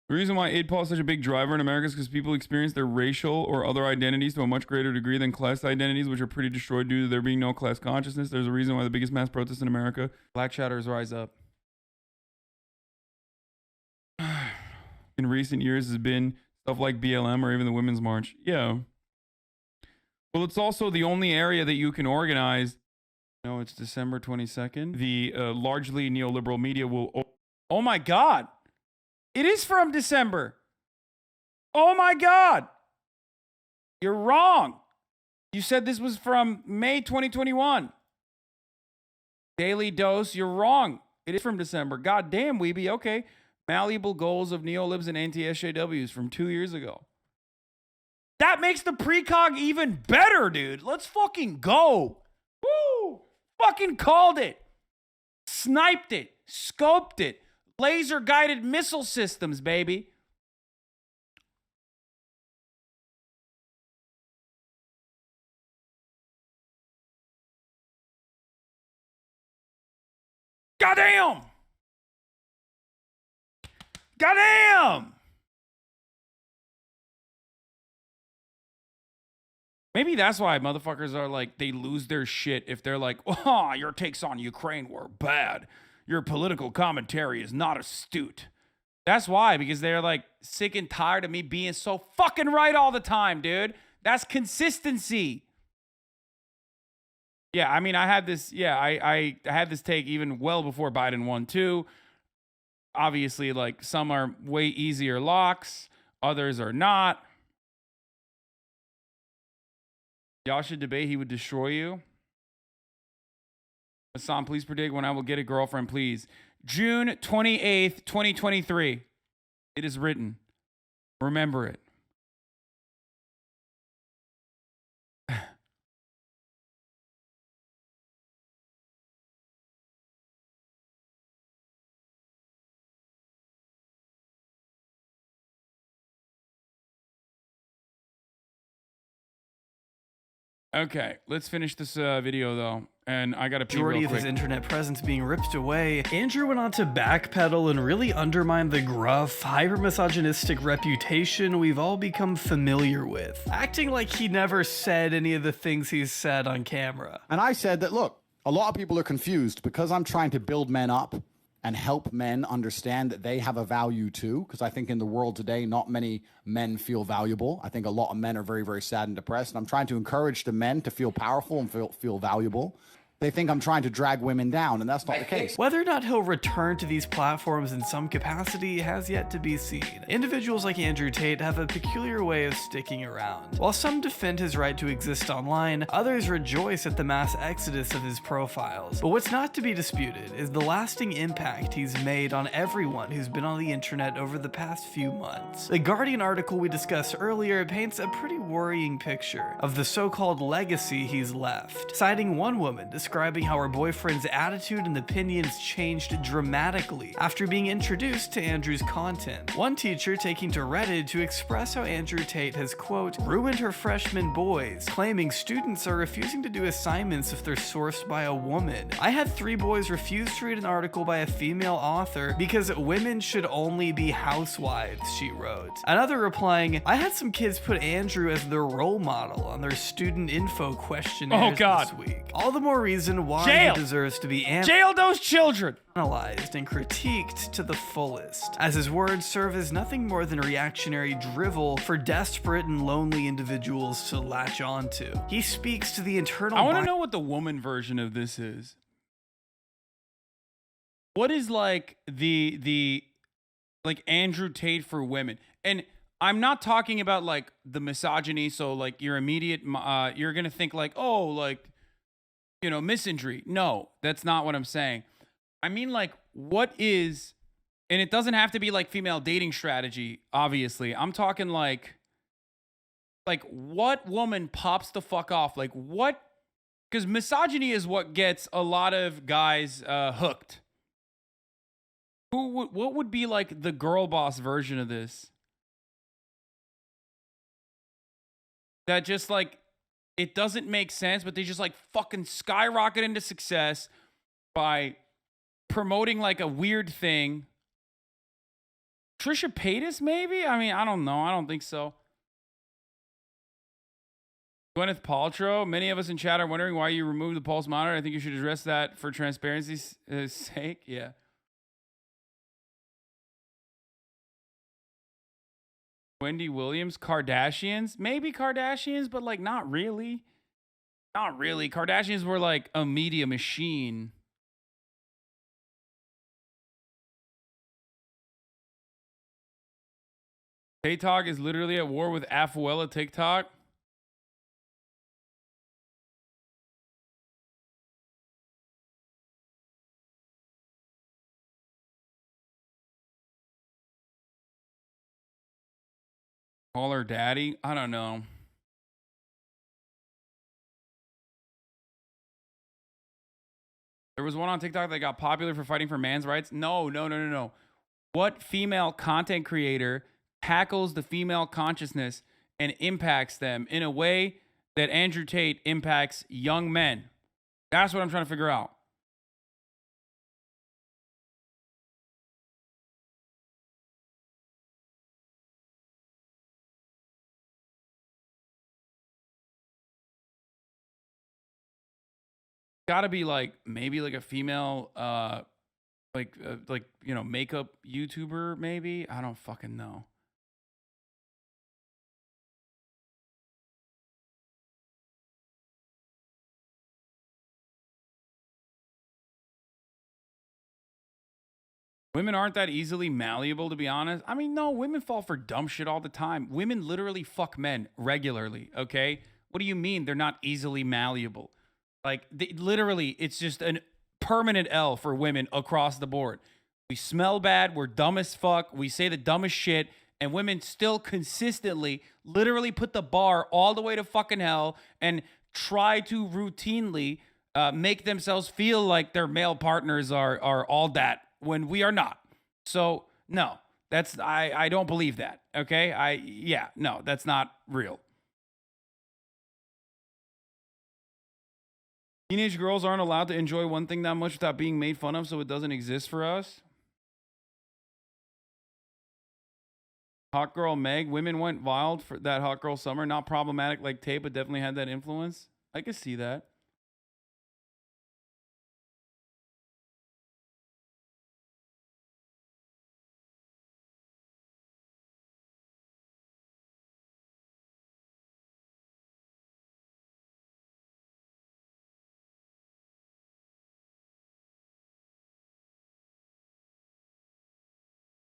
The reason why IDPOL is such a big driver in America is because people experience their racial or other identities to a much greater degree than class identities, which are pretty destroyed due to there being no class consciousness. There's a reason why the biggest mass protests in America, Black Shadows rise up. In recent years has been stuff like BLM or even the Women's March. Yeah. Well, it's also the only area that you can organize. No, it's December 22nd. The largely neoliberal media will... Oh my God. It is from December. Oh my God. You're wrong. You said this was from May 2021. Daily Dose, you're wrong. It is from December. God damn, Weeby. Okay. Malleable goals of neolibs and anti-SJWs from 2 years ago. That makes the precog even better, dude. Let's fucking go. Woo! Fucking called it. Sniped it. Scoped it. Laser-guided missile systems, baby. Goddamn! Goddamn! Maybe that's why motherfuckers are like, they lose their shit if they're like, oh, your takes on Ukraine were bad. Your political commentary is not astute. That's why, because they're like sick and tired of me being so fucking right all the time, dude. That's consistency. Yeah, I mean, I had this, yeah, I had this take even well before Biden won too. Obviously, like, some are way easier locks, others are not. Y'all should debate. He would destroy you. Hasan, please predict when I will get a girlfriend, please. June 28th, 2023. It is written. Remember it. Okay, let's finish this video though, and I gotta pee real Majority quick. of his internet presence being ripped away, Andrew went on to backpedal and really undermine the gruff, hyper-misogynistic reputation we've all become familiar with, acting like he never said any of the things he's said on camera. And I said that, look, a lot of people are confused because I'm trying to build men up and help men understand that they have a value too. Because I think in the world today, not many men feel valuable. I think a lot of men are very, very sad and depressed. And I'm trying to encourage the men to feel powerful and feel valuable. They think I'm trying to drag women down, and that's not the case. Whether or not he'll return to these platforms in some capacity has yet to be seen. Individuals like Andrew Tate have a peculiar way of sticking around. While some defend his right to exist online, others rejoice at the mass exodus of his profiles. But what's not to be disputed is the lasting impact he's made on everyone who's been on the internet over the past few months. The Guardian article we discussed earlier paints a pretty worrying picture of the so-called legacy he's left, citing one woman describing how her boyfriend's attitude and opinions changed dramatically after being introduced to Andrew's content. One teacher taking to Reddit to express how Andrew Tate has, quote, ruined her freshman boys, claiming students are refusing to do assignments if they're sourced by a woman. I had 3 boys refuse to read an article by a female author because women should only be housewives, she wrote. Another replying, I had some kids put Andrew as their role model on their student info questionnaires this week. All the more reason why Jail. he deserves to be Jail those children. Analyzed and critiqued to the fullest, as his words serve as nothing more than reactionary drivel for desperate and lonely individuals to latch onto. He speaks to the internal... I want to know what the woman version of this is. What is like the like Andrew Tate for women? And I'm not talking about like the misogyny. So like your immediate, you're going to think like, oh, like you know, misandry. No, that's not what I'm saying. I mean, like, what is, and it doesn't have to be like female dating strategy, obviously. I'm talking like what woman pops the fuck off? Like, what? Because misogyny is what gets a lot of guys hooked. What would be like the girl boss version of this? That just like, it doesn't make sense, but they just like fucking skyrocket into success by promoting like a weird thing. Trisha Paytas, maybe? I mean, I don't know. I don't think so. Gwyneth Paltrow. Many of us in chat are wondering why you removed the pulse monitor. I think you should address that for transparency's sake. Yeah. Wendy Williams. Kardashians. Maybe Kardashians, but like not really. Not really. Kardashians were like a media machine. TikTok is literally at war with Afuela TikTok. Call her daddy? I don't know. There was one on TikTok that got popular for fighting for man's rights. No. What female content creator tackles the female consciousness and impacts them in a way that Andrew Tate impacts young men? That's what I'm trying to figure out. Gotta be like maybe like a female like you know, makeup YouTuber maybe. I don't fucking know. Women aren't that easily malleable, to be honest. I mean, no, women fall for dumb shit all the time. Women literally fuck men regularly, okay? What do you mean they're not easily malleable? Like, literally, it's just a permanent L for women across the board. We smell bad. We're dumb as fuck. We say the dumbest shit. And women still consistently literally put the bar all the way to fucking hell and try to routinely make themselves feel like their male partners are all that when we are not. So, no, that's, I don't believe that, okay? No, that's not real. Teenage girls aren't allowed to enjoy one thing that much without being made fun of, so it doesn't exist for us. Hot girl Meg. Women went wild for that hot girl summer. Not problematic like Tate, but definitely had that influence. I could see that.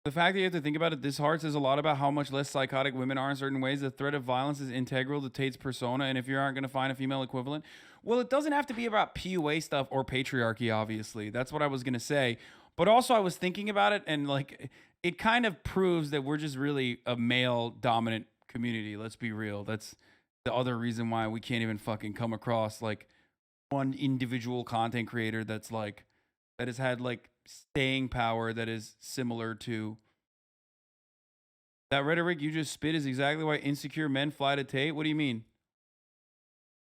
The fact that you have to think about it this hard says a lot about how much less psychotic women are in certain ways. The threat of violence is integral to Tate's persona, and if you aren't going to find a female equivalent, well, it doesn't have to be about PUA stuff or patriarchy, obviously. That's what I was going to say. But also, I was thinking about it, and like, it kind of proves that we're just really a male-dominant community. Let's be real. That's the other reason why we can't even fucking come across like one individual content creator that's like, that has had like staying power that is similar to that rhetoric you just spit is exactly why insecure men fly to Tate. What do you mean?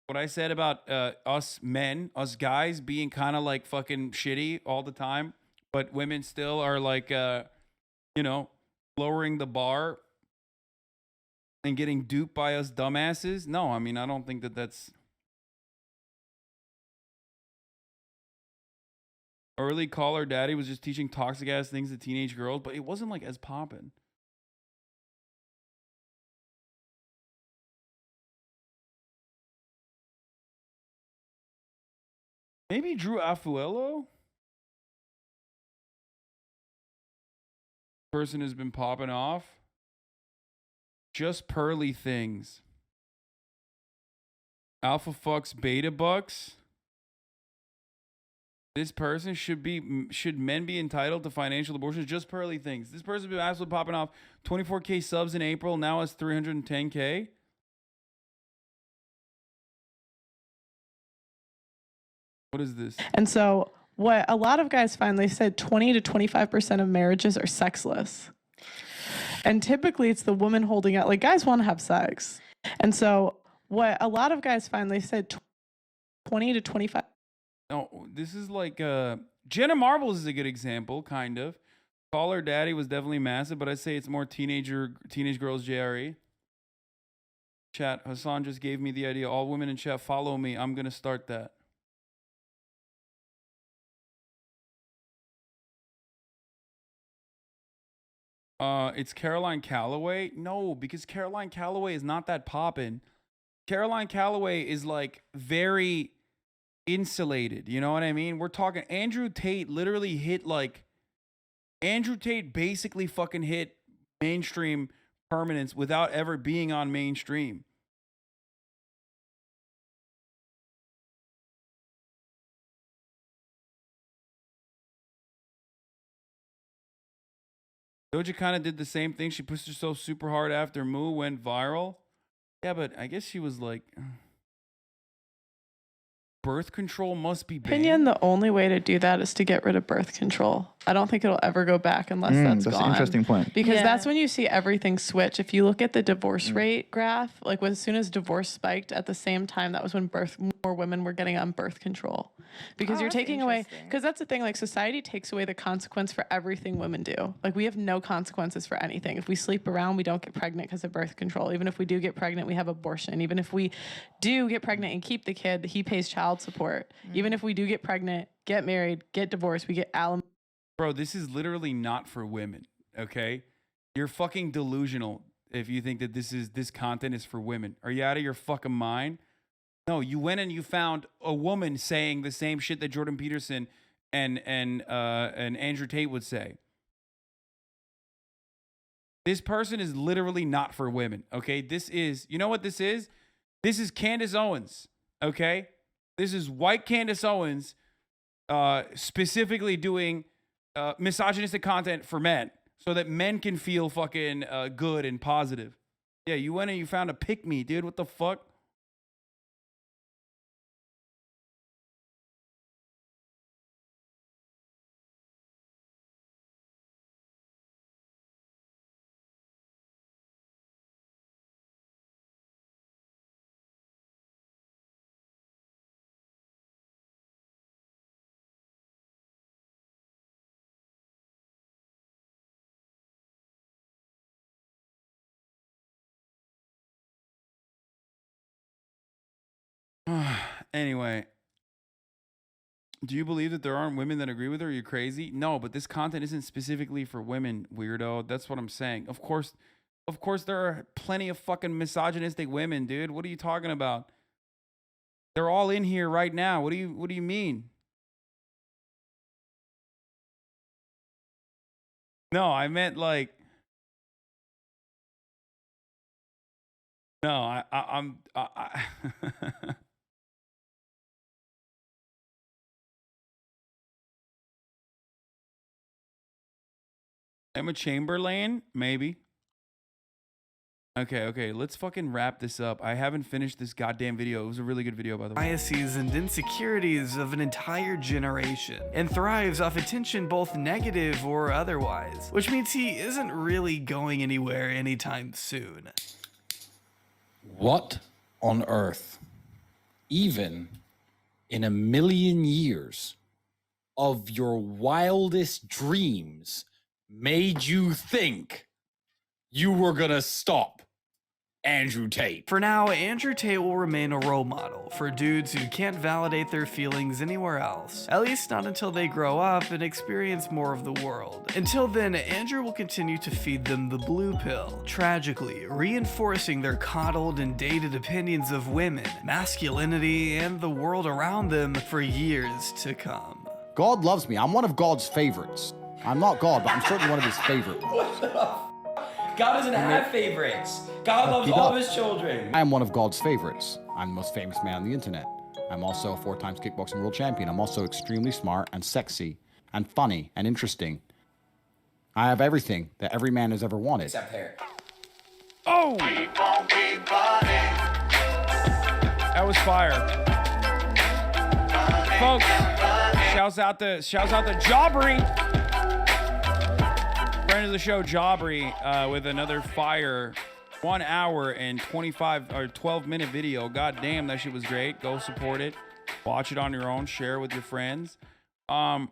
What I said about us men, us guys being kind of like fucking shitty all the time, but women still are like, you know, lowering the bar and getting duped by us dumbasses. No, I mean, I don't think that that's... Early caller daddy was just teaching toxic ass things to teenage girls, but it wasn't like as poppin'. Maybe Drew Afuelo? Person has been popping off. Just pearly things. Alpha fucks beta bucks. This person should men be entitled to financial abortions? Just pearly things. This person's been absolutely popping off. 24K subs in April. Now it's 310K. What is this? And so what a lot of guys find, they said 20 to 25% of marriages are sexless. And typically it's the woman holding out. Like, guys want to have sex. And so what a lot of guys find, they said 20 to 25. Oh, this is like Jenna Marbles is a good example, kind of. Call Her Daddy was definitely massive, but I'd say it's more teenage girls JRE. Chat, Hasan just gave me the idea. All women in chat, follow me. I'm going to start that. It's Caroline Calloway. No, because Caroline Calloway is not that poppin'. Caroline Calloway is like very insulated. You know what I mean? We're talking Andrew Tate literally hit like Andrew Tate basically fucking hit mainstream permanence without ever being on mainstream. Doja kind of did the same thing. She pushed herself super hard after Moo went viral. Yeah, but I guess she was like, birth control must be banned. Opinion, the only way to do that is to get rid of birth control. I don't think it'll ever go back unless that's gone. That's an interesting point. Because that's when you see everything switch. If you look at the divorce rate graph, like as soon as divorce spiked, at the same time, that was when more women were getting on birth control. Because you're taking away, because that's the thing, like society takes away the consequence for everything women do. Like we have no consequences for anything. If we sleep around, we don't get pregnant because of birth control. Even if we do get pregnant, we have abortion. Even if we do get pregnant and keep the kid, he pays child support. Even if we do get pregnant, get married, get divorced, we get alimony. Bro, this is literally not for women, okay? You're fucking delusional if you think that this content is for women. Are you out of your fucking mind? No, you went and you found a woman saying the same shit that Jordan Peterson and Andrew Tate would say. This person is literally not for women, okay? This is, you know what this is? This is Candace Owens, okay? This is white Candace Owens specifically doing misogynistic content for men so that men can feel fucking good and positive. Yeah, you went and you found a pick-me, dude. What the fuck? Anyway, do you believe that there aren't women that agree with her? Are you crazy? No, but this content isn't specifically for women, weirdo. That's what I'm saying. Of course there are plenty of fucking misogynistic women, dude. What are you talking about? They're all in here right now. What do you mean? No, I meant like no, I'm Emma Chamberlain, maybe. Okay, let's fucking wrap this up. I haven't finished this goddamn video. It was a really good video, by the way. Biases and insecurities of an entire generation, and thrives off attention both negative or otherwise, which means he isn't really going anywhere anytime soon. What on earth, even in a million years of your wildest dreams, made you think you were gonna stop Andrew Tate? For now, Andrew Tate will remain a role model for dudes who can't validate their feelings anywhere else, at least not until they grow up and experience more of the world. Until then, Andrew will continue to feed them the blue pill, tragically reinforcing their coddled and dated opinions of women, masculinity, and the world around them for years to come. God loves me. I'm one of God's favorites. I'm not God, but I'm certainly one of his favorite ones. What the fuck? God doesn't have favorites. God loves all of his children. I am one of God's favorites. I'm the most famous man on the internet. I'm also a 4 times kickboxing world champion. I'm also extremely smart and sexy and funny and interesting. I have everything that every man has ever wanted. Except hair. Oh! That was fire. Folks, shouts out to Jawbreed. Friend of the show, Jawbreed, with another fire 1 hour and 25 or 12-minute video. God damn, that shit was great. Go support it. Watch it on your own. Share it with your friends. What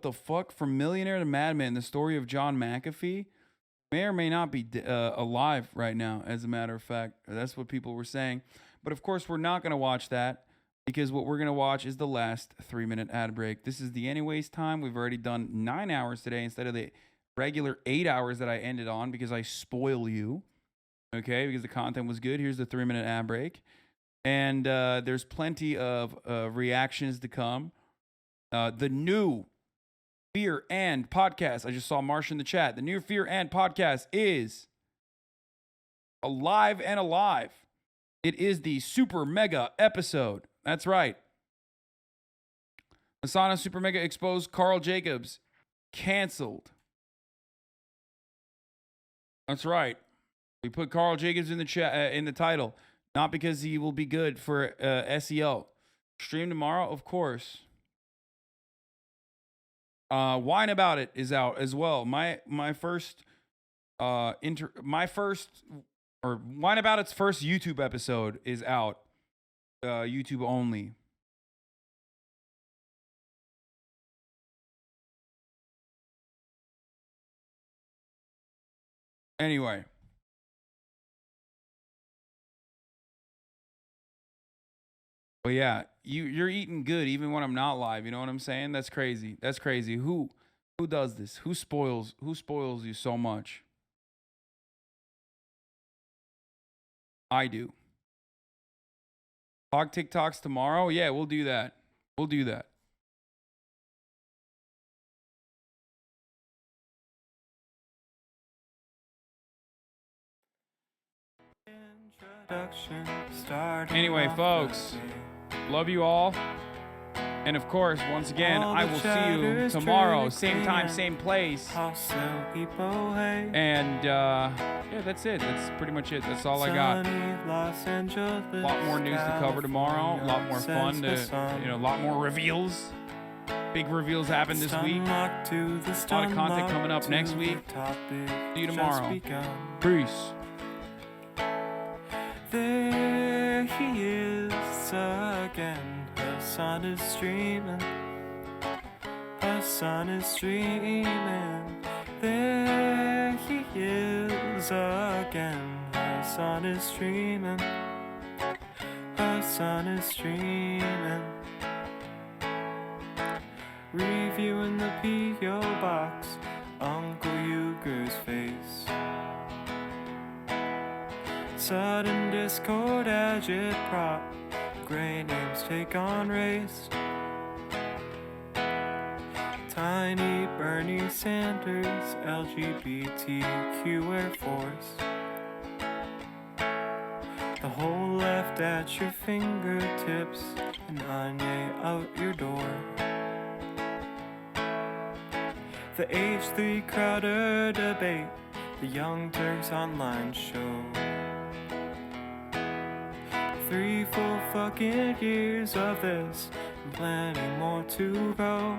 the fuck? From Millionaire to Madman, the story of John McAfee may or may not be alive right now, as a matter of fact. That's what people were saying. But of course, we're not going to watch that because what we're going to watch is the last 3-minute ad break. This is the anyways time. We've already done 9 hours today instead of the regular 8 hours that I ended on because I spoil you. Okay, because the content was good. Here's the 3-minute ad break. And there's plenty of reactions to come. The new Fear and podcast. I just saw Marsh in the chat. The new Fear and podcast is alive and alive. It is the super mega episode. That's right. Asana Super Mega exposed Carl Jacobs. Canceled. That's right. We put Carl Jacobs in the chat in the title, not because he will be good for SEO. Stream tomorrow, of Course. Wine About It is out as well. Wine About It's first YouTube episode is out. YouTube only. Anyway. But yeah, you're eating good even when I'm not live. You know what I'm saying? That's crazy. That's crazy. Who does this? Who spoils you so much? I do. Talk TikToks tomorrow? Yeah, we'll do that. We'll do that. Anyway, folks, love you all. And of course, once again, I will see you tomorrow, same time, same place. And yeah, that's it. That's pretty much it. That's all I got. A lot more news to cover tomorrow. A lot more fun a lot more reveals. Big reveals happen this week. A lot of content coming up next week. See you tomorrow. Peace. There he is again. Hasan is streaming. Hasan is streaming. There he is again. Hasan is streaming. Hasan is streaming. Reviewing the P.O. box. Uncle Euger's face. Sudden discord agitprop. Gray names take on race. Tiny Bernie Sanders, LGBTQ Air Force. The whole left at your fingertips, and Kanye out your door. The H3 Crowder debate, the Young Turks online show. 3 full fucking years of this, and plenty more to go.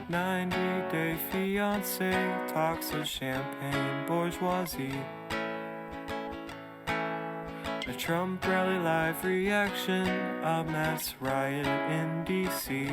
90-day fiance, talks of champagne bourgeoisie. A Trump rally live reaction, a mass riot in DC.